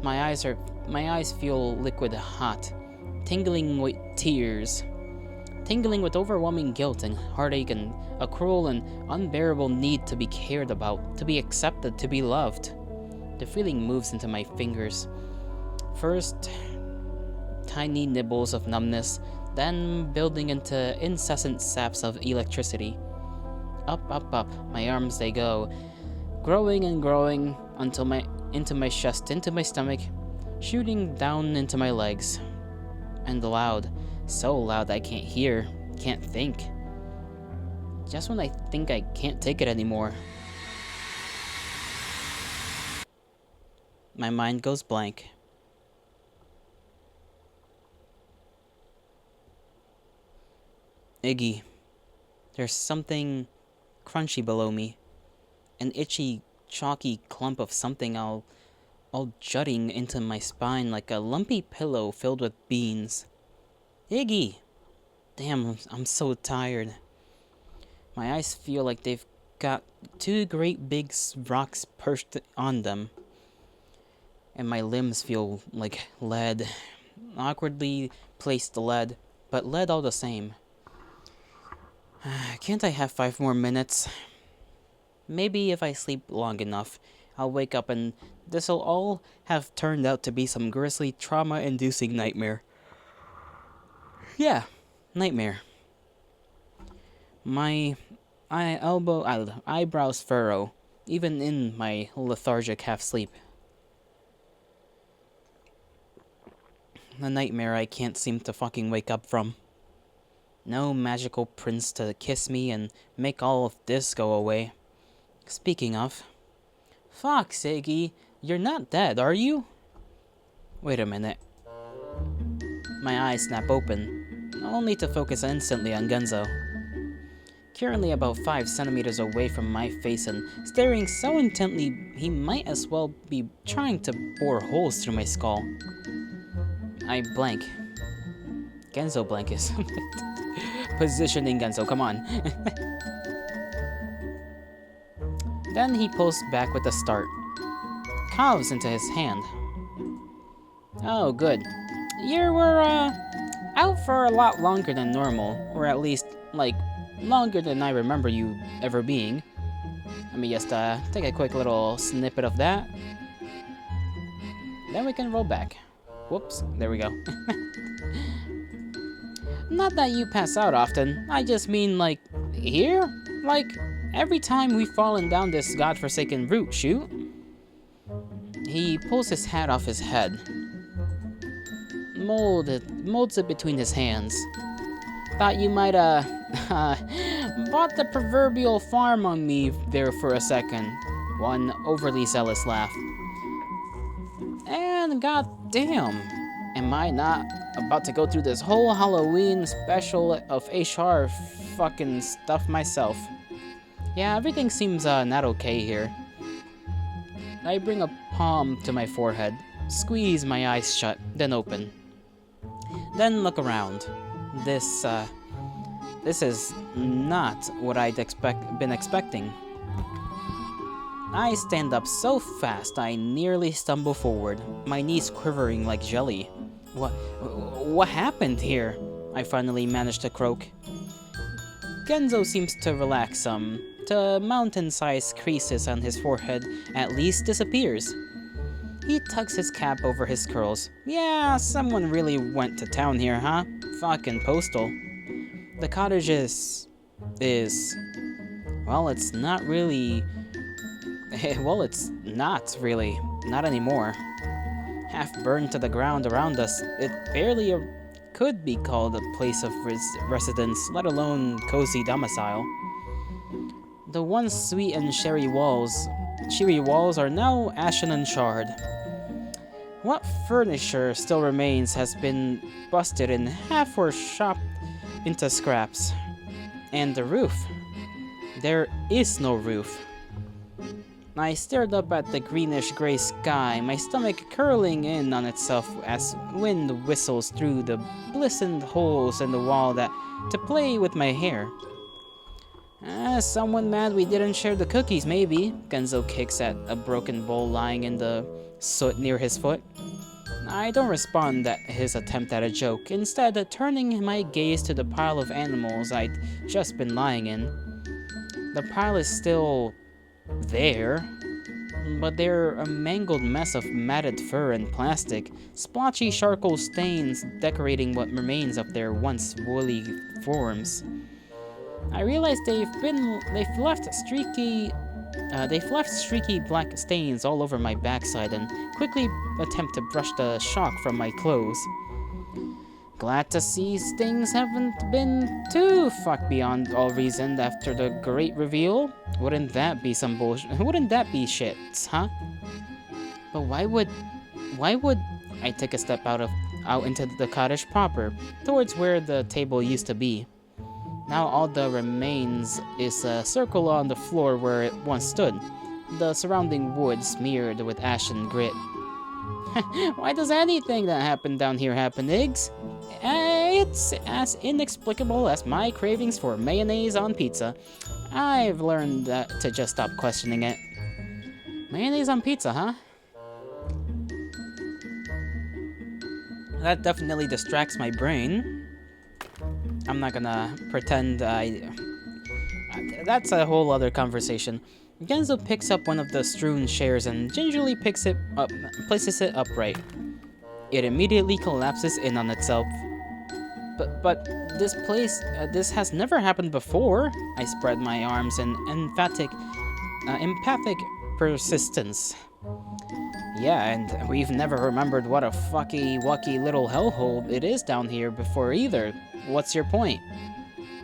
My eyes feel liquid hot, tingling with tears, tingling with overwhelming guilt and heartache and a cruel and unbearable need to be cared about, to be accepted, to be loved. The feeling moves into my fingers. First, tiny nibbles of numbness, then building into incessant saps of electricity. Up, my arms they go, growing and growing until into my chest, into my stomach, shooting down into my legs. And loud, so loud I can't hear, can't think. Just when I think I can't take it anymore, my mind goes blank. Iggy, there's something crunchy below me. An itchy, chalky clump of something all jutting into my spine like a lumpy pillow filled with beans. Iggy! Damn, I'm so tired. My eyes feel like they've got two great big rocks perched on them. And my limbs feel like lead. Awkwardly placed lead, but lead all the same. Can't I have 5 more minutes? Maybe if I sleep long enough, I'll wake up and this'll all have turned out to be some grisly, trauma-inducing nightmare. Yeah, nightmare. My eyebrows furrow, even in my lethargic half-sleep. A nightmare I can't seem to fucking wake up from. No magical prince to kiss me and make all of this go away. Speaking of... Fuck, Iggy, you're not dead, are you? Wait a minute. My eyes snap open, only to focus instantly on Genzo. Currently about 5 centimeters away from my face and staring so intently he might as well be trying to bore holes through my skull. I blank. Genzo blank is... Positioning Genzo, come on. Then he pulls back with a start. Calves into his hand. Oh, good. You were, out for a lot longer than normal. Or at least, like, longer than I remember you ever being. Let me just, take a quick little snippet of that. Then we can roll back. Whoops, there we go. Not that you pass out often, I just mean, like, here? Like, every time we've fallen down this godforsaken route, shoot. He pulls his hat off his head. Molds it between his hands. Thought you might, bought the proverbial farm on me there for a second. One overly zealous laugh. And goddamn, am I not about to go through this whole Halloween special of HR fucking stuff myself? Yeah, everything seems not okay here. I bring a palm to my forehead, squeeze my eyes shut, then open. Then look around. This is not what I'd been expecting. I stand up so fast I nearly stumble forward, my knees quivering like jelly. What happened here? I finally managed to croak. Genzo seems to relax some. The mountain-sized creases on his forehead at least disappears. He tucks his cap over his curls. Yeah, someone really went to town here, huh? Fucking postal. The cottage is... Well, it's not really... Well, it's not really. Not anymore. Half burned to the ground around us, it barely could be called a place of residence, let alone cozy domicile. The once sweet and cheery walls are now ashen and charred. What furniture still remains has been busted in half or chopped into scraps. And the roof. There is no roof. I stared up at the greenish-gray sky, my stomach curling in on itself as wind whistles through the glistened holes in the wall to play with my hair. Someone mad we didn't share the cookies, maybe. Genzo kicks at a broken bowl lying in the soot near his foot. I don't respond at his attempt at a joke, instead turning my gaze to the pile of animals I'd just been lying in. The pile is still... there, but they're a mangled mess of matted fur and plastic, splotchy charcoal stains decorating what remains of their once woolly forms. I realize they've left streaky black stains all over my backside and quickly attempt to brush the chalk from my clothes. Glad to see things haven't been too fucked beyond all reason after the great reveal. Wouldn't that be some bullshit? Wouldn't that be shit, huh? But why would I take a step out into the cottage proper, towards where the table used to be? Now all that remains is a circle on the floor where it once stood, the surrounding wood smeared with ash and grit. Why does anything that happened down here happen, Iggs? It's as inexplicable as my cravings for mayonnaise on pizza. I've learned to just stop questioning it. Mayonnaise on pizza, huh? That definitely distracts my brain. I'm not gonna pretend that's a whole other conversation. Genzo picks up one of the strewn chairs and gingerly places it upright. It immediately collapses in on itself. But this has never happened before. I spread my arms in empathic persistence. Yeah, and we've never remembered what a fucky-wucky little hellhole it is down here before either. What's your point?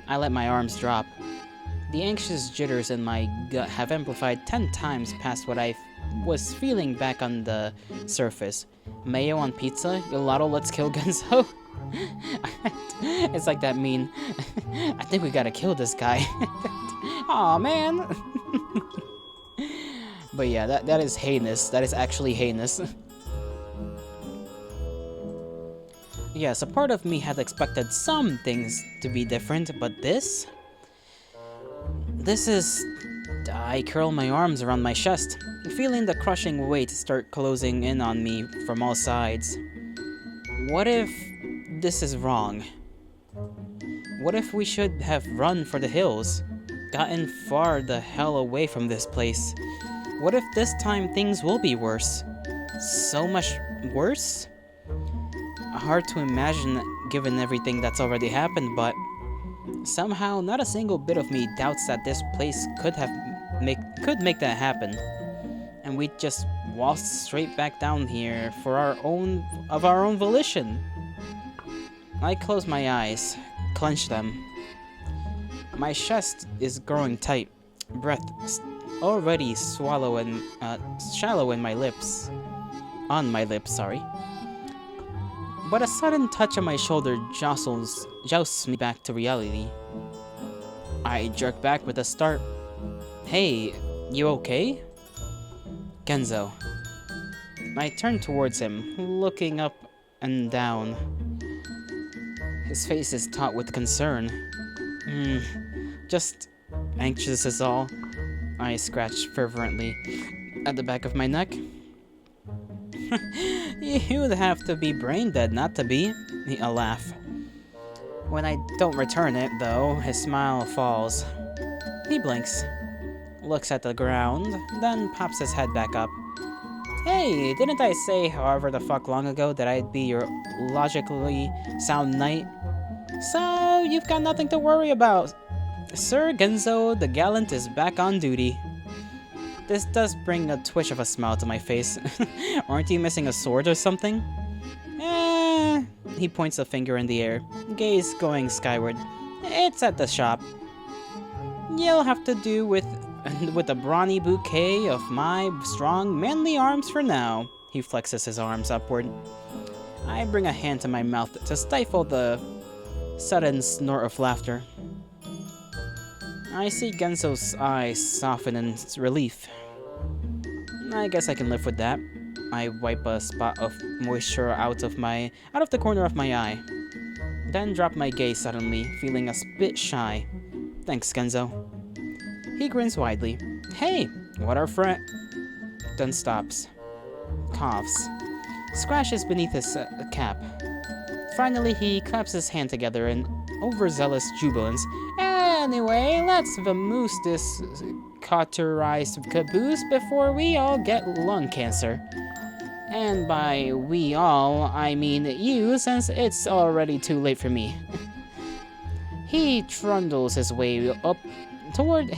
I let my arms drop. The anxious jitters in my gut have amplified 10 times past what I was feeling back on the surface. Mayo on pizza? Gelato, let's kill Genzo? It's like that meme. I think we gotta kill this guy. Aw, man. But yeah, that is heinous. That is actually heinous. Yes, a part of me had expected some things to be different, but this is... I curl my arms around my chest, feeling the crushing weight start closing in on me from all sides. What if this is wrong? What if we should have run for the hills? Gotten far the hell away from this place? What if this time things will be worse? So much worse? Hard to imagine given everything that's already happened, but somehow not a single bit of me doubts that this place could make that happen. And we just waltzed straight back down here for our own volition. I close my eyes, clench them. My chest is growing tight, breath already shallow in my lips. On my lips, sorry. But a sudden touch on my shoulder jousts me back to reality. I jerk back with a start. Hey, you okay? Genzo. I turn towards him, looking up and down. His face is taut with concern. Just anxious is all. I scratch fervently at the back of my neck. You'd have to be brain dead not to be. A laugh. When I don't return it, though, his smile falls. He blinks, looks at the ground, then pops his head back up. Hey, didn't I say however the fuck long ago that I'd be your logically sound knight? So, you've got nothing to worry about. Sir Genzo the Gallant is back on duty. This does bring a twitch of a smile to my face. Aren't you missing a sword or something? He points a finger in the air, gaze going skyward. It's at the shop. You'll have to do with a brawny bouquet of my strong, manly arms for now. He flexes his arms upward. I bring a hand to my mouth to stifle the sudden snort of laughter. I see Genzo's eyes soften in relief. I guess I can live with that. I wipe a spot of moisture out of the corner of my eye. Then drop my gaze suddenly, feeling a bit shy. Thanks, Genzo. He grins widely. Hey, what our friend... Then stops. Coughs. Scratches beneath his cap. Finally, he claps his hand together in overzealous jubilance. Anyway, let's vamoose this cauterized caboose before we all get lung cancer. And by we all, I mean you, since it's already too late for me. He trundles his way toward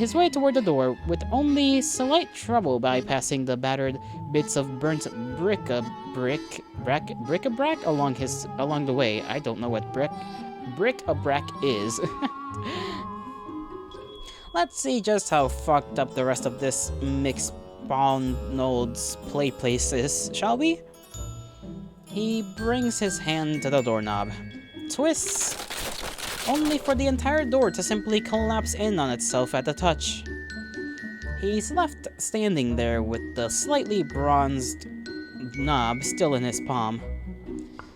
the door with only slight trouble bypassing the battered bits of burnt bric-a-brac along the way. I don't know what bric-a-brac is. Let's see just how fucked up the rest of this McSpawnald's place is, shall we? He brings his hand to the doorknob, twists, only for the entire door to simply collapse in on itself at the touch. He's left standing there with the slightly bronzed knob still in his palm.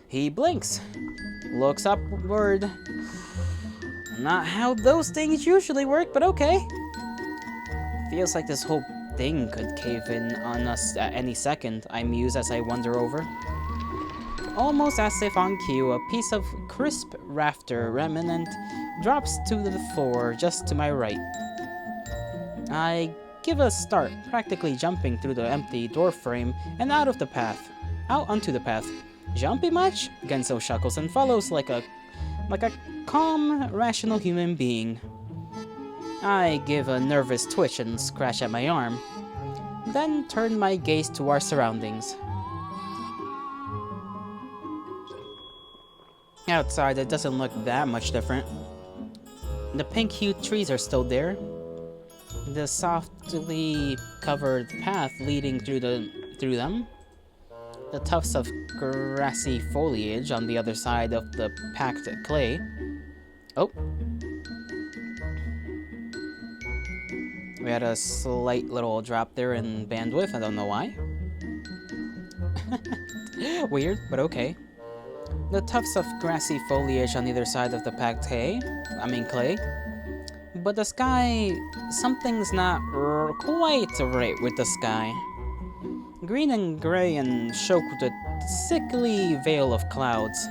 He blinks, looks upward. Not how those things usually work, but okay. Feels like this whole thing could cave in on us at any second, I muse as I wander over. Almost as if on cue, a piece of crisp rafter remnant drops to the floor just to my right. I give a start, practically jumping through the empty door frame and out onto the path. Jumpy much? Genzo chuckles and follows like a calm, rational human being. I give a nervous twitch and scratch at my arm, then turn my gaze to our surroundings. Outside, it doesn't look that much different. The pink-hued trees are still there. The softly covered path leading through them. The tufts of grassy foliage on the other side of the packed clay. Oh. We had a slight little drop there in bandwidth, I don't know why. Weird, but okay. The tufts of grassy foliage on either side of the packed clay. But the sky, something's not quite right with the sky. Green and gray and choked with a sickly veil of clouds.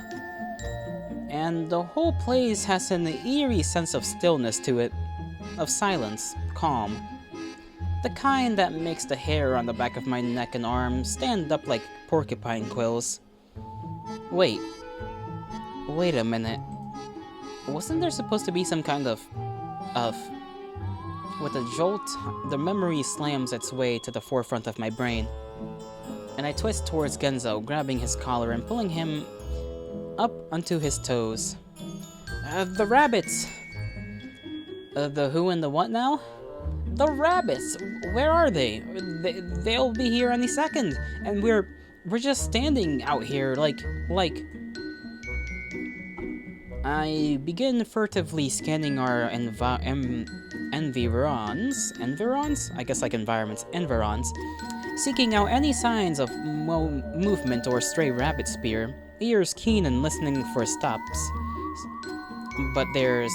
And the whole place has an eerie sense of stillness to it, of silence, calm. The kind that makes the hair on the back of my neck and arms stand up like porcupine quills. Wait. Wait a minute. Wasn't there supposed to be some kind of... With a jolt, the memory slams its way to the forefront of my brain. And I twist towards Genzo, grabbing his collar and pulling him up onto his toes. The rabbits! The who and the what now? The rabbits! Where are they? They'll be here any second, and we're just standing out here like... I begin furtively scanning our environs? I guess like environments, environs, seeking out any signs of movement or stray rabbit spear, ears keen and listening for stops. But there's,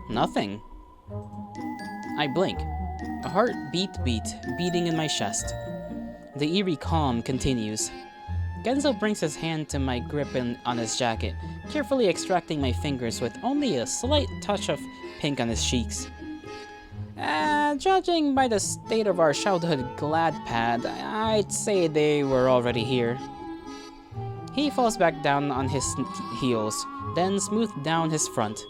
nothing. I blink, a heart beating in my chest. The eerie calm continues. Genzo brings his hand to my grip on his jacket, carefully extracting my fingers with only a slight touch of pink on his cheeks. Judging by the state of our childhood glad pad, I'd say they were already here. He falls back down on his heels, then smooths down his front.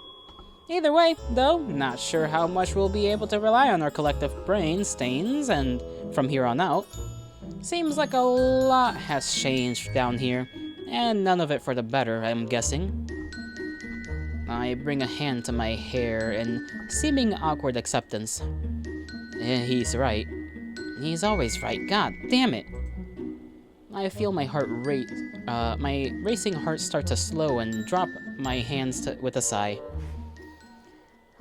Either way, though, not sure how much we'll be able to rely on our collective brain stains, and from here on out. Seems like a lot has changed down here, and none of it for the better, I'm guessing. I bring a hand to my hair in seeming awkward acceptance. He's right. He's always right. God damn it. I feel my heart rate, my racing heart start to slow and drop my hands with a sigh.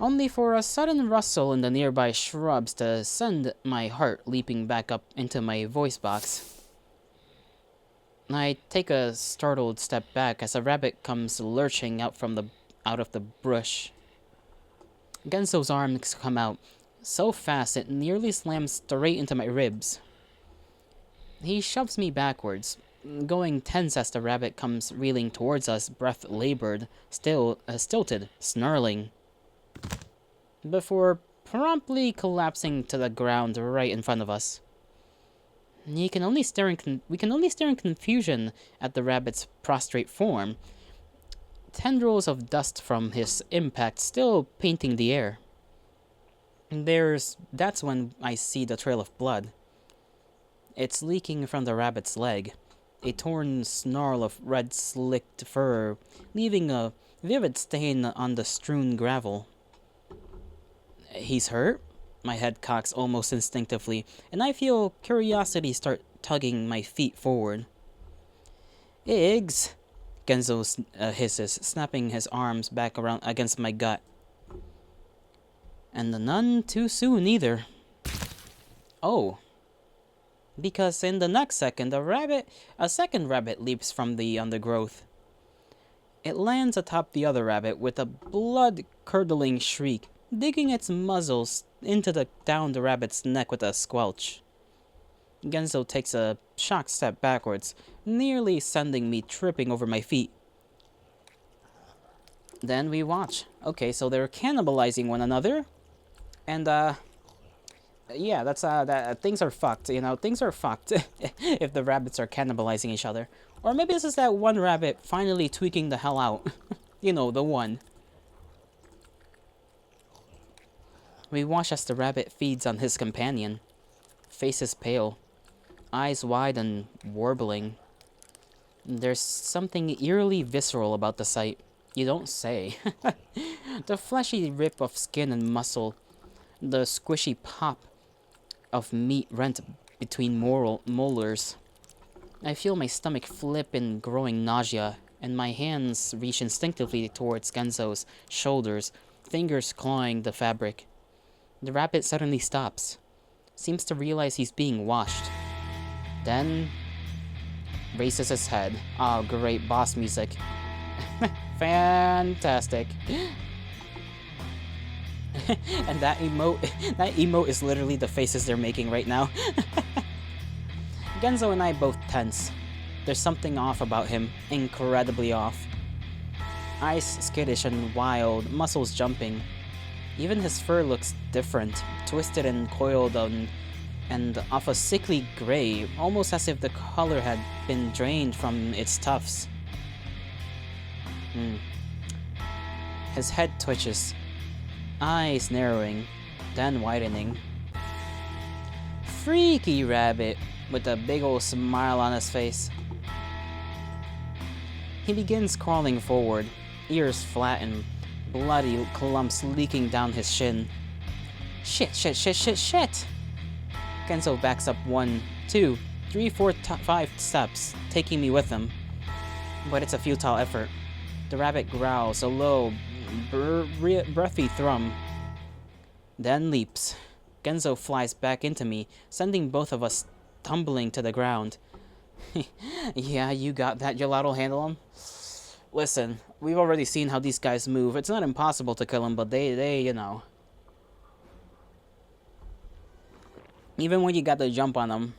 Only for a sudden rustle in the nearby shrubs to send my heart leaping back up into my voice box. I take a startled step back as a rabbit comes lurching out of the brush. Genzo's arms come out, so fast it nearly slams straight into my ribs. He shoves me backwards, going tense as the rabbit comes reeling towards us, breath labored, stilted, snarling, before promptly collapsing to the ground right in front of us. We can only stare in confusion at the rabbit's prostrate form, tendrils of dust from his impact still painting the air. That's when I see the trail of blood. It's leaking from the rabbit's leg, a torn snarl of red slicked fur, leaving a vivid stain on the strewn gravel. He's hurt? My head cocks almost instinctively, and I feel curiosity start tugging my feet forward. Iggs, Genzo hisses, snapping his arms back around against my gut. And none too soon either. Oh. Because in the next second, a second rabbit leaps from the undergrowth. It lands atop the other rabbit with a blood-curdling shriek, digging its muzzle down the rabbit's neck with a squelch. Genzo takes a shocked step backwards, nearly sending me tripping over my feet. Then we watch. Okay, so they're cannibalizing one another. And, yeah, things are fucked, you know, things are fucked if the rabbits are cannibalizing each other. Or maybe this is that one rabbit finally tweaking the hell out. You know, the one. We watch as the rabbit feeds on his companion. Face is pale, eyes wide and warbling. There's something eerily visceral about the sight. You don't say. The fleshy rip of skin and muscle, the squishy pop of meat rent between molars. I feel my stomach flip in growing nausea, and my hands reach instinctively towards Genzo's shoulders, fingers clawing the fabric. The rabbit suddenly stops, seems to realize he's being washed. Then raises his head. Oh, great boss music. Fantastic. And that emote is literally the faces they're making right now. Genzo and I both tense. There's something off about him, incredibly off. Eyes skittish and wild, muscles jumping. Even his fur looks different, twisted and coiled and of a sickly gray, almost as if the color had been drained from its tufts. Hmm. His head twitches, eyes narrowing, then widening. Freaky rabbit, with a big old smile on his face. He begins crawling forward, ears flattened, bloody clumps leaking down his shin. Shit, shit, shit, shit, shit! Genzo backs up 1, 2, 3, 4, 5 steps, taking me with him. But it's a futile effort. The rabbit growls a low, breathy thrum, then leaps. Genzo flies back into me, sending both of us tumbling to the ground. Yeah, you got that, Gelato. Handle him? Listen, we've already seen how these guys move. It's not impossible to kill them, but they, you know. Even when you got the jump on them,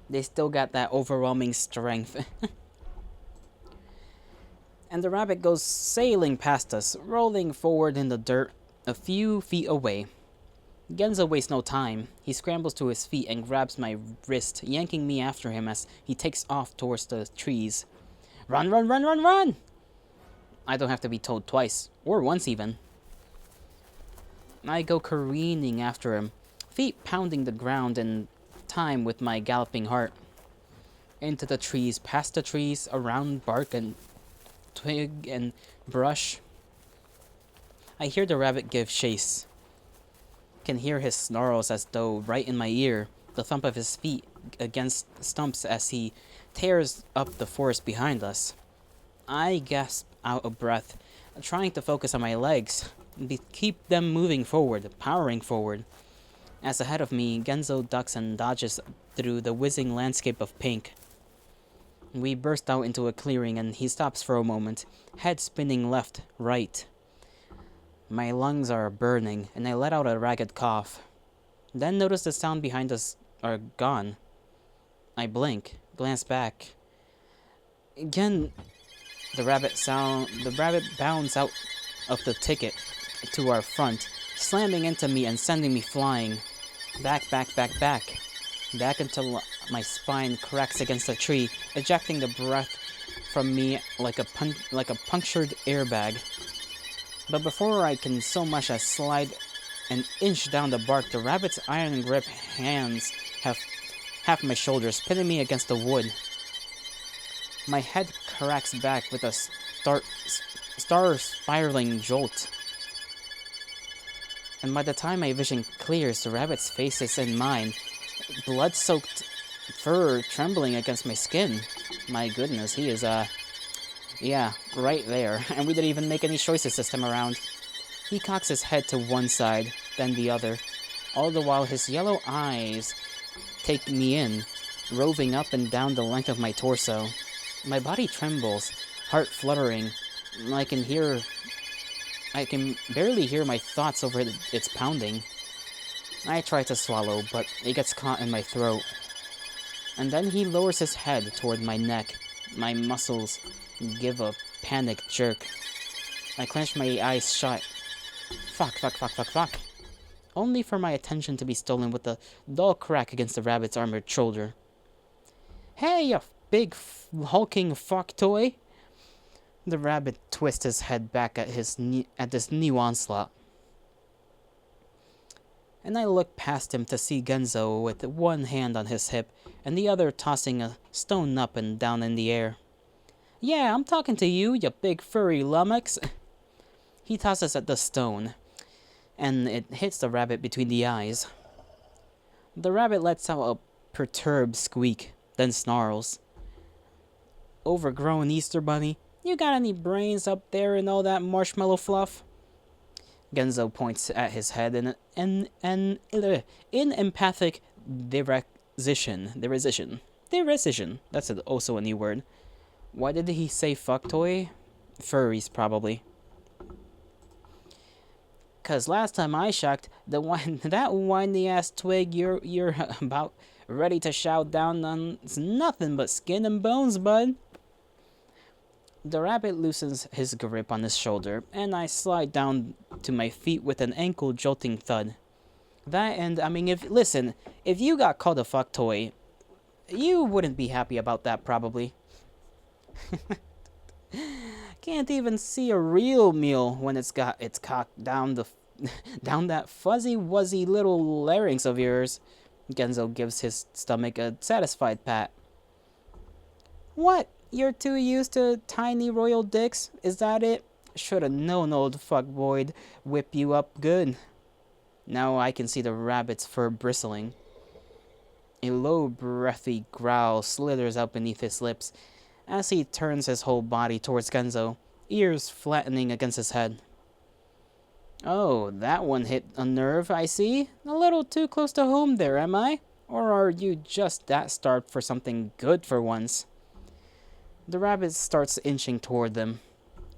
they still got that overwhelming strength. And the rabbit goes sailing past us, rolling forward in the dirt a few feet away. Genzo wastes no time. He scrambles to his feet and grabs my wrist, yanking me after him as he takes off towards the trees. Run, run, run, run, run! I don't have to be told twice, or once even. I go careening after him, feet pounding the ground in time with my galloping heart. Into the trees, past the trees, around bark and twig and brush. I hear the rabbit give chase. Can hear his snarls as though right in my ear, the thump of his feet against stumps as he tears up the forest behind us. I gasp out of breath, trying to focus on my legs, keep them moving forward, powering forward. As ahead of me, Genzo ducks and dodges through the whizzing landscape of pink. We burst out into a clearing and he stops for a moment, head spinning left, right. My lungs are burning, and I let out a ragged cough. Then notice the sound behind us are gone. I blink, glance back. Again, the rabbit bounds out of the thicket to our front, slamming into me and sending me flying. Back, back, back, back. Back until my spine cracks against a tree, ejecting the breath from me like a punctured airbag. But before I can so much as slide an inch down the bark, the rabbit's iron grip hands have half my shoulders, pinning me against the wood. My head cracks back with a star-spiraling jolt. And by the time my vision clears, the rabbit's face is in mine, blood-soaked fur trembling against my skin. My goodness, he is, yeah, right there, and we didn't even make any choices this time around. He cocks his head to one side, then the other, all the while his yellow eyes take me in, roving up and down the length of my torso. My body trembles, heart fluttering. I can barely hear my thoughts over its pounding. I try to swallow, but it gets caught in my throat. And then he lowers his head toward my neck. My muscles give a panicked jerk. I clench my eyes shut. Fuck. Only for my attention to be stolen with a dull crack against the rabbit's armored shoulder. Hey, you big hulking fuck toy! The rabbit twists his head back at this new onslaught. And I look past him to see Genzo with one hand on his hip and the other tossing a stone up and down in the air. Yeah, I'm talking to you, you big furry lummox. He tosses at the stone, and it hits the rabbit between the eyes. The rabbit lets out a perturbed squeak, then snarls. Overgrown Easter Bunny, you got any brains up there in all that marshmallow fluff? Genzo points at his head in empathic derisition. That's also a new word. Why did he say fuck toy? Furries, probably. 'Cause last time I shocked, that whiny ass twig you're about ready to shout down on is nothing but skin and bones, bud. The rabbit loosens his grip on his shoulder, and I slide down to my feet with an ankle-jolting thud. That and, if you got called a fuck toy, you wouldn't be happy about that, probably. Can't even see a real meal when it's got its cock down the down that fuzzy wuzzy little larynx of yours. Genzo gives his stomach a satisfied pat. What? You're too used to tiny royal dicks? Is that it? Shoulda known old fuckboy'd whip you up good. Now I can see the rabbit's fur bristling. A low, breathy growl slithers out beneath his lips as he turns his whole body towards Genzo, ears flattening against his head. Oh, that one hit a nerve, I see. A little too close to home there, am I? Or are you just that starved for something good for once? The rabbit starts inching toward them.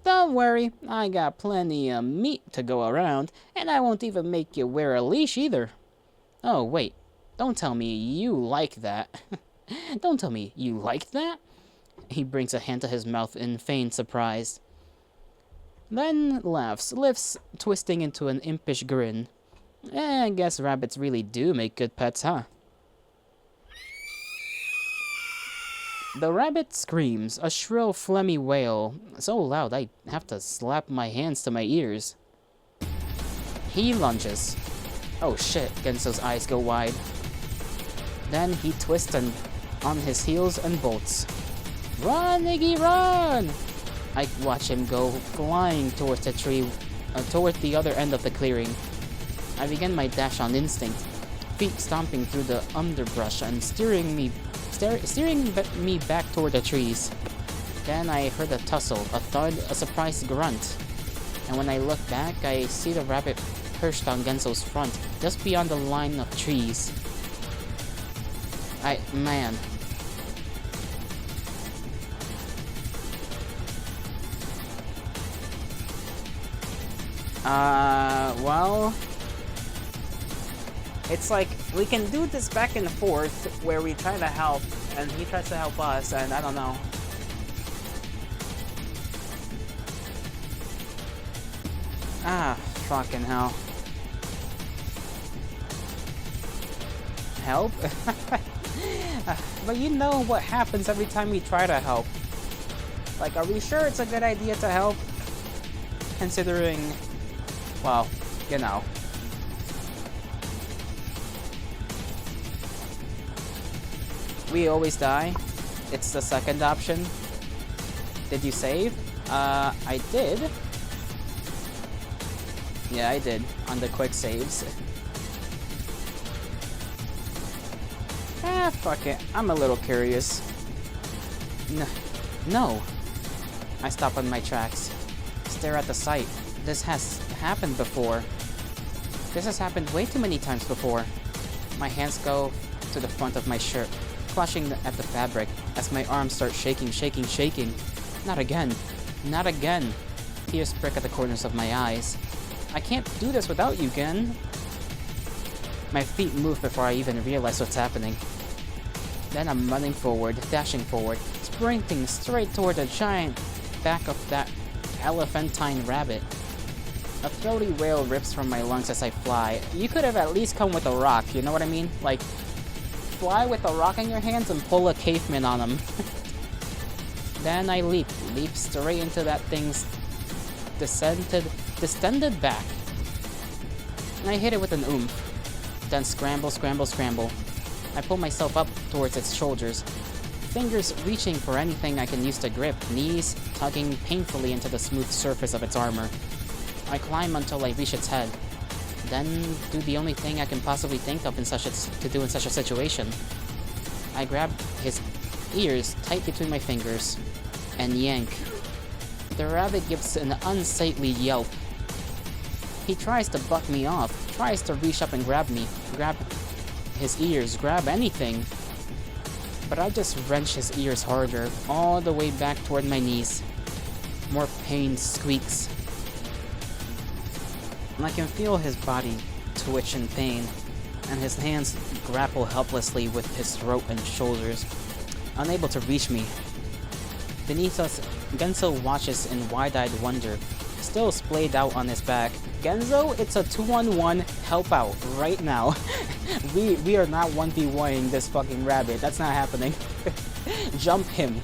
Don't worry, I got plenty of meat to go around, and I won't even make you wear a leash either. Oh, wait. Don't tell me you like that. Don't tell me you like that? He brings a hand to his mouth in feigned surprise. Then laughs, lips twisting into an impish grin. I guess rabbits really do make good pets, huh? The rabbit screams, a shrill, phlegmy wail, so loud I have to slap my hands to my ears. He lunges. Oh shit, Genso's eyes go wide. Then he twists on his heels and bolts. Run, Iggy, run! I watch him go flying towards the tree, toward the other end of the clearing. I begin my dash on instinct, feet stomping through the underbrush and steering me back toward the trees. Then I heard a tussle, a thud, a surprised grunt. And when I look back, I see the rabbit perched on Genso's front, just beyond the line of trees. Man. Well, it's like we can do this back and forth where we try to help and he tries to help us, and I don't know. Fucking hell. Help? But you know what happens every time we try to help. Like, are we sure it's a good idea to help? Considering, well, you know. We always die. It's the second option. Did you save? I did. Yeah, I did. On the quick saves. Fuck it. I'm a little curious. No. I stop on my tracks. Stare at the sight. This has happened before. This has happened way too many times before. My hands go to the front of my shirt, clutching at the fabric as my arms start shaking. Not again. Not again. Tears prick at the corners of my eyes. I can't do this without you, Gen. My feet move before I even realize what's happening. Then I'm running forward, dashing forward, sprinting straight toward the giant back of that elephantine rabbit. A throaty wail rips from my lungs as I fly. You could have at least come with a rock, you know what I mean? Like, fly with a rock in your hands and pull a caveman on him. Then I leap straight into that thing's distended back. And I hit it with an oomph. Then scramble. I pull myself up towards its shoulders, fingers reaching for anything I can use to grip, knees tugging painfully into the smooth surface of its armor. I climb until I reach its head, then do the only thing I can possibly think of to do in such a situation. I grab his ears tight between my fingers and yank. The rabbit gives an unsightly yelp. He tries to buck me off, tries to reach up and grab his ears, grab anything. But I just wrench his ears harder, all the way back toward my knees. More pained squeaks. And I can feel his body twitch in pain, and his hands grapple helplessly with his throat and shoulders, unable to reach me. Beneath us, Genzo watches in wide-eyed wonder, still splayed out on his back. Genzo, it's a 2-on-1 help out right now. we are not 1v1ing this fucking rabbit. That's not happening. Jump him.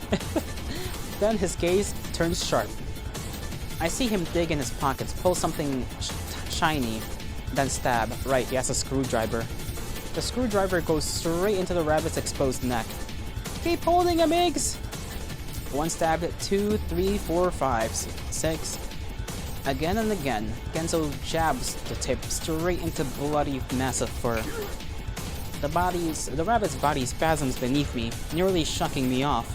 Then his gaze turns sharp. I see him dig in his pockets, pull something shiny, then stab. Right, he has a screwdriver. The screwdriver goes straight into the rabbit's exposed neck. Keep holding him, Iggs! One stab, 2, 3, 4, 5, 6. Again and again, Genzo jabs the tip straight into bloody mass of fur. The rabbit's body spasms beneath me, nearly shucking me off.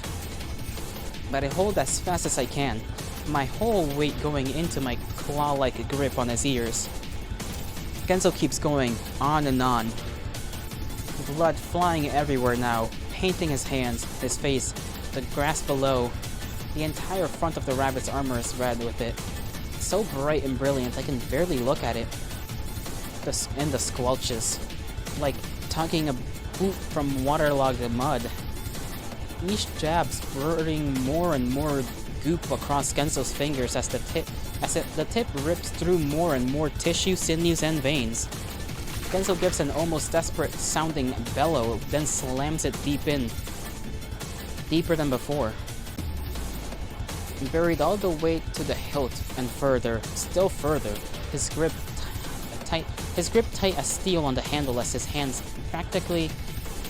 But I hold as fast as I can, my whole weight going into my claw-like grip on his ears. Genzo keeps going, on and on. Blood flying everywhere now, painting his hands, his face, the grass below. The entire front of the rabbit's armor is red with it. So bright and brilliant, I can barely look at it. And the squelches, like tugging a boot from waterlogged mud. Each jab spurting more and more goop across Genzo's fingers as the tip rips through more and more tissue, sinews, and veins. Genzo gives an almost desperate sounding bellow, then slams it deeper than before. Buried all the way to the hilt and further, still further, his grip tight as steel on the handle as his hands practically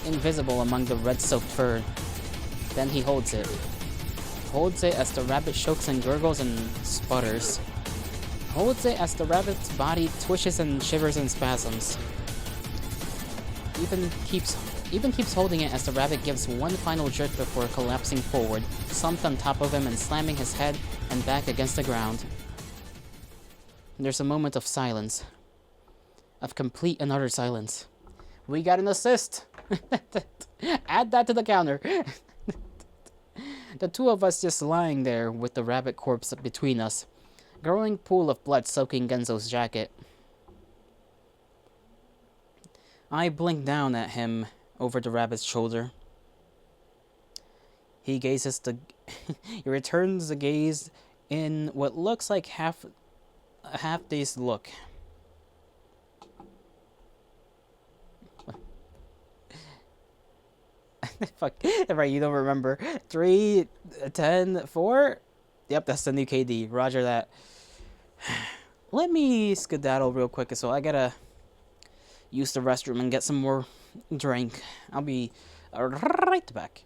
invisible among the red-soaked fur. Then he holds it. Holds it as the rabbit chokes and gurgles and sputters. Holds it as the rabbit's body twitches and shivers in spasms. Even keeps holding it as the rabbit gives one final jerk before collapsing forward, slumped on top of him and slamming his head and back against the ground. There's a moment of silence. Of complete and utter silence. We got an assist! Add that to the counter! The two of us just lying there with the rabbit corpse between us. Growing pool of blood soaking Genzo's jacket. I blink down at him over the rabbit's shoulder. He returns the gaze in what looks like a half-dazed look. Fuck. Right, you don't remember. 3, 10, 4? Yep, that's the new KD. Roger that. Let me skedaddle real quick, so I gotta use the restroom and get some more drink. I'll be right back.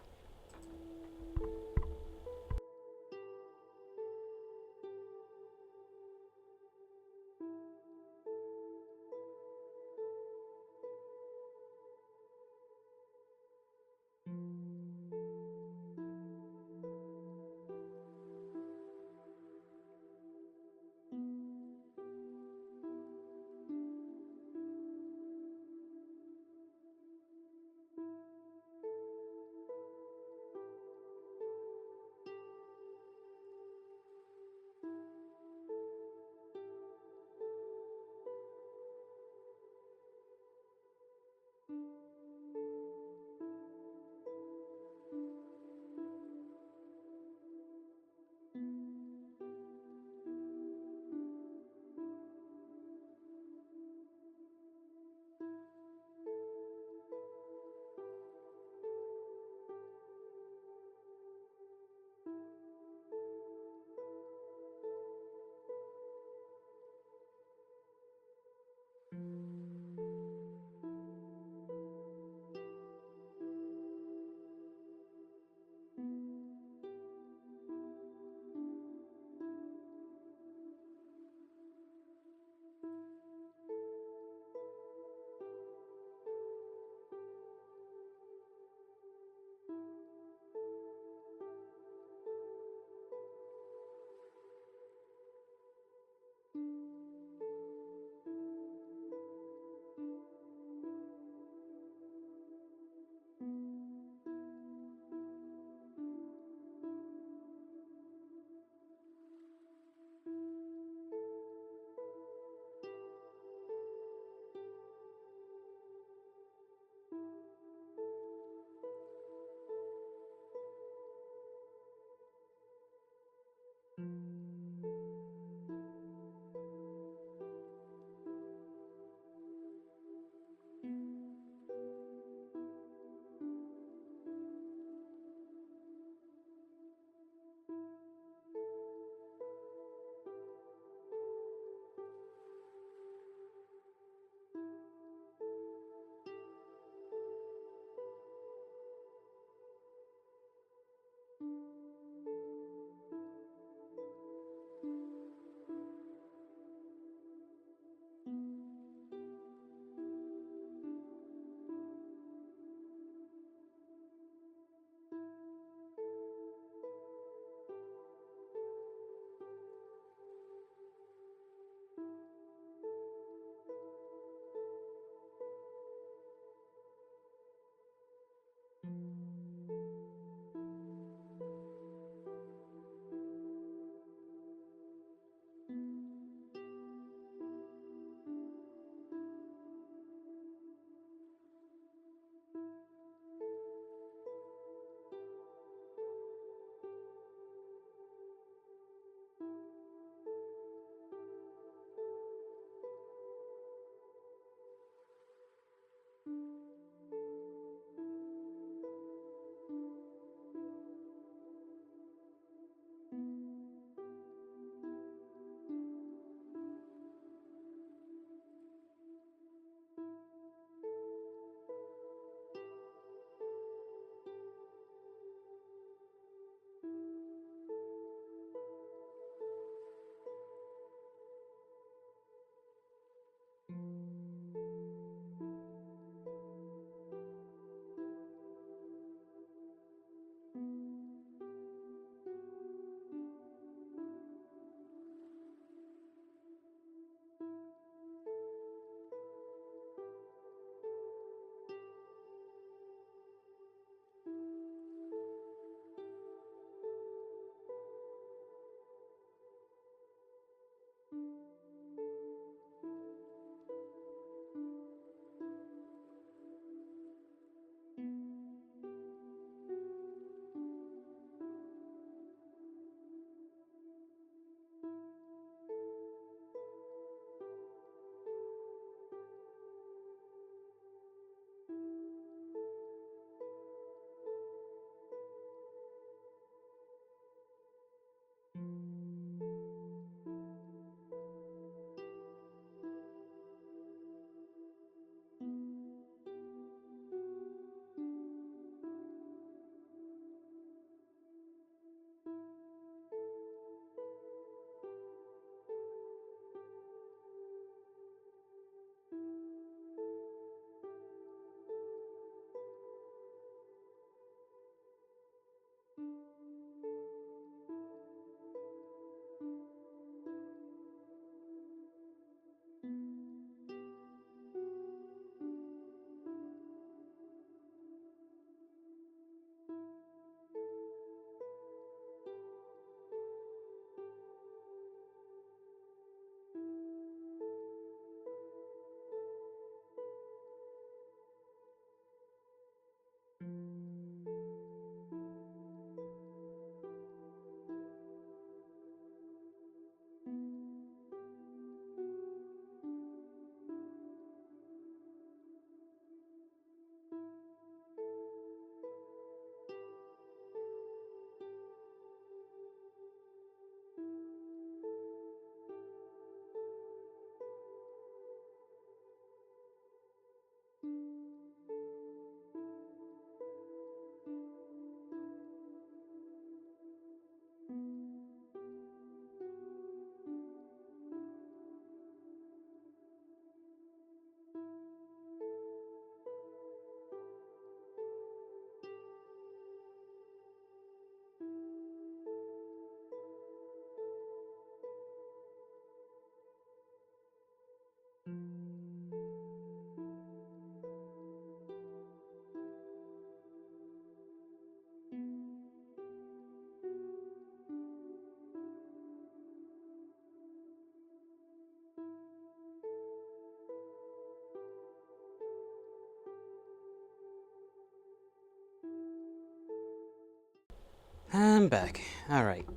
I'm back. Alright.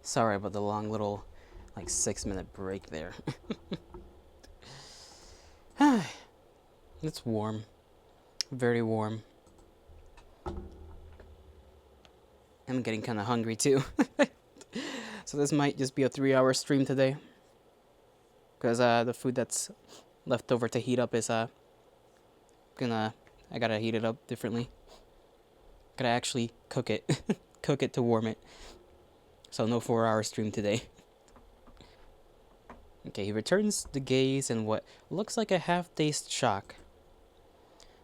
Sorry about the long little, like, 6-minute break there. It's warm. Very warm. I'm getting kind of hungry too. So this might just be a 3-hour stream today. Because the food that's left over to heat up is I gotta heat it up differently. Gotta actually cook it. Cook it to warm it. So no 4-hour stream today. Okay, he returns the gaze in what looks like a half-dazed shock.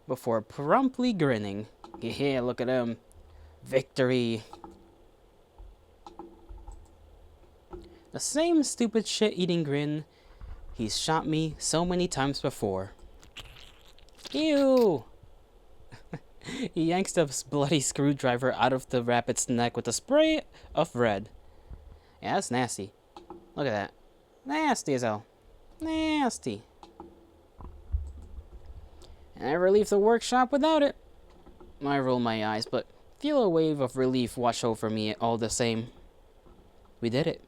Before promptly grinning. Yeah, look at him. Victory. The same stupid shit-eating grin he's shot me so many times before. Ew! He yanks the bloody screwdriver out of the rabbit's neck with a spray of red. Yeah, that's nasty. Look at that. Nasty as hell. Nasty. I never leave the workshop without it. I roll my eyes, but feel a wave of relief wash over me all the same. We did it.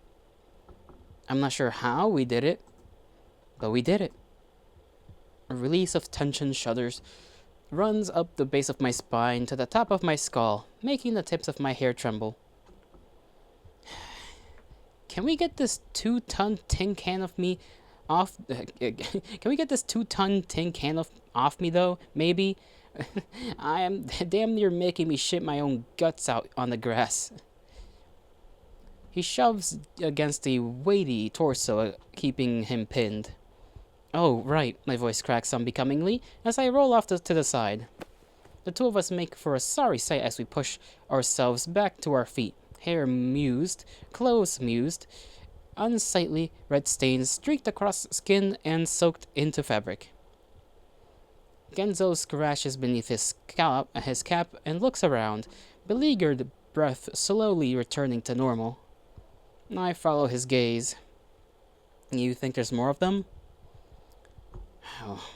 I'm not sure how we did it, but we did it. A release of tension shudders runs up the base of my spine to the top of my skull, making the tips of my hair tremble. Can we get this 2-ton tin can of me off? Can we get this 2-ton tin can off me though? Maybe. I am damn near making me shit my own guts out on the grass. He shoves against the weighty torso, keeping him pinned. Oh, right, my voice cracks unbecomingly as I roll off to the side. The two of us make for a sorry sight as we push ourselves back to our feet, hair mused, clothes mused, unsightly red stains streaked across skin and soaked into fabric. Genzo scratches beneath his cap and looks around, beleaguered breath slowly returning to normal. I follow his gaze. You think there's more of them? Oh,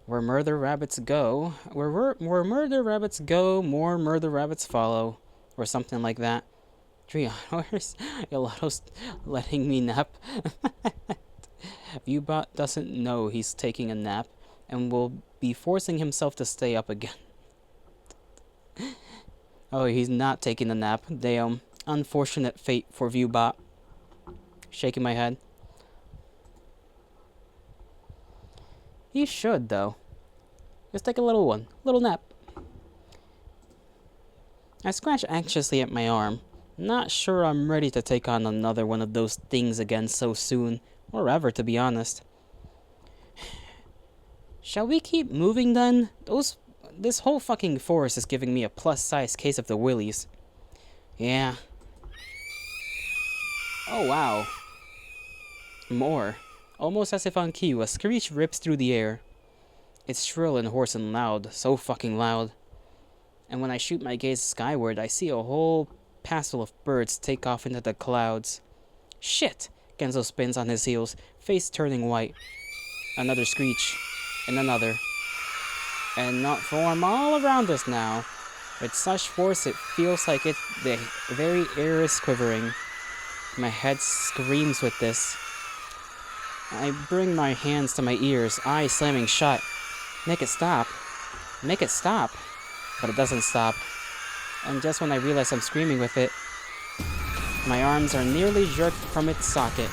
where murder rabbits go, where murder rabbits go, more murder rabbits follow, or something like that. 3 hours? Elato's letting me nap. Viewbot doesn't know he's taking a nap and will be forcing himself to stay up again. Oh, he's not taking a nap. Damn. Unfortunate fate for Viewbot. Shaking my head. He should, though. Just take a little nap. I scratch anxiously at my arm. Not sure I'm ready to take on another one of those things again so soon, or ever, to be honest. Shall we keep moving then? This whole fucking forest is giving me a plus-size case of the willies. Yeah. Oh wow. More. Almost as if on cue, a screech rips through the air. It's shrill and hoarse and loud, so fucking loud. And when I shoot my gaze skyward, I see a whole passel of birds take off into the clouds. Shit! Genzo spins on his heels, face turning white. Another screech. And another. And not form all around us now. With such force it feels like the very air is quivering. My head screams with this. I bring my hands to my ears, eyes slamming shut. Make it stop. Make it stop. But it doesn't stop. And just when I realize I'm screaming with it, my arms are nearly jerked from its socket.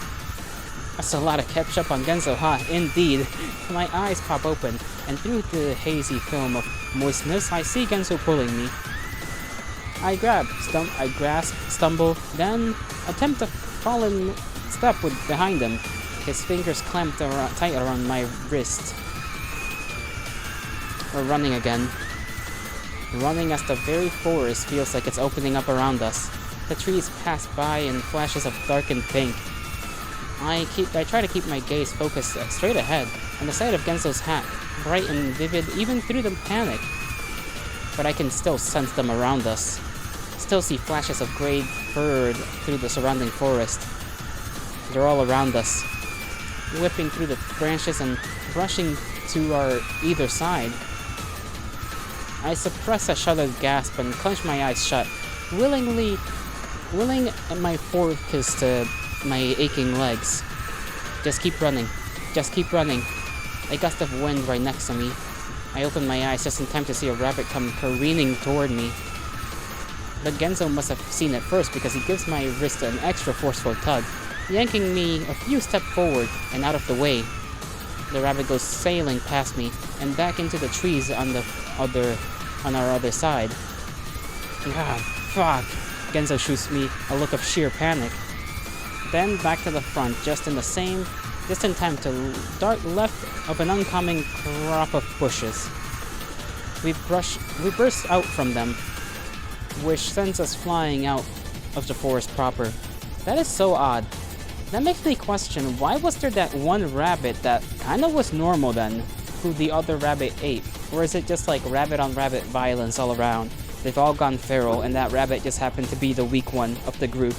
That's a lot of ketchup on Genzo, huh? Indeed. My eyes pop open, and through the hazy film of moistness, I see Genzo pulling me. I grasp, stumble, then attempt to fall in step behind him. His fingers clamped tight around my wrist. We're running again. Running as the very forest feels like it's opening up around us. The trees pass by in flashes of darkened pink. I try to keep my gaze focused straight ahead, on the sight of Genzo's hat, bright and vivid even through the panic. But I can still sense them around us. Still see flashes of gray bird through the surrounding forest. They're all around us, whipping through the branches and rushing to our either side. I suppress a shuddered gasp and clench my eyes shut, willing my focus to my aching legs. Just keep running. Just keep running. A gust of wind right next to me. I open my eyes just in time to see a rabbit come careening toward me. But Genzo must have seen it first because he gives my wrist an extra forceful tug, yanking me a few steps forward and out of the way. The rabbit goes sailing past me and back into the trees on our other side. Ah, fuck! Genzo shoots me a look of sheer panic. Then back to the front, just in time to dart left of an oncoming crop of bushes. We burst out from them, which sends us flying out of the forest proper. That is so odd. That makes me question, why was there that one rabbit that kinda was normal then, who the other rabbit ate? Or is it just like rabbit on rabbit violence all around? They've all gone feral and that rabbit just happened to be the weak one of the group.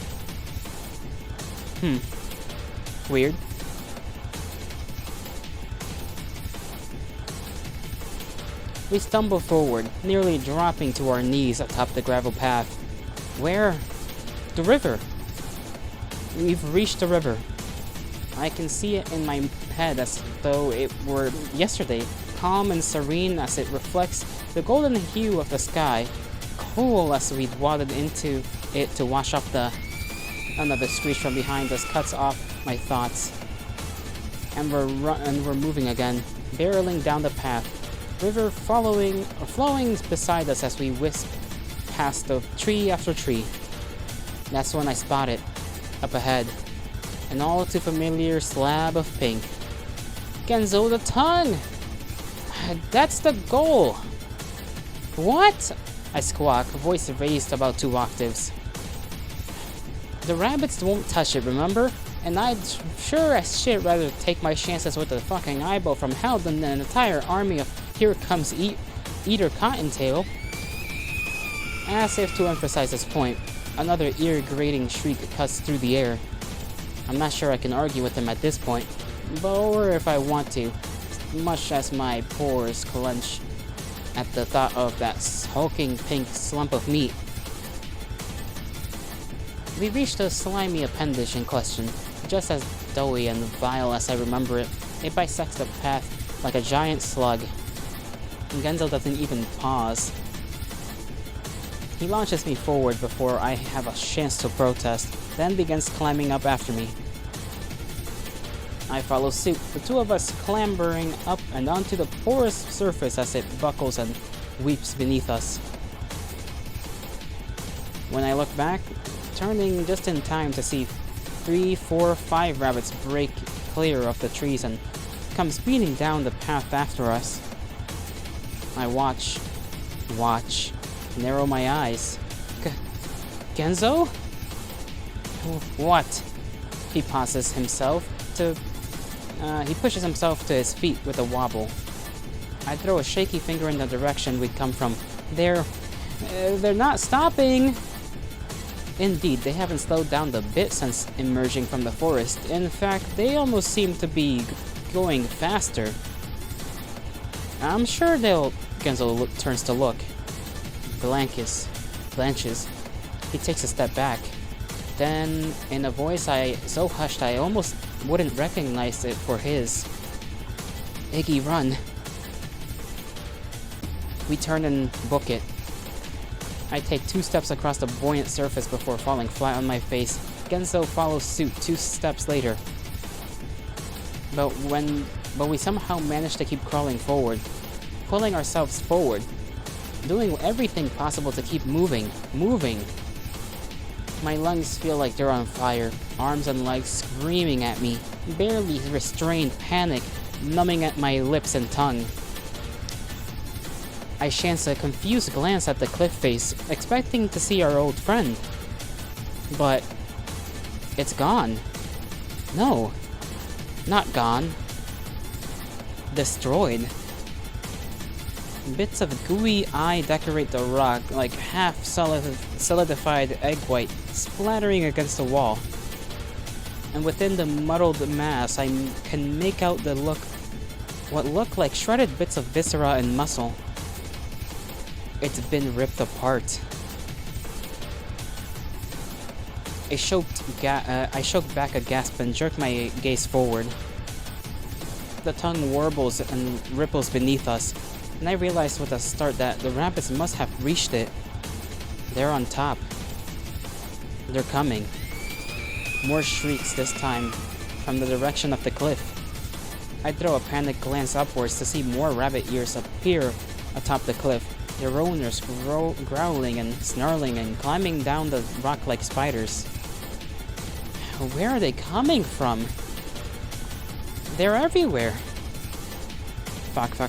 Weird. We stumble forward, nearly dropping to our knees atop the gravel path. Where? The river. We've reached the river. I can see it in my head as though it were yesterday, calm and serene as it reflects the golden hue of the sky, cool as we'd waded into it to wash off another screech from behind us cuts off my thoughts. And we're moving again, barreling down the path, river flowing beside us as we whisk past the tree after tree. That's when I spot it, up ahead, an all too familiar slab of pink. Genzo, the tongue! That's the goal! What? I squawk, voice raised about 2 octaves. The rabbits won't touch it, remember? And I'd sure as shit rather take my chances with a fucking eyeball from hell than an entire army of Here Comes Eater Cottontail. As if to emphasize his point, another ear-grating shriek cuts through the air. I'm not sure I can argue with him at this point, or if I want to, much as my pores clench at the thought of that hulking pink slump of meat. We reached the slimy appendage in question, just as doughy and vile as I remember it. It bisects the path like a giant slug. Genzo doesn't even pause. He launches me forward before I have a chance to protest, then begins climbing up after me. I follow suit, the two of us clambering up and onto the porous surface as it buckles and weeps beneath us. When I look back, turning just in time to see 3, 4, 5 rabbits break clear of the trees and come speeding down the path after us. I watch, narrow my eyes. Genzo? What? He pauses himself to... he pushes himself to his feet with a wobble. I throw a shaky finger in the direction we'd come from. They're not stopping! Indeed, they haven't slowed down the bit since emerging from the forest. In fact, they almost seem to be going faster. I'm sure they'll... Genzo turns to look. Blanches. He takes a step back. Then, in a voice so hushed I almost wouldn't recognize it for his. Iggy, run. We turn and book it. I take 2 steps across the buoyant surface before falling flat on my face. Genzo follows suit 2 steps later. But we somehow manage to keep crawling forward, pulling ourselves forward, doing everything possible to keep moving. My lungs feel like they're on fire, arms and legs screaming at me, barely restrained panic numbing at my lips and tongue. I chance a confused glance at the cliff face, expecting to see our old friend. But it's gone. No, not gone. Destroyed. Bits of gooey eye decorate the rock like half solidified egg white, splattering against the wall. And within the muddled mass, I can make out what look like shredded bits of viscera and muscle. It's been ripped apart. I choked back a gasp and jerked my gaze forward. The tongue warbles and ripples beneath us, and I realized with a start that the rabbits must have reached it. They're on top. They're coming. More shrieks this time from the direction of the cliff. I throw a panicked glance upwards to see more rabbit ears appear atop the cliff, their owners growling and snarling and climbing down the rock like spiders. Where are they coming from? They're everywhere. Fuck.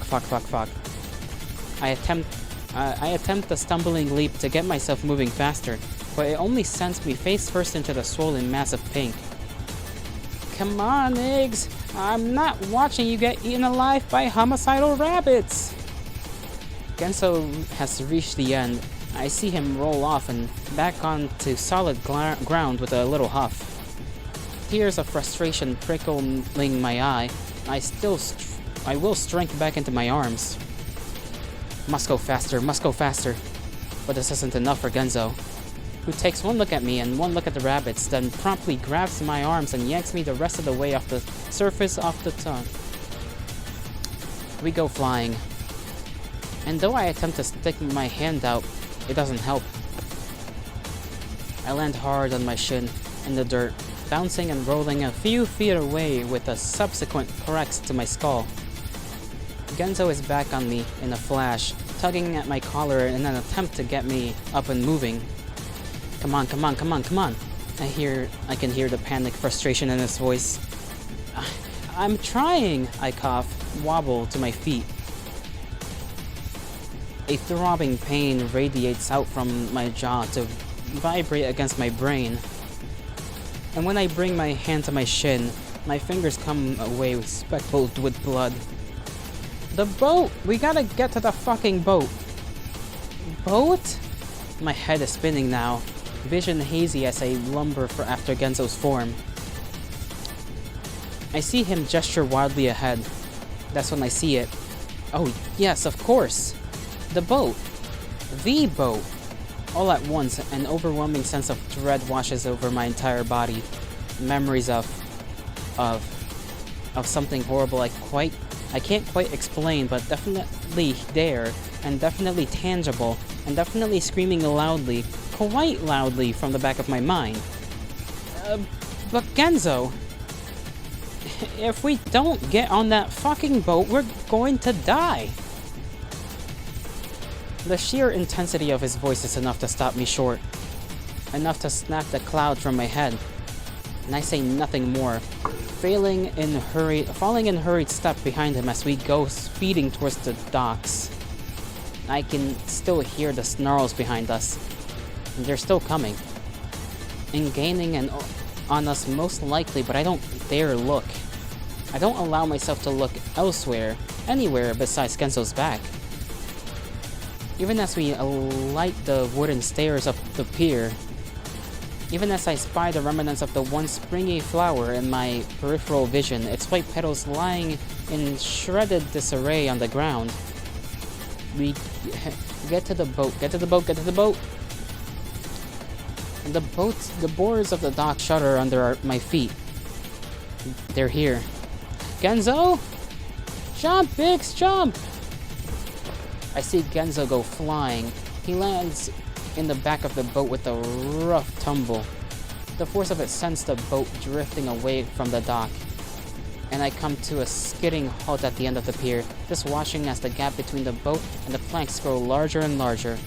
I attempt a stumbling leap to get myself moving faster, but it only sends me face first into the swollen mass of pink. Come on, Eggs! I'm not watching you get eaten alive by homicidal rabbits! Genzo has reached the end. I see him roll off and back onto solid ground with a little huff. Tears of frustration prickling my eye. I will strength back into my arms. Must go faster. But this isn't enough for Genzo, who takes one look at me and one look at the rabbits, then promptly grabs my arms and yanks me the rest of the way off the surface of the tongue. We go flying. And though I attempt to stick my hand out, it doesn't help. I land hard on my shin in the dirt, bouncing and rolling a few feet away with a subsequent cracks to my skull. Genzo is back on me in a flash, tugging at my collar in an attempt to get me up and moving. Come on. I can hear the panic frustration in his voice. I'm trying, I cough, wobble to my feet. A throbbing pain radiates out from my jaw to vibrate against my brain. And when I bring my hand to my shin, my fingers come away speckled with blood. The boat! We gotta get to the fucking boat! Boat? My head is spinning now, vision hazy as I lumber for after Genzo's form. I see him gesture wildly ahead. That's when I see it. Oh yes, of course! The boat! The boat! All at once, an overwhelming sense of dread washes over my entire body. Memories of something horrible I can't quite explain, but definitely there, and definitely tangible, and definitely screaming loudly, quite loudly from the back of my mind. But Genzo, if we don't get on that fucking boat, we're going to die. The sheer intensity of his voice is enough to stop me short, enough to snap the cloud from my head, and I say nothing more, falling in hurried step behind him as we go speeding towards the docks. I can still hear the snarls behind us, and they're still coming, and gaining on us most likely, but I don't dare look. I don't allow myself to look elsewhere, anywhere besides Genzo's back. Even as we alight the wooden stairs up the pier, even as I spy the remnants of the once springy flower in my peripheral vision, its white petals lying in shredded disarray on the ground, we get to the boat. The boards of the dock shudder under my feet. They're here. Genzo? Jump, Biggs, jump! I see Genzo go flying. He lands in the back of the boat with a rough tumble. The force of it sends the boat drifting away from the dock, and I come to a skidding halt at the end of the pier, just watching as the gap between the boat and the planks grow larger and larger.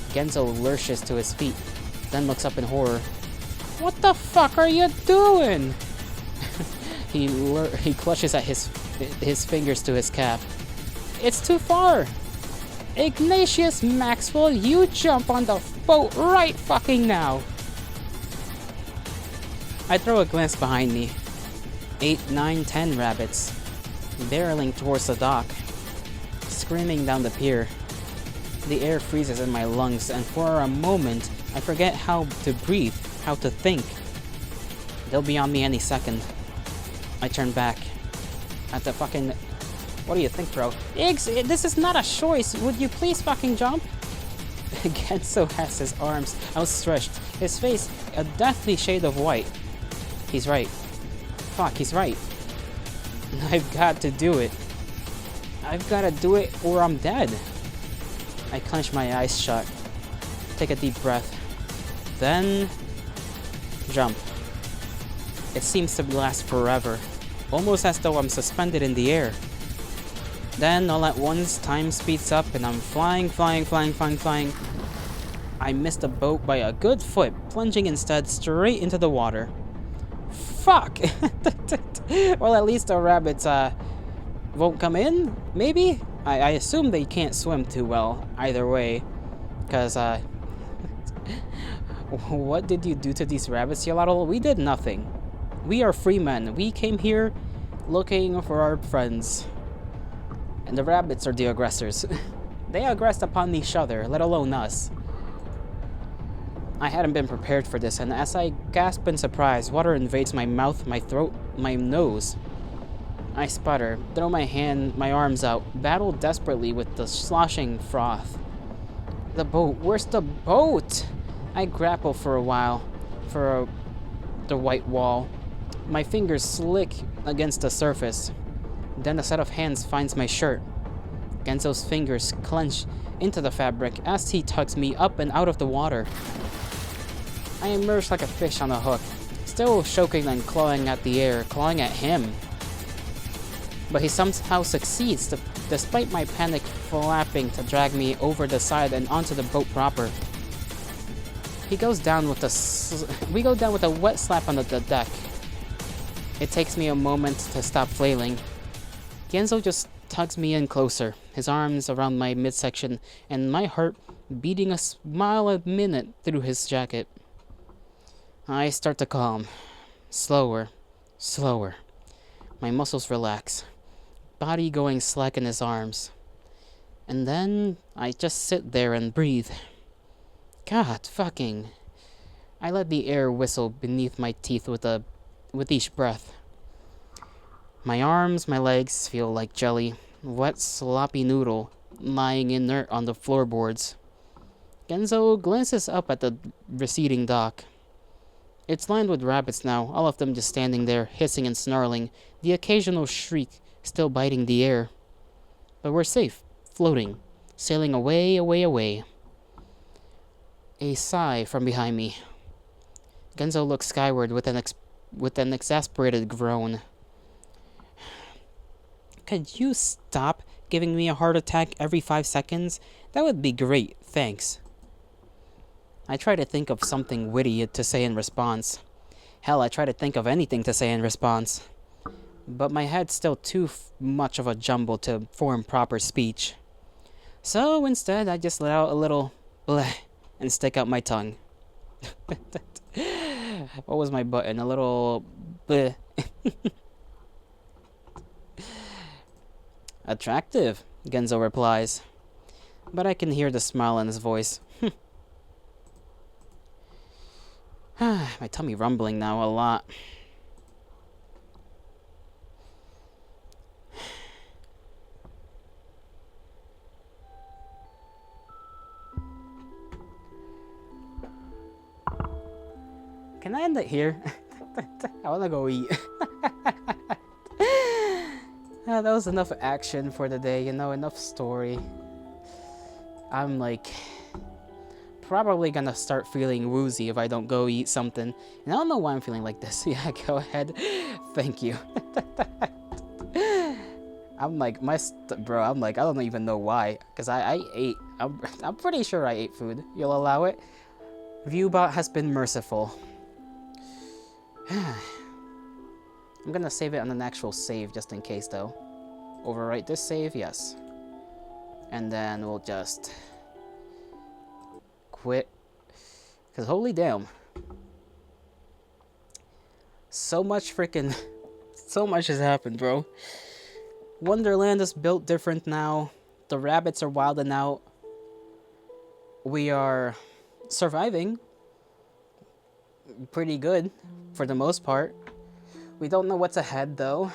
Genzo lurches to his feet, then looks up in horror. What the fuck are you doing? He clutches at his fingers to his calf. It's too far! Ignatius Maxwell, you jump on the boat right fucking now! I throw a glance behind me. 8, 9, 10 rabbits, barreling towards the dock, screaming down the pier. The air freezes in my lungs, and for a moment, I forget how to breathe, how to think. They'll be on me any second. I turn back. At the fucking... What do you think, bro? Iggs, this is not a choice. Would you please fucking jump? Genso has his arms outstretched, his face a deathly shade of white. He's right. Fuck, he's right. I've got to do it. I've got to do it or I'm dead. I clench my eyes shut. Take a deep breath. Then... jump. It seems to last forever. Almost as though I'm suspended in the air. Then, all at once, time speeds up and I'm flying. I missed the boat by a good foot, plunging instead straight into the water. Fuck! Well, at least the rabbits, won't come in? Maybe? I assume they can't swim too well, either way. Cause, what did you do to these rabbits, Yolotl? We did nothing. We are free men. We came here looking for our friends. And the rabbits are the aggressors. They aggressed upon each other, let alone us. I hadn't been prepared for this, and as I gasp in surprise, water invades my mouth, my throat, my nose. I sputter, throw my arms out, battle desperately with the sloshing froth. The boat, where's the boat? I grapple for a while, the white wall. My fingers slick against the surface. Then a set of hands finds my shirt. Genso's fingers clench into the fabric as he tugs me up and out of the water. I emerge like a fish on a hook, still choking and clawing at the air, clawing at him. But he somehow succeeds, despite my panic flapping to drag me over the side and onto the boat proper. We go down with a wet slap on the deck. It takes me a moment to stop flailing. Genso just tugs me in closer, his arms around my midsection, and my heart beating a mile a minute through his jacket. I start to calm. Slower. My muscles relax. Body going slack in his arms. And then I just sit there and breathe. God fucking. I let the air whistle beneath my teeth with each breath. My arms, my legs feel like jelly, wet sloppy noodle, lying inert on the floorboards. Genso glances up at the receding dock. It's lined with rabbits now, all of them just standing there, hissing and snarling, the occasional shriek still biting the air. But we're safe, floating, sailing away. A sigh from behind me. Genso looks skyward with an exasperated groan. Could you stop giving me a heart attack every 5 seconds? That would be great, thanks. I try to think of something witty to say in response. Hell, I try to think of anything to say in response. But my head's still too much of a jumble to form proper speech. So instead, I just let out a little bleh and stick out my tongue. What was my button? A little bleh. Attractive, Genso replies. But I can hear the smile in his voice. My tummy rumbling now a lot. Can I end it here? I wanna go eat. That was enough action for the day, enough story. I'm like probably gonna start feeling woozy if I don't go eat something. And I don't know why I'm feeling like this. Yeah, go ahead. Thank you. I'm like, bro, I'm like, I don't even know why. Because I ate, I'm pretty sure I ate food. You'll allow it? Viewbot has been merciful. I'm gonna save it on an actual save just in case though. Overwrite this save, yes. And then we'll just quit. Cause holy damn. So much has happened, bro. Wonderland is built different now. The rabbits are wilding out. We are surviving pretty good for the most part. We don't know what's ahead though.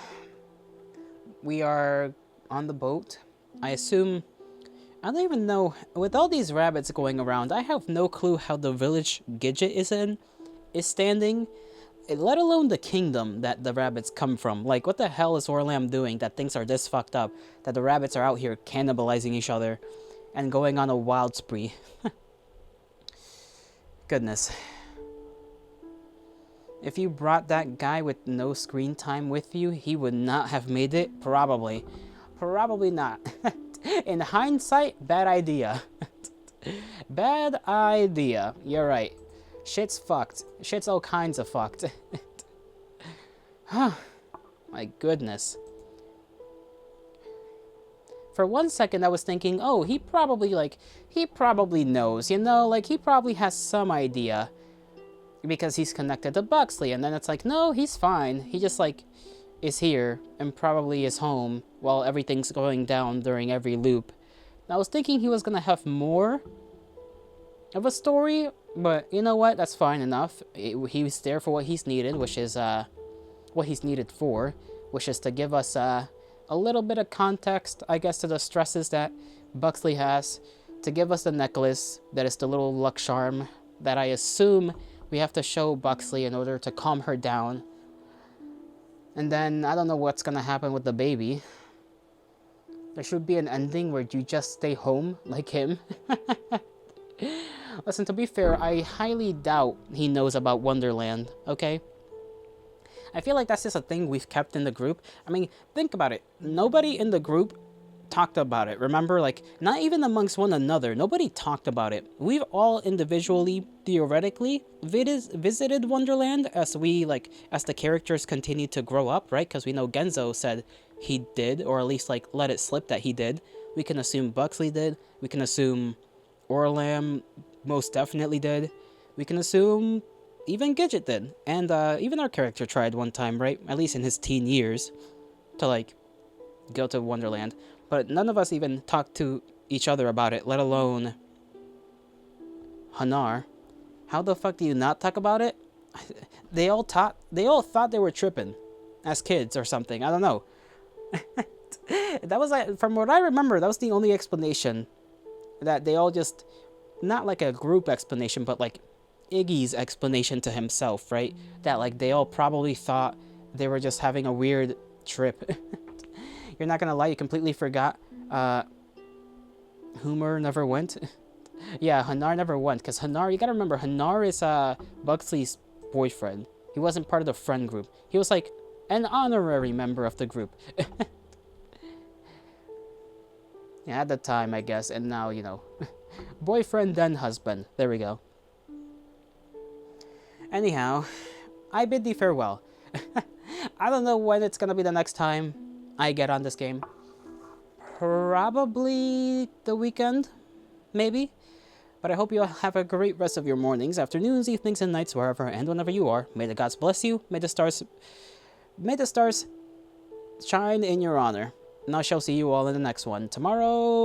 We are on the boat. I assume I don't even know. With all these rabbits going around, I have no clue how the village Gidget is standing, let alone the kingdom that the rabbits come from. Like, what the hell is Orlam doing that things are this fucked up, that the rabbits are out here cannibalizing each other and going on a wild spree? Goodness. If you brought that guy with no screen time with you, he would not have made it? Probably. Probably not. In hindsight, bad idea. Bad idea. You're right. Shit's fucked. Shit's all kinds of fucked. My goodness. For one second, I was thinking, oh, he probably knows, you know? Like, he probably has some idea. Because he's connected to Buxley. And then it's like, no, he's fine. He just, like, is here and probably is home while everything's going down during every loop. And I was thinking he was gonna have more of a story, but you know what? That's fine enough. He was there for what he's needed, which is what he's needed for, which is to give us a little bit of context, I guess, to the stresses that Buxley has, to give us the necklace that is the little luck charm that I assume we have to show Buxley in order to calm her down. And then, I don't know what's gonna happen with the baby. There should be an ending where you just stay home, like him. Listen, to be fair, I highly doubt he knows about Wonderland, okay? I feel like that's just a thing we've kept in the group. I mean, think about it. Nobody in the group talked about it, remember? Like, not even amongst one another. Nobody talked about it. We've all individually, theoretically, visited Wonderland as the characters continued to grow up, right? Because we know Genzo said he did, or at least, like, let it slip that he did. We can assume Buxley did. We can assume Orlam most definitely did. We can assume even Gidget did. And even our character tried one time, right? At least in his teen years, to, like, go to Wonderland. But none of us even talked to each other about it, let alone Hanar. How the fuck do you not talk about it? They all thought they were tripping as kids or something. I don't know. That was, like, from what I remember, that was the only explanation. That they all just, not like a group explanation, but like Iggy's explanation to himself, right? That, like, they all probably thought they were just having a weird trip. You're not gonna lie, you completely forgot Humor never went. Yeah, Hanar never went, because Hanar, you gotta remember, Hanar is Buxley's boyfriend. He wasn't part of the friend group. He was like an honorary member of the group. Yeah, at the time, I guess, and now, you know, boyfriend then husband. There we go. Anyhow, I bid thee farewell. I don't know when it's gonna be the next time I get on this game. Probably the weekend, maybe. But I hope you all have a great rest of your mornings, afternoons, evenings, and nights, wherever and whenever you are. May the gods bless you. May the stars shine in your honor. And I shall see you all in the next one tomorrow.